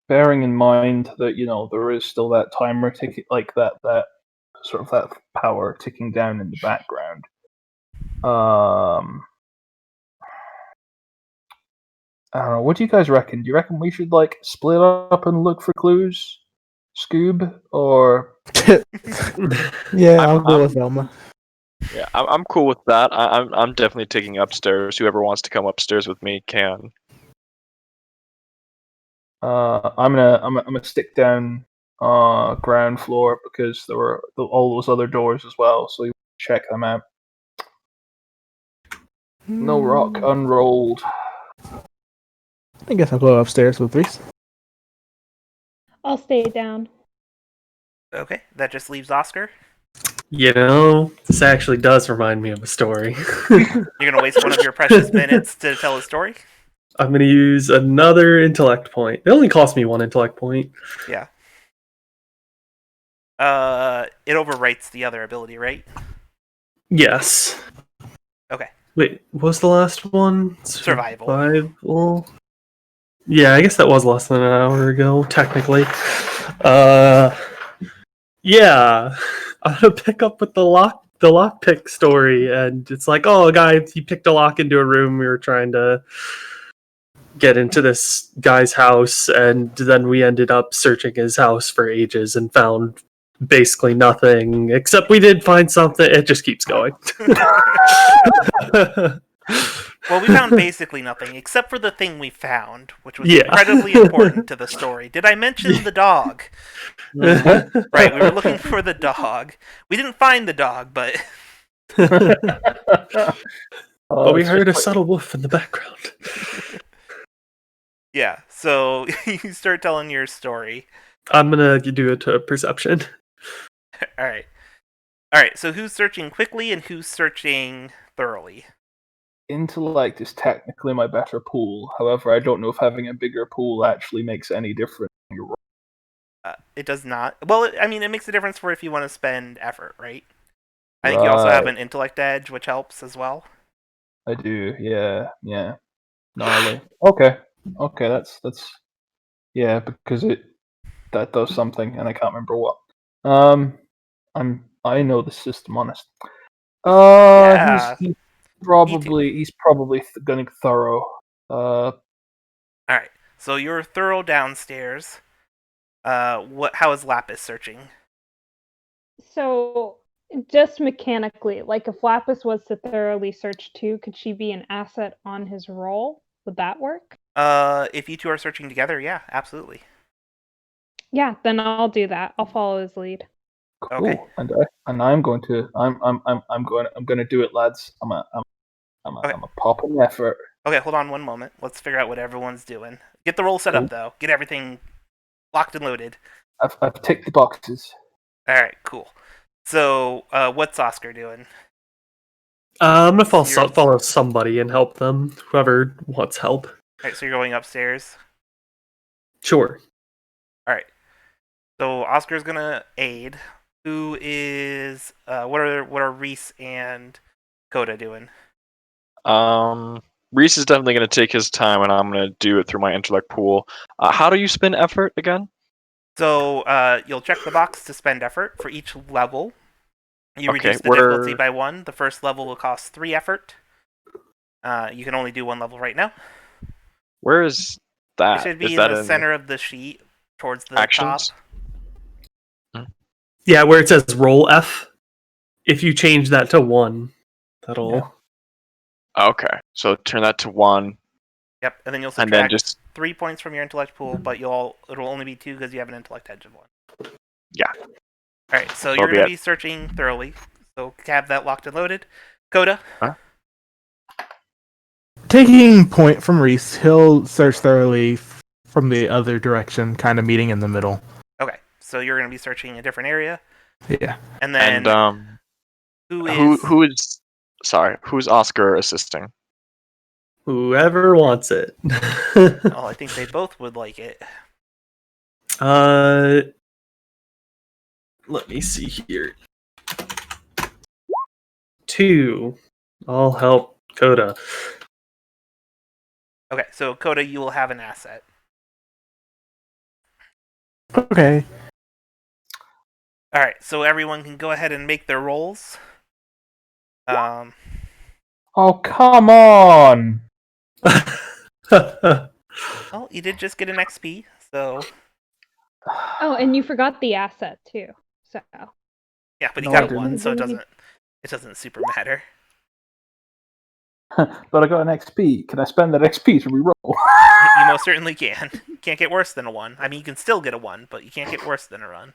Bearing in mind that there is still that timer ticking, like that sort of that power ticking down in the background. I don't know. What do you guys reckon? Do you reckon we should like split up and look for clues, Scoob, or? Yeah, I'll go with Velma. Yeah, I'm cool with that. I'm definitely taking upstairs. Whoever wants to come upstairs with me can. I'm gonna stick down ground floor because there were all those other doors as well, so you check them out. No rock unrolled. I guess I'll go upstairs with Reese. I'll stay down. Okay, that just leaves Oscar. You know, this actually does remind me of a story. You're going to waste one of your precious minutes to tell a story? I'm going to use another intellect point. It only cost me one intellect point. Yeah. It overwrites the other ability, right? Yes. Okay. Wait, what was the last one? Survival. Survival. Yeah, I guess that was less than an hour ago, technically. Yeah, I'm gonna pick up with the lockpick story, and it's like, oh, a guy he picked a lock into a room. We were trying to get into this guy's house, and then we ended up searching his house for ages and found basically nothing. Except we did find something. It just keeps going. Well, we found basically nothing, except for the thing we found, which was Yeah. incredibly important to the story. Did I mention the dog? Right, we were looking for the dog. We didn't find the dog, but... But we heard a subtle woof in the background. Yeah, so you start telling your story. I'm gonna do it to perception. Alright. Alright, so who's searching quickly and who's searching thoroughly? Intellect is technically my better pool. However, I don't know if having a bigger pool actually makes any difference. It does not. Well, I mean, it makes a difference for if you want to spend effort, right? I think you also have an intellect edge, which helps as well. I do, yeah. Gnarly. Okay, that's yeah, because that does something, and I can't remember what. I know the system, honest. Yeah. He's probably going thorough. Alright, so you're thorough downstairs. How is Lapis searching? So, just mechanically, like if Lapis was to thoroughly search too, could she be an asset on his roll? Would that work? If you two are searching together, yeah, absolutely. Yeah, then I'll do that. I'll follow his lead. Cool. Okay. And I'm going to do it, lads. I'm a popping effort. Okay, hold on one moment. Let's figure out what everyone's doing. Get the roll set up, though. Get everything locked and loaded. I've ticked the boxes. Alright, cool. So, what's Oscar doing? I'm gonna follow somebody and help them. Whoever wants help. Alright, so you're going upstairs? Sure. Alright. So, Oscar's gonna aid. Who is... what are Reese and Coda doing? Reese is definitely going to take his time, and I'm going to do it through my intellect pool. How do you spend effort again? So, you'll check the box to spend effort for each level. You Okay, reduce the difficulty by 1. The first level will cost 3 effort. You can only do 1 level right now. Where is that? It should be Is in that the center of the sheet, towards the actions? top. Yeah, where it says roll F. If you change that to 1, that'll. Yeah. Okay, so turn that to 1. Yep, and then you'll And then subtract just 3 points from your intellect pool, but it'll only be 2 because you have an intellect edge of 1. Yeah. Alright, so That'll you're be going to it. be searching thoroughly. So have that locked and loaded. Coda? Taking point from Reese, he'll search thoroughly from the other direction, kind of meeting in the middle. Okay, so you're going to be searching a different area. Yeah. And then And who's Oscar assisting? Whoever wants it. Oh, I think they both would like it. Let me see here. 2. I'll help Coda. Okay, so Coda, you will have an asset. Okay. Alright, so everyone can go ahead and make their rolls. Oh, come on! Well, you did just get an XP, so... Oh, and you forgot the asset too. So Yeah, but No, you I got didn't. 1, so it doesn't super matter. But I got an XP. Can I spend that XP to reroll? You most certainly can. Can't get worse than a 1. I mean, you can still get a 1, but you can't get worse than a run.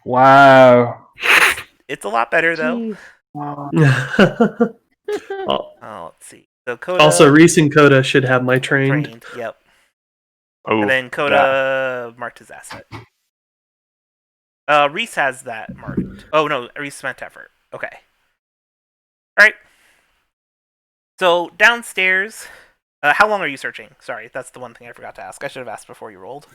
Wow. It's a lot better, though. Jeez. Oh, Let's see. So Coda... also, Reese and Coda should have my trained. Yep. Oh, And then Coda marked his asset. Reese has that marked. Oh, no, Reese spent effort. Okay. Alright. So, downstairs... how long are you searching? Sorry, that's the one thing I forgot to ask. I should have asked before you rolled.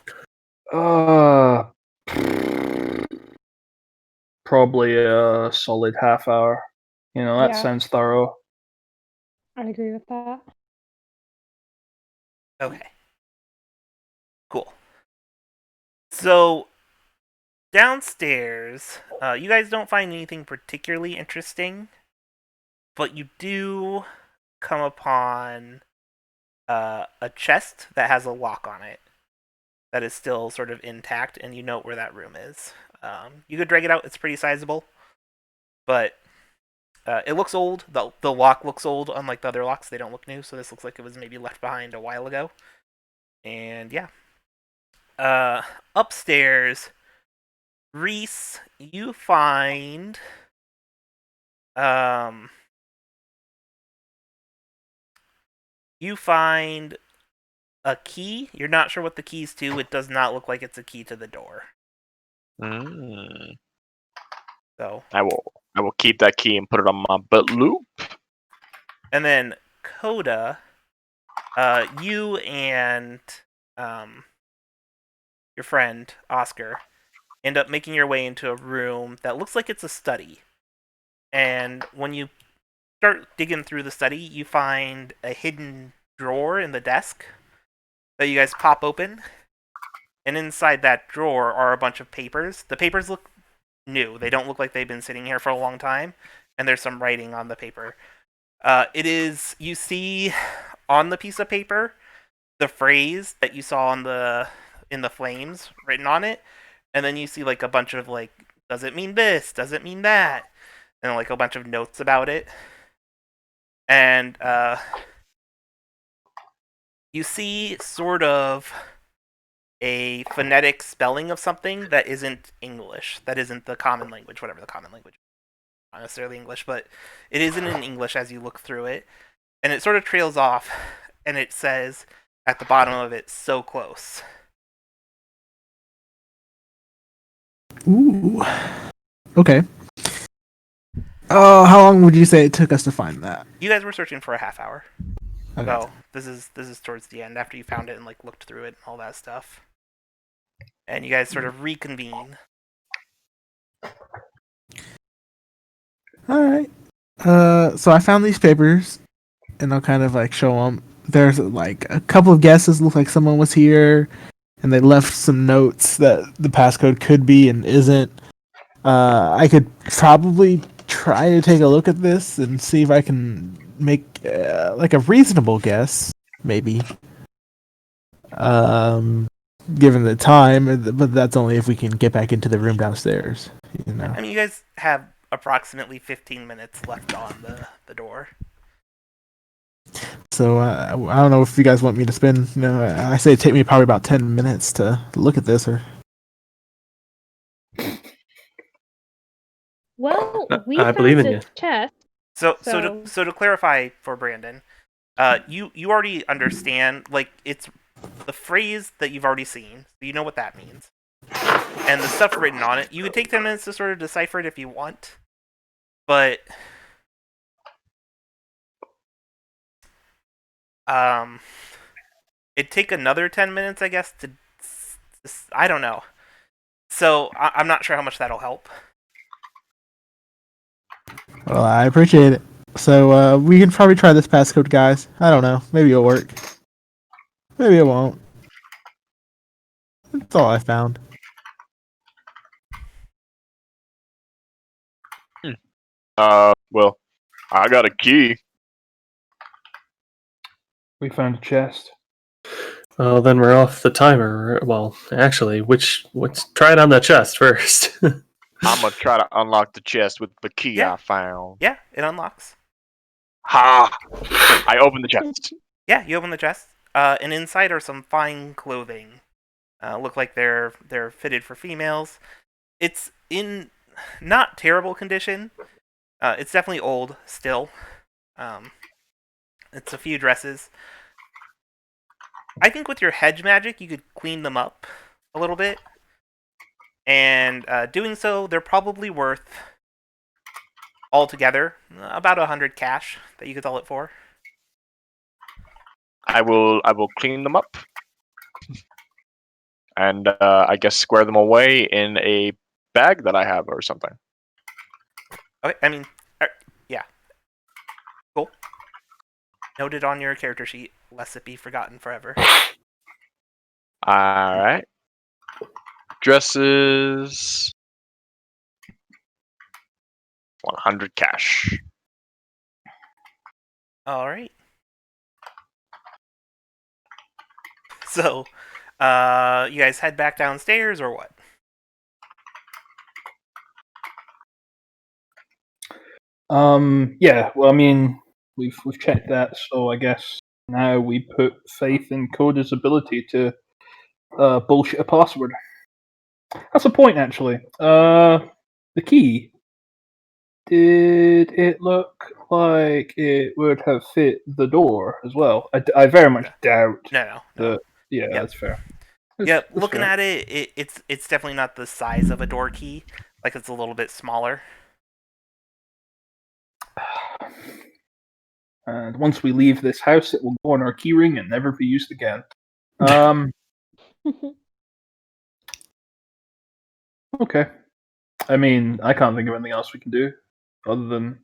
Probably a solid half hour. You know, that Yeah. sounds thorough. I agree with that. Okay. Cool. So downstairs, you guys don't find anything particularly interesting, but you do come upon a chest that has a lock on it that is still sort of intact, and you note where that room is. You could drag it out; it's pretty sizable, but it looks old. The lock looks old, unlike the other locks. They don't look new, so this looks like it was maybe left behind a while ago. And yeah, upstairs, Reese, you find you find a key. You're not sure what the key's to. It does not look like it's a key to the door. Mm. So I will keep that key and put it on my butt loop. and then Coda, you and your friend Oscar end up making your way into a room that looks like it's a study. And when you start digging through the study, you find a hidden drawer in the desk that you guys pop open. And inside that drawer are a bunch of papers. The papers look new. They don't look like they've been sitting here for a long time. And there's some writing on the paper. You see on the piece of paper the phrase that you saw in the flames written on it. And then you see like a bunch of like, does it mean this? Does it mean that? And like a bunch of notes about it. And you see sort of a phonetic spelling of something that isn't English, that isn't the common language, whatever the common language is. Not necessarily English, but it isn't in English as you look through it. And it sort of trails off, and it says at the bottom of it, so close. Ooh. Okay. Oh, how long would you say it took us to find that? You guys were searching for a half hour. Okay. So this is towards the end after you found it and like looked through it and all that stuff. And you guys sort of reconvene. All right. So I found these papers, and I'll kind of like show them. There's like a couple of guesses. Look like someone was here, and they left some notes that the passcode could be and isn't. I could probably try to take a look at this and see if I can make like a reasonable guess, maybe. Given the time, but that's only if we can get back into the room downstairs. You know. I mean, you guys have approximately 15 minutes left on the door. So I don't know if you guys want me to spend. You know, I say it take me probably about 10 minutes to look at this, or. Well, we I found believe in a you. chest. So So- to clarify for Brandon, you already understand, like, it's the phrase that you've already seen, so you know what that means. And the stuff written on it, you could take 10 minutes to sort of decipher it if you want. But it'd take another 10 minutes, I guess, to I don't know. So I'm not sure how much that'll help. Well, I appreciate it. So we can probably try this passcode, guys. I don't know. Maybe it'll work. Maybe it won't. That's all I found. Well, I got a key. We found a chest. Well, then we're off the timer. Well, actually, let's try it on the chest first. I'm gonna try to unlock the chest with the key Yeah. I found. Yeah, it unlocks. Ha! I opened the chest. Yeah, you open the chest, and inside are some fine clothing. Look like they're fitted for females. It's in not terrible condition. It's definitely old still. It's a few dresses. I think with your hedge magic, you could clean them up a little bit. And doing so, they're probably worth altogether about 100 cash that you could sell it for. I will clean them up, and I guess square them away in a bag that I have or something. Okay, I mean, yeah, Noted on your character sheet, lest it be forgotten forever. Alright. Dresses. 100 cash. All right. So, you guys head back downstairs or what? Yeah. Well, I mean, we've checked that, so I guess now we put faith in Coda's ability to bullshit a password. That's a point, actually. The key. Did it look like it would have fit the door as well? I very much doubt No. that. Yeah, Yep. that's fair. Yep. That's Looking fair. at it, it's definitely not the size of a door key. Like it's a little bit smaller. And once we leave this house, it will go on our keyring and never be used again. Okay. I mean, I can't think of anything else we can do other than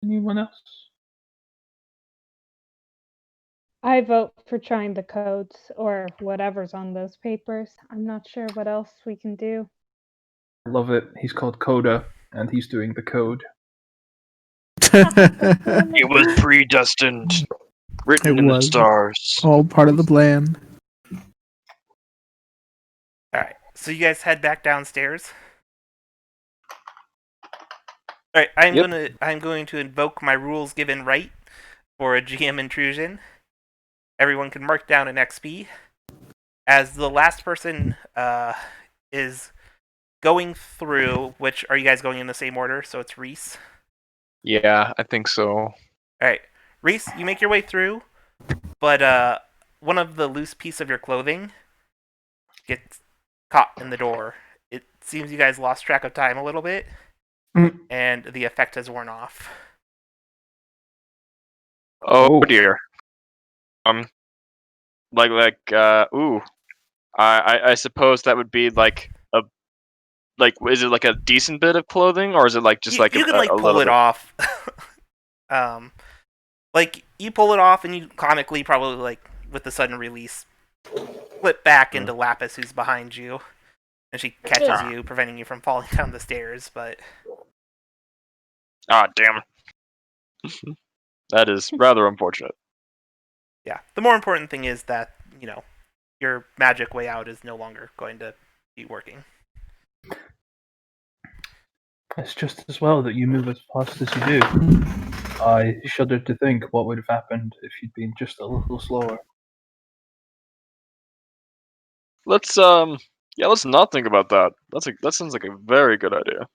anyone else. I vote for trying the codes or whatever's on those papers. I'm not sure what else we can do. I love it. He's called Coda, and he's doing the code. It was predestined. Written It in the was. stars. All part of the plan. All right. So you guys head back downstairs. All right. I'm going to invoke my rules given right for a GM intrusion. Everyone can mark down an XP. As the last person is going through, which are you guys going in the same order? So it's Reese. Yeah, I think so. All right, Reese, you make your way through, but one of the loose piece of your clothing gets caught in the door. It seems you guys lost track of time a little bit, and the effect has worn off. Oh dear. Ooh. I suppose that would be like is it like a decent bit of clothing, or is it like just you like can like a pull little it bit? off. Like you pull it off, and you comically probably like with the sudden release, flip back into Lapis, who's behind you, and she catches you, preventing you from falling down the stairs. But Ah, damn. That is rather unfortunate. yeah, the more important thing is that your magic way out is no longer going to be working. It's just as well that you move as fast as you do. I shudder to think what would have happened if you'd been just a little slower. Let's not think about that. That sounds like a very good idea.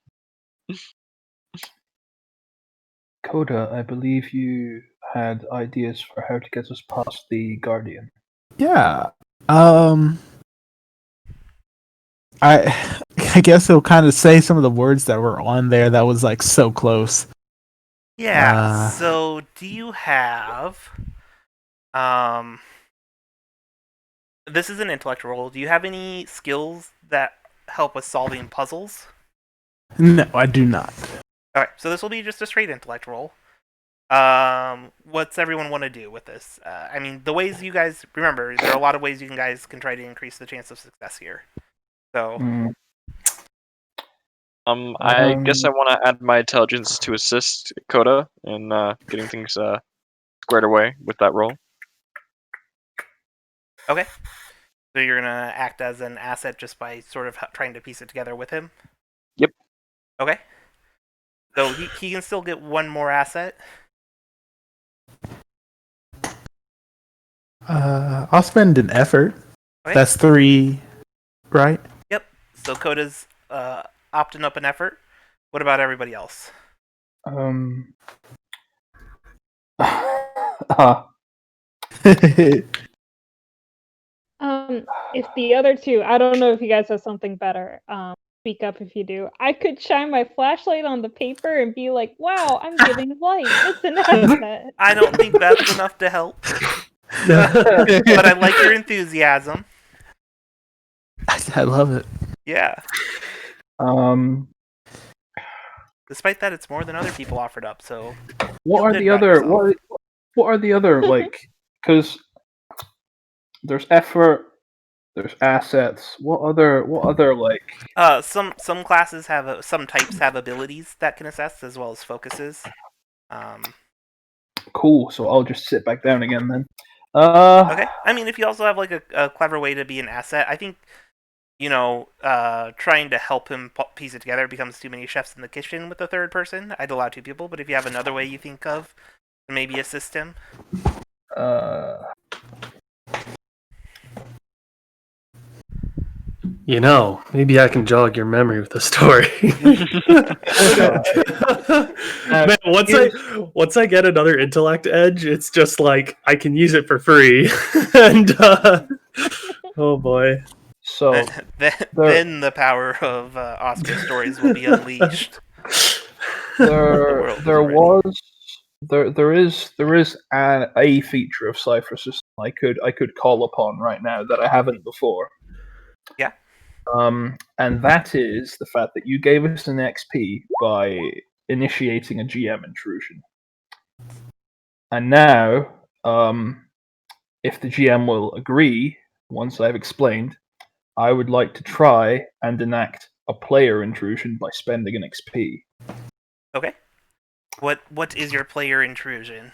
Coda, I believe you had ideas for how to get us past the Guardian. Yeah. I guess he'll kind of say some of the words that were on there that was like so close. Yeah. So do you have this is an intellect roll. Do you have any skills that help with solving puzzles? No, I do not. All right, so this will be just a straight intellect roll. What's everyone want to do with this? I mean, the ways you guys remember, there are a lot of ways you guys can try to increase the chance of success here. So, I guess I want to add my intelligence to assist Coda in getting things squared away with that roll. okay. So you're gonna act as an asset just by sort of trying to piece it together with him. Yep. Okay. So he can still get one more asset. I'll spend an effort. Okay. That's 3, right? Yep. So Coda's opting up an effort. What about everybody else? If the other two, I don't know if you guys have something better. Speak up if you do. I could shine my flashlight on the paper and be like, "Wow, I'm giving light. It's an asset." I don't think that's enough to help. But I like your enthusiasm. I love it. Yeah. Despite that, it's more than other people offered up. So What feel are good the about other yourself. what are the other like? Because there's effort, there's assets. What other like? Some classes have some types have abilities that can assess as well as focuses. Cool. So I'll just sit back down again then. Okay. I mean, if you also have like a clever way to be an asset, I think trying to help him piece it together becomes too many chefs in the kitchen with the third person. I'd allow 2 people, but if you have another way you think of, maybe assist him. Maybe I can jog your memory with a story. Man, once I get another intellect edge, it's just like I can use it for free. And oh boy. So then the power of Oscar stories will be unleashed. there is a feature of Cypher system I could call upon right now that I haven't before. Yeah. And that is the fact that you gave us an XP by initiating a GM intrusion. And now, if the GM will agree, once I've explained, I would like to try and enact a player intrusion by spending an XP. Okay. What is your player intrusion?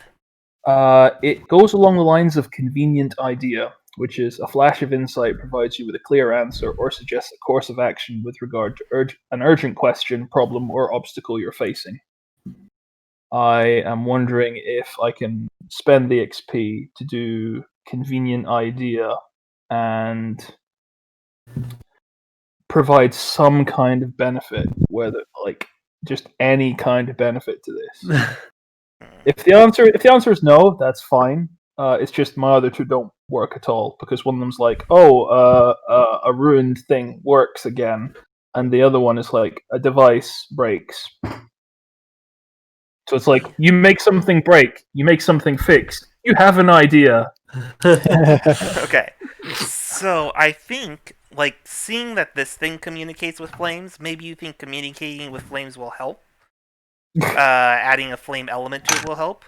It goes along the lines of convenient idea, which is a flash of insight provides you with a clear answer or suggests a course of action with regard to an urgent question, problem, or obstacle you're facing. I am wondering if I can spend the XP to do convenient idea and provide some kind of benefit, whether like just any kind of benefit to this. If the answer is no, that's fine. It's just my other two don't work at all because one of them's like, a ruined thing works again, and the other one is like a device breaks. So it's like you make something break, you make something fix. You have an idea. Okay. So I think seeing that this thing communicates with flames, maybe you think communicating with flames will help. Adding a flame element to it will help.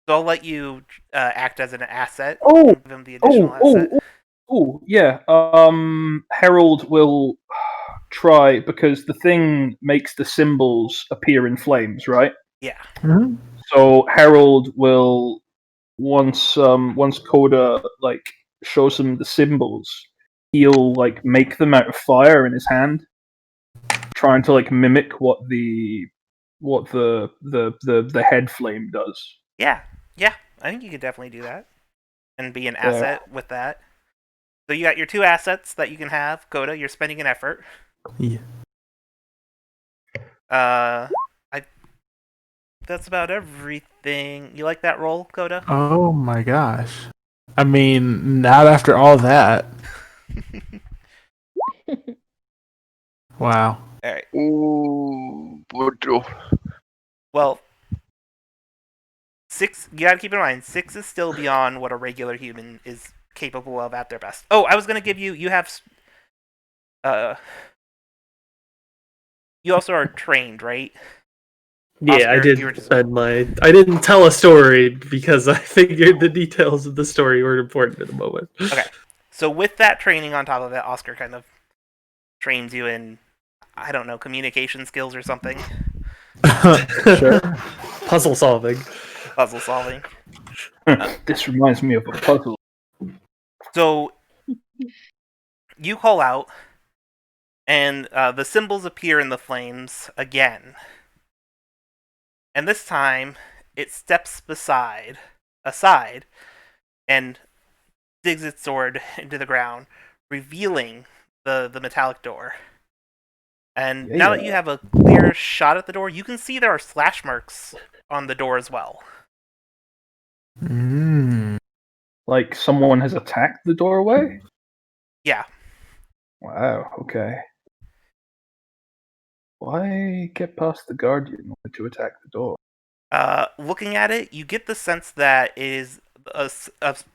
So I'll let you act as an asset. Give him the additional asset. Yeah. Herald will try because the thing makes the symbols appear in flames, right? Yeah. Mhm. So Herald will once Coda shows him the symbols, he'll make them out of fire in his hand, trying to mimic what the head flame does. Yeah. I think you could definitely do that and be an asset with that. So you got your 2 assets that you can have. Coda, you're spending an effort. Yeah. That's about everything. You like that roll, Coda? Oh my gosh. I mean, not after all that. Wow. All right. Ooh, Well, 6. You gotta keep in mind, 6 is still beyond what a regular human is capable of at their best. Oh, I was gonna give you. You have. You also are trained, right? Yeah, Oscar, I did you were just- spend my. I didn't tell a story because I figured the details of the story were important at the moment. Okay. So with that training on top of it, Oscar kind of trains you in, I don't know, communication skills or something. Sure. Puzzle solving. Puzzle solving. This reminds me of a puzzle. So you call out, and the symbols appear in the flames again. And this time, it steps aside, and digs its sword into the ground, revealing the metallic door. And now that you have a clear shot at the door, you can see there are slash marks on the door as well. Like someone has attacked the doorway? Yeah. Wow, okay. Why get past the guardian to attack the door? Looking at it, you get the sense that it is a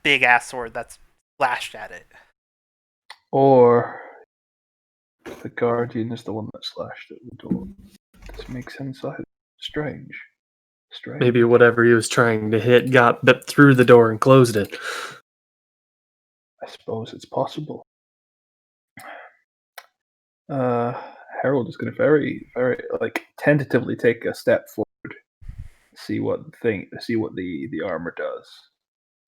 big ass sword that's flashed at it. Or the guardian is the one that slashed at the door. This makes sense either. Strange. Maybe whatever he was trying to hit got bit through the door and closed it. I suppose it's possible. Harold is going to very, very tentatively take a step forward, see what the armor does.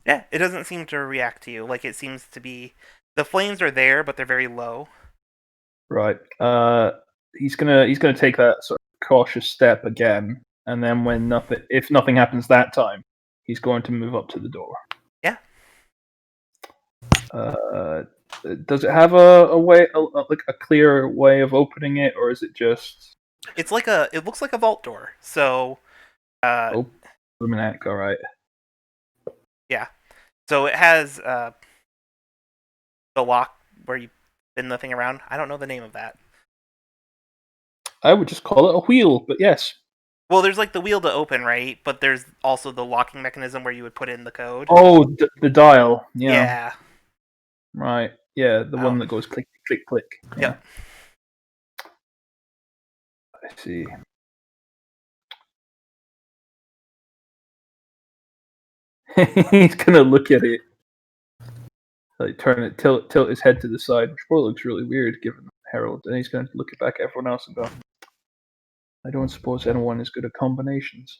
Yeah, it doesn't seem to react to you. Like, it seems to be... The flames are there, but they're very low. Right. He's gonna take that sort of cautious step again, and then if nothing happens that time, he's going to move up to the door. Yeah. Does it have a way, like a clear way of opening it, or is it just? It looks like a vault door. So, Luminac, all right. yeah. So it has the lock where you spin the thing around. I don't know the name of that. I would just call it a wheel, but yes. Well, there's like the wheel to open, right? But there's also the locking mechanism where you would put in the code. Oh, the dial. Yeah. Right. Yeah, the one that goes click, click, click. Yep. I see. He's gonna look at it, like tilt his head to the side, which probably looks really weird given Harold. And he's gonna look back at everyone else and go, "I don't suppose anyone is good at combinations."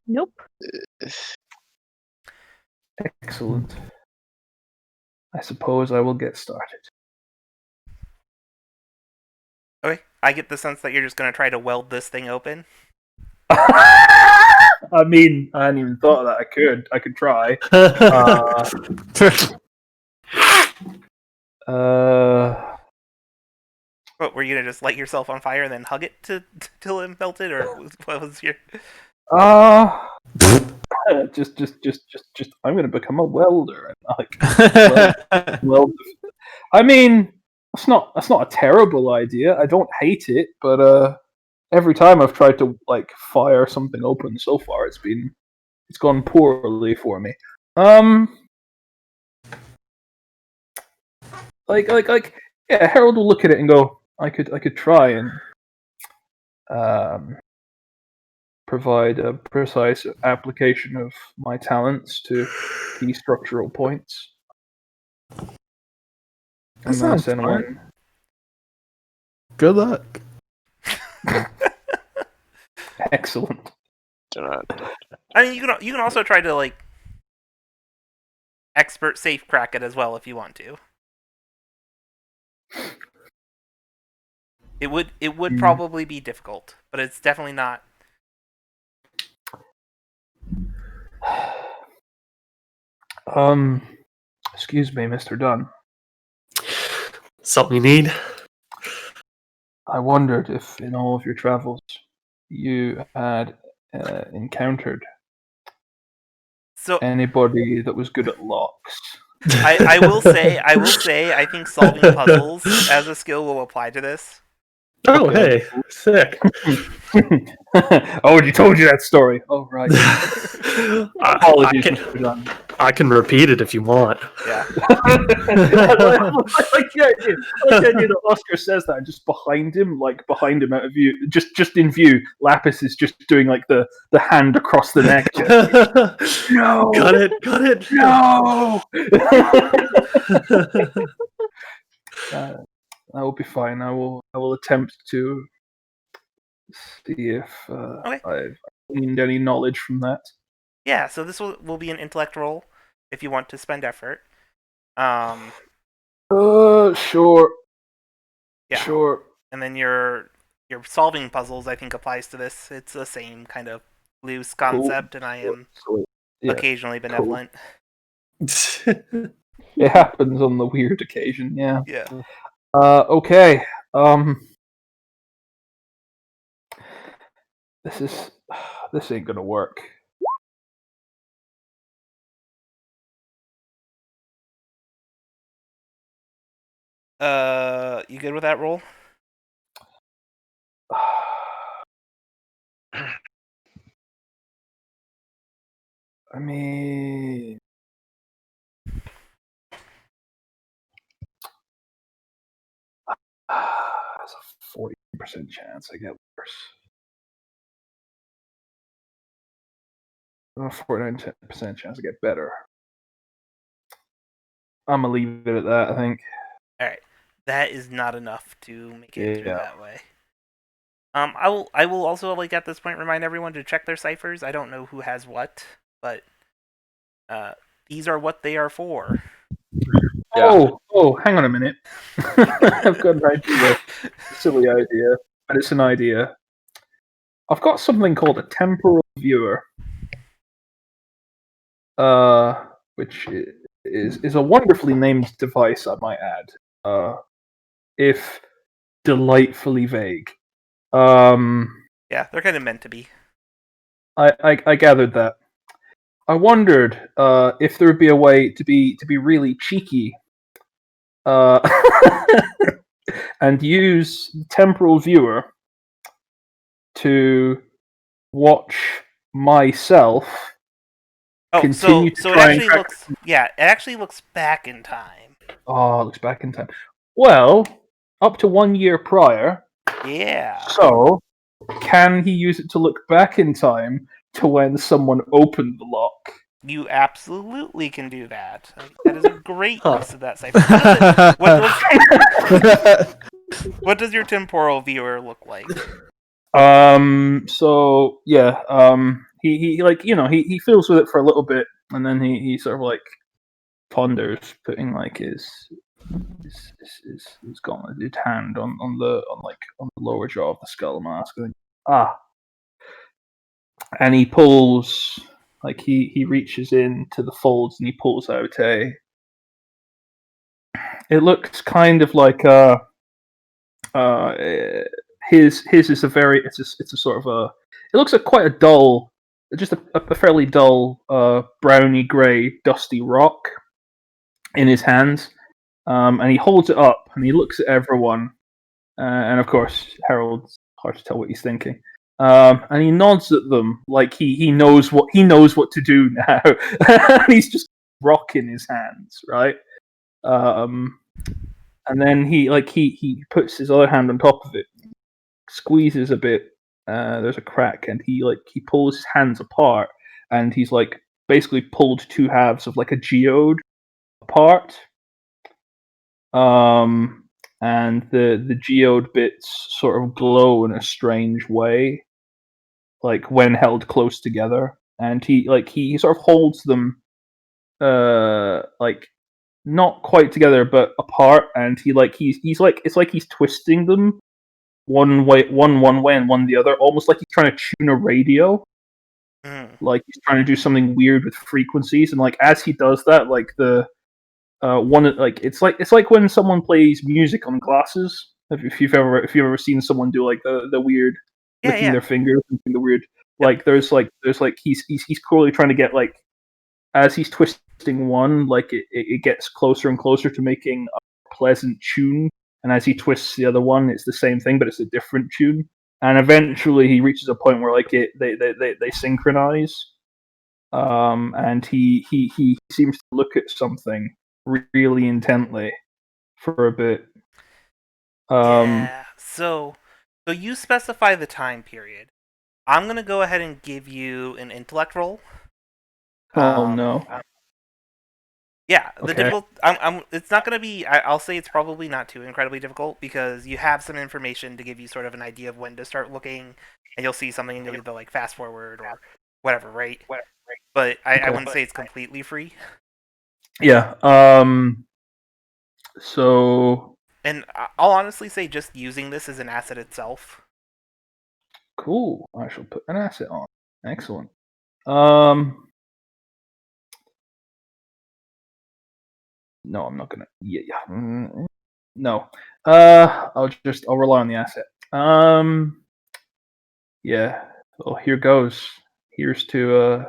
Nope. Excellent. I suppose I will get started. Okay. I get the sense that you're just going to try to weld this thing open. I mean, I hadn't even thought of that. I could try. What, were you going to just light yourself on fire and then hug it till it melted, or what was your? Just. I'm gonna become a welder. Weld. I mean, that's not a terrible idea. I don't hate it, but every time I've tried to fire something open so far, it's gone poorly for me. Yeah, Harold will look at it and go, I could try and provide a precise application of my talents to key structural points. That sounds anyone. Good luck. Excellent. I mean, you can also try to expert safe crack it as well if you want to. It would probably be difficult, but it's definitely not. Excuse me, Mr. Dunn. Something you need? I wondered if in all of your travels you had encountered anybody that was good at locks. I will say, I think solving puzzles as a skill will apply to this. Oh, okay. Hey, sick. Oh, you told you that story. Oh, right. Apologies, Mr. Dunn. I can repeat it if you want. Yeah. I like the idea that Oscar says that, and just behind him out of view, just in view, Lapis is just doing the hand across the neck. No, got it. No. That will be fine. I will attempt to see if I've gained any knowledge from that. Yeah, so this will be an intellect roll if you want to spend effort. Sure. Yeah. Sure. And then your solving puzzles, I think, applies to this. It's the same kind of loose concept, and I am occasionally benevolent. Cool. It happens on the weird occasion, yeah. Yeah. Okay. This ain't gonna work. You good with that roll? I mean, That's a 40% chance I get worse. 49% chance I get better. I'm gonna leave it at that, I think. Alright. That is not enough to make it through Yeah. that way. I will also, like, at this point remind everyone to check their ciphers. I don't know who has what, but these are what they are for. Yeah. Oh, hang on a minute. I've got an idea. A silly idea, but it's an idea. I've got something called a temporal viewer, which is a wonderfully named device, I might add. If delightfully vague. Yeah, they're kind of meant to be. I gathered that. I wondered if there would be a way to be really cheeky, and use temporal viewer to watch myself continue to so it try actually and looks it actually looks back in time. Oh, it looks back in time. Well, up to 1 year prior. Yeah. So, can he use it to look back in time to when someone opened the lock? You absolutely can do that. That is a great Huh. use of that cipher. What does your temporal viewer look like? So yeah, he like, you know, he feels with it for a little bit, and then he sort of like ponders, putting like his gauntleted hand on the lower jaw of the skull mask. And he pulls, like he reaches into the folds and he pulls out a. It looks kind of like his is a very it's a sort of a. It looks like quite a dull, just a fairly dull browny grey dusty rock in his hands, and he holds it up and he looks at everyone, and of course Harold's hard to tell what he's thinking. And he nods at them like he knows what to do now. And he's just rocking his hands, right? And then he puts his other hand on top of it, squeezes a bit. There's a crack, and he pulls his hands apart, and he's like basically pulled two halves of like a geode apart. And the geode bits sort of glow in a strange way, like when held close together. And he sort of holds them, like not quite together but apart, and he's like, it's like he's twisting them one way and one the other, almost like he's trying to tune a radio. Like he's trying to do something weird with frequencies, and like as he does that, like the one, like it's like when someone plays music on glasses. If you've ever seen someone do like the weird licking their fingers and the weird, like there's he's clearly trying to get, like, as he's twisting one, like it gets closer and closer to making a pleasant tune, and as he twists the other one, it's the same thing but it's a different tune, and eventually he reaches a point where like they synchronize. And he seems to look at something really intently for a bit. Yeah. So you specify the time period. I'm gonna go ahead and give you an intellect roll. Oh no. Yeah, the Okay. difficult. It's not gonna be. I'll say it's probably not too incredibly difficult because you have some information to give you sort of an idea of when to start looking, and you'll see something and you'll either like fast forward or whatever, right? But I wouldn't say it's completely free. Yeah. So. And I'll honestly say just using this is an asset itself. Cool. I shall put an asset on. Excellent. No, I'm not gonna. Yeah. No. I'll rely on the asset. Yeah. Well, here goes. Here's to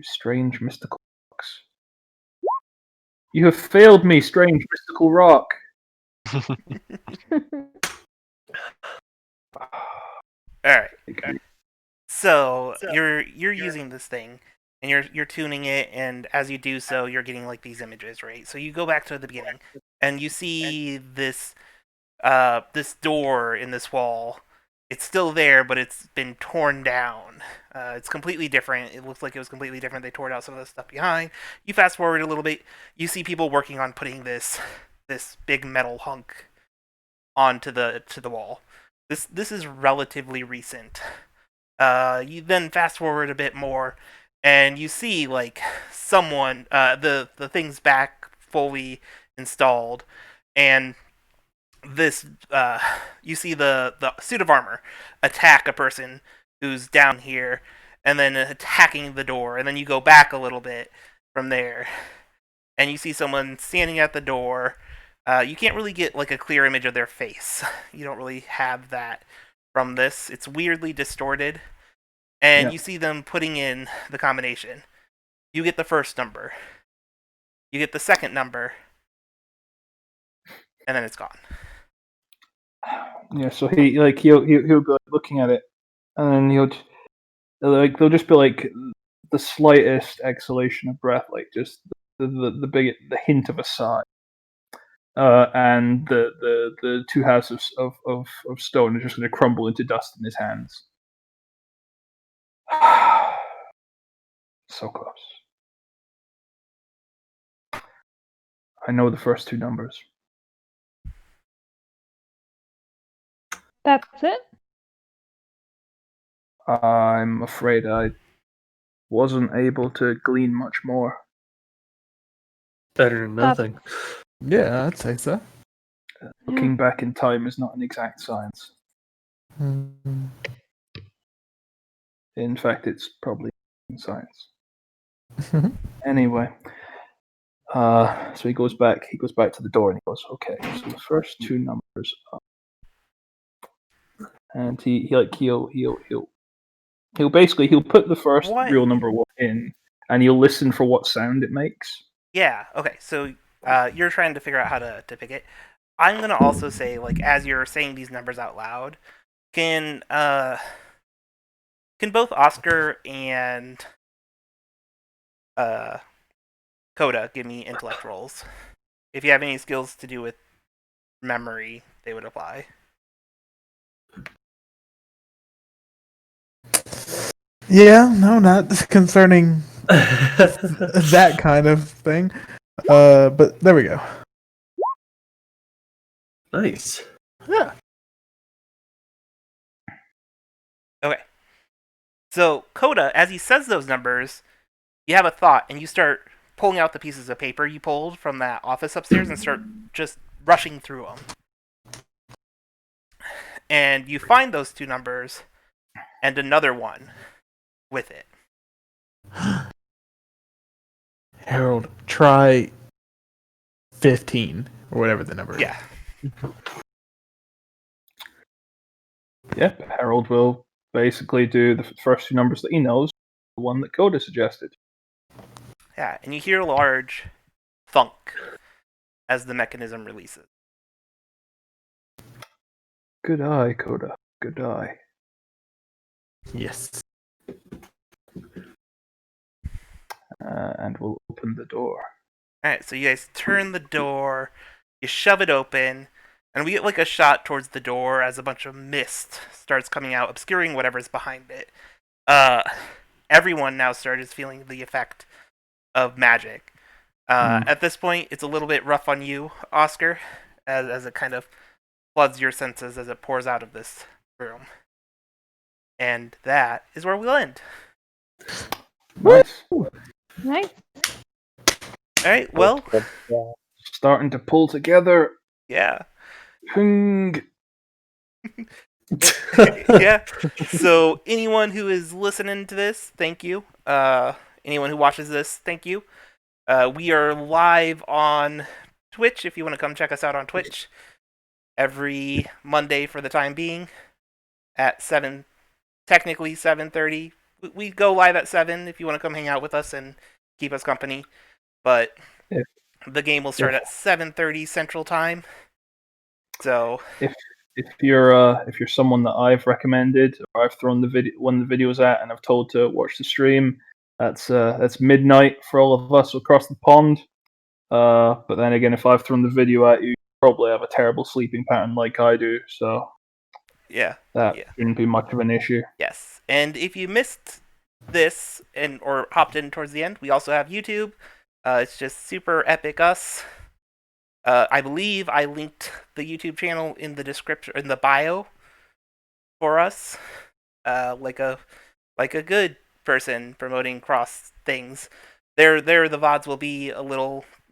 strange mystical rocks. You have failed me, strange mystical rock. All right. So you're using this thing, and you're tuning it, and as you do so, you're getting like these images, right? So you go back to the beginning, and you see this this door in this wall. It's still there, but it's been torn down. It's completely different. It looks like it was completely different. They tore out some of the stuff behind. You fast forward a little bit. You see people working on putting this big metal hunk onto the wall. This is relatively recent. You then fast forward a bit more, and you see like someone the thing's back fully installed, and this you see the suit of armor attack a person who's down here, and then attacking the door, and then you go back a little bit from there, and you see someone standing at the door. You can't really get like a clear image of their face. You don't really have that from this. It's weirdly distorted, and you see them putting in the combination. You get the first number. You get the second number, and then it's gone. Yeah, so he'll go looking at it, and then there'll just be like the slightest exhalation of breath, like just the hint of a sigh, and the two houses of stone are just going to crumble into dust in his hands. So close. I know the first two numbers. That's it? I'm afraid I wasn't able to glean much more. Better than nothing. Yeah, I'd say so. Looking back in time is not an exact science. Mm. In fact, it's probably science. Anyway, so he goes back to the door and he goes, okay, so the first two numbers up. And he'll put the first real number one in, and he'll listen for what sound it makes. Yeah, okay, so you're trying to figure out how to pick it. I'm gonna also say, like, as you're saying these numbers out loud, can both Oscar and Coda give me intellect rolls? If you have any skills to do with memory, they would apply. Yeah, no, not concerning that kind of thing. But there we go. Nice. Yeah. Okay. So, Coda, as he says those numbers, you have a thought, and you start pulling out the pieces of paper you pulled from that office upstairs and start just rushing through them. And you find those two numbers and another one with it. Harold, try 15 or whatever the number is. Yeah. Yep, Harold will basically do the first two numbers that he knows, the one that Coda suggested. Yeah, and you hear a large thunk as the mechanism releases. Good eye, Coda. Good eye. Yes. And we'll open the door. Alright, so you guys turn the door, you shove it open, and we get like a shot towards the door as a bunch of mist starts coming out, obscuring whatever's behind it. Everyone now starts feeling the effect of magic. At this point, it's a little bit rough on you, Oscar, as it kind of floods your senses as it pours out of this room. And that is where we'll end. Nice. Nice. Alright, well, Starting to pull together. yeah. Hung. Yeah. So anyone who is listening to this, thank you. Anyone who watches this, thank you. We are live on Twitch if you want to come check us out on Twitch every Monday for the time being at 7, technically 7:30. We go live at 7 if you want to come hang out with us and keep us company. But the game will start at 7:30 Central Time. So if you're someone that I've recommended or I've thrown one of the videos at and I've told to watch the stream, That's midnight for all of us across the pond. But then again, if I've thrown the video at you, you probably have a terrible sleeping pattern like I do, so Yeah. that Yeah. shouldn't be much of an issue. Yes. And if you missed this or hopped in towards the end, we also have YouTube. It's just Super Epic Us. I believe I linked the YouTube channel in the description, in the bio for us. Like a good person promoting cross things. There the VODs will be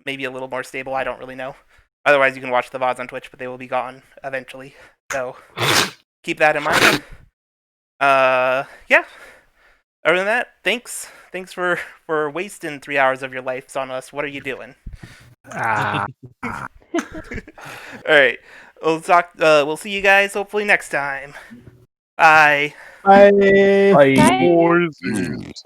maybe a little more stable. I don't really know. Otherwise, you can watch the VODs on Twitch, but they will be gone eventually. So keep that in mind. Yeah. Other than that, thanks for wasting 3 hours of your lives on us. What are you doing? Ah. All right. We'll talk. We'll see you guys hopefully next time. Bye. Bye. Bye. Bye. Poisons.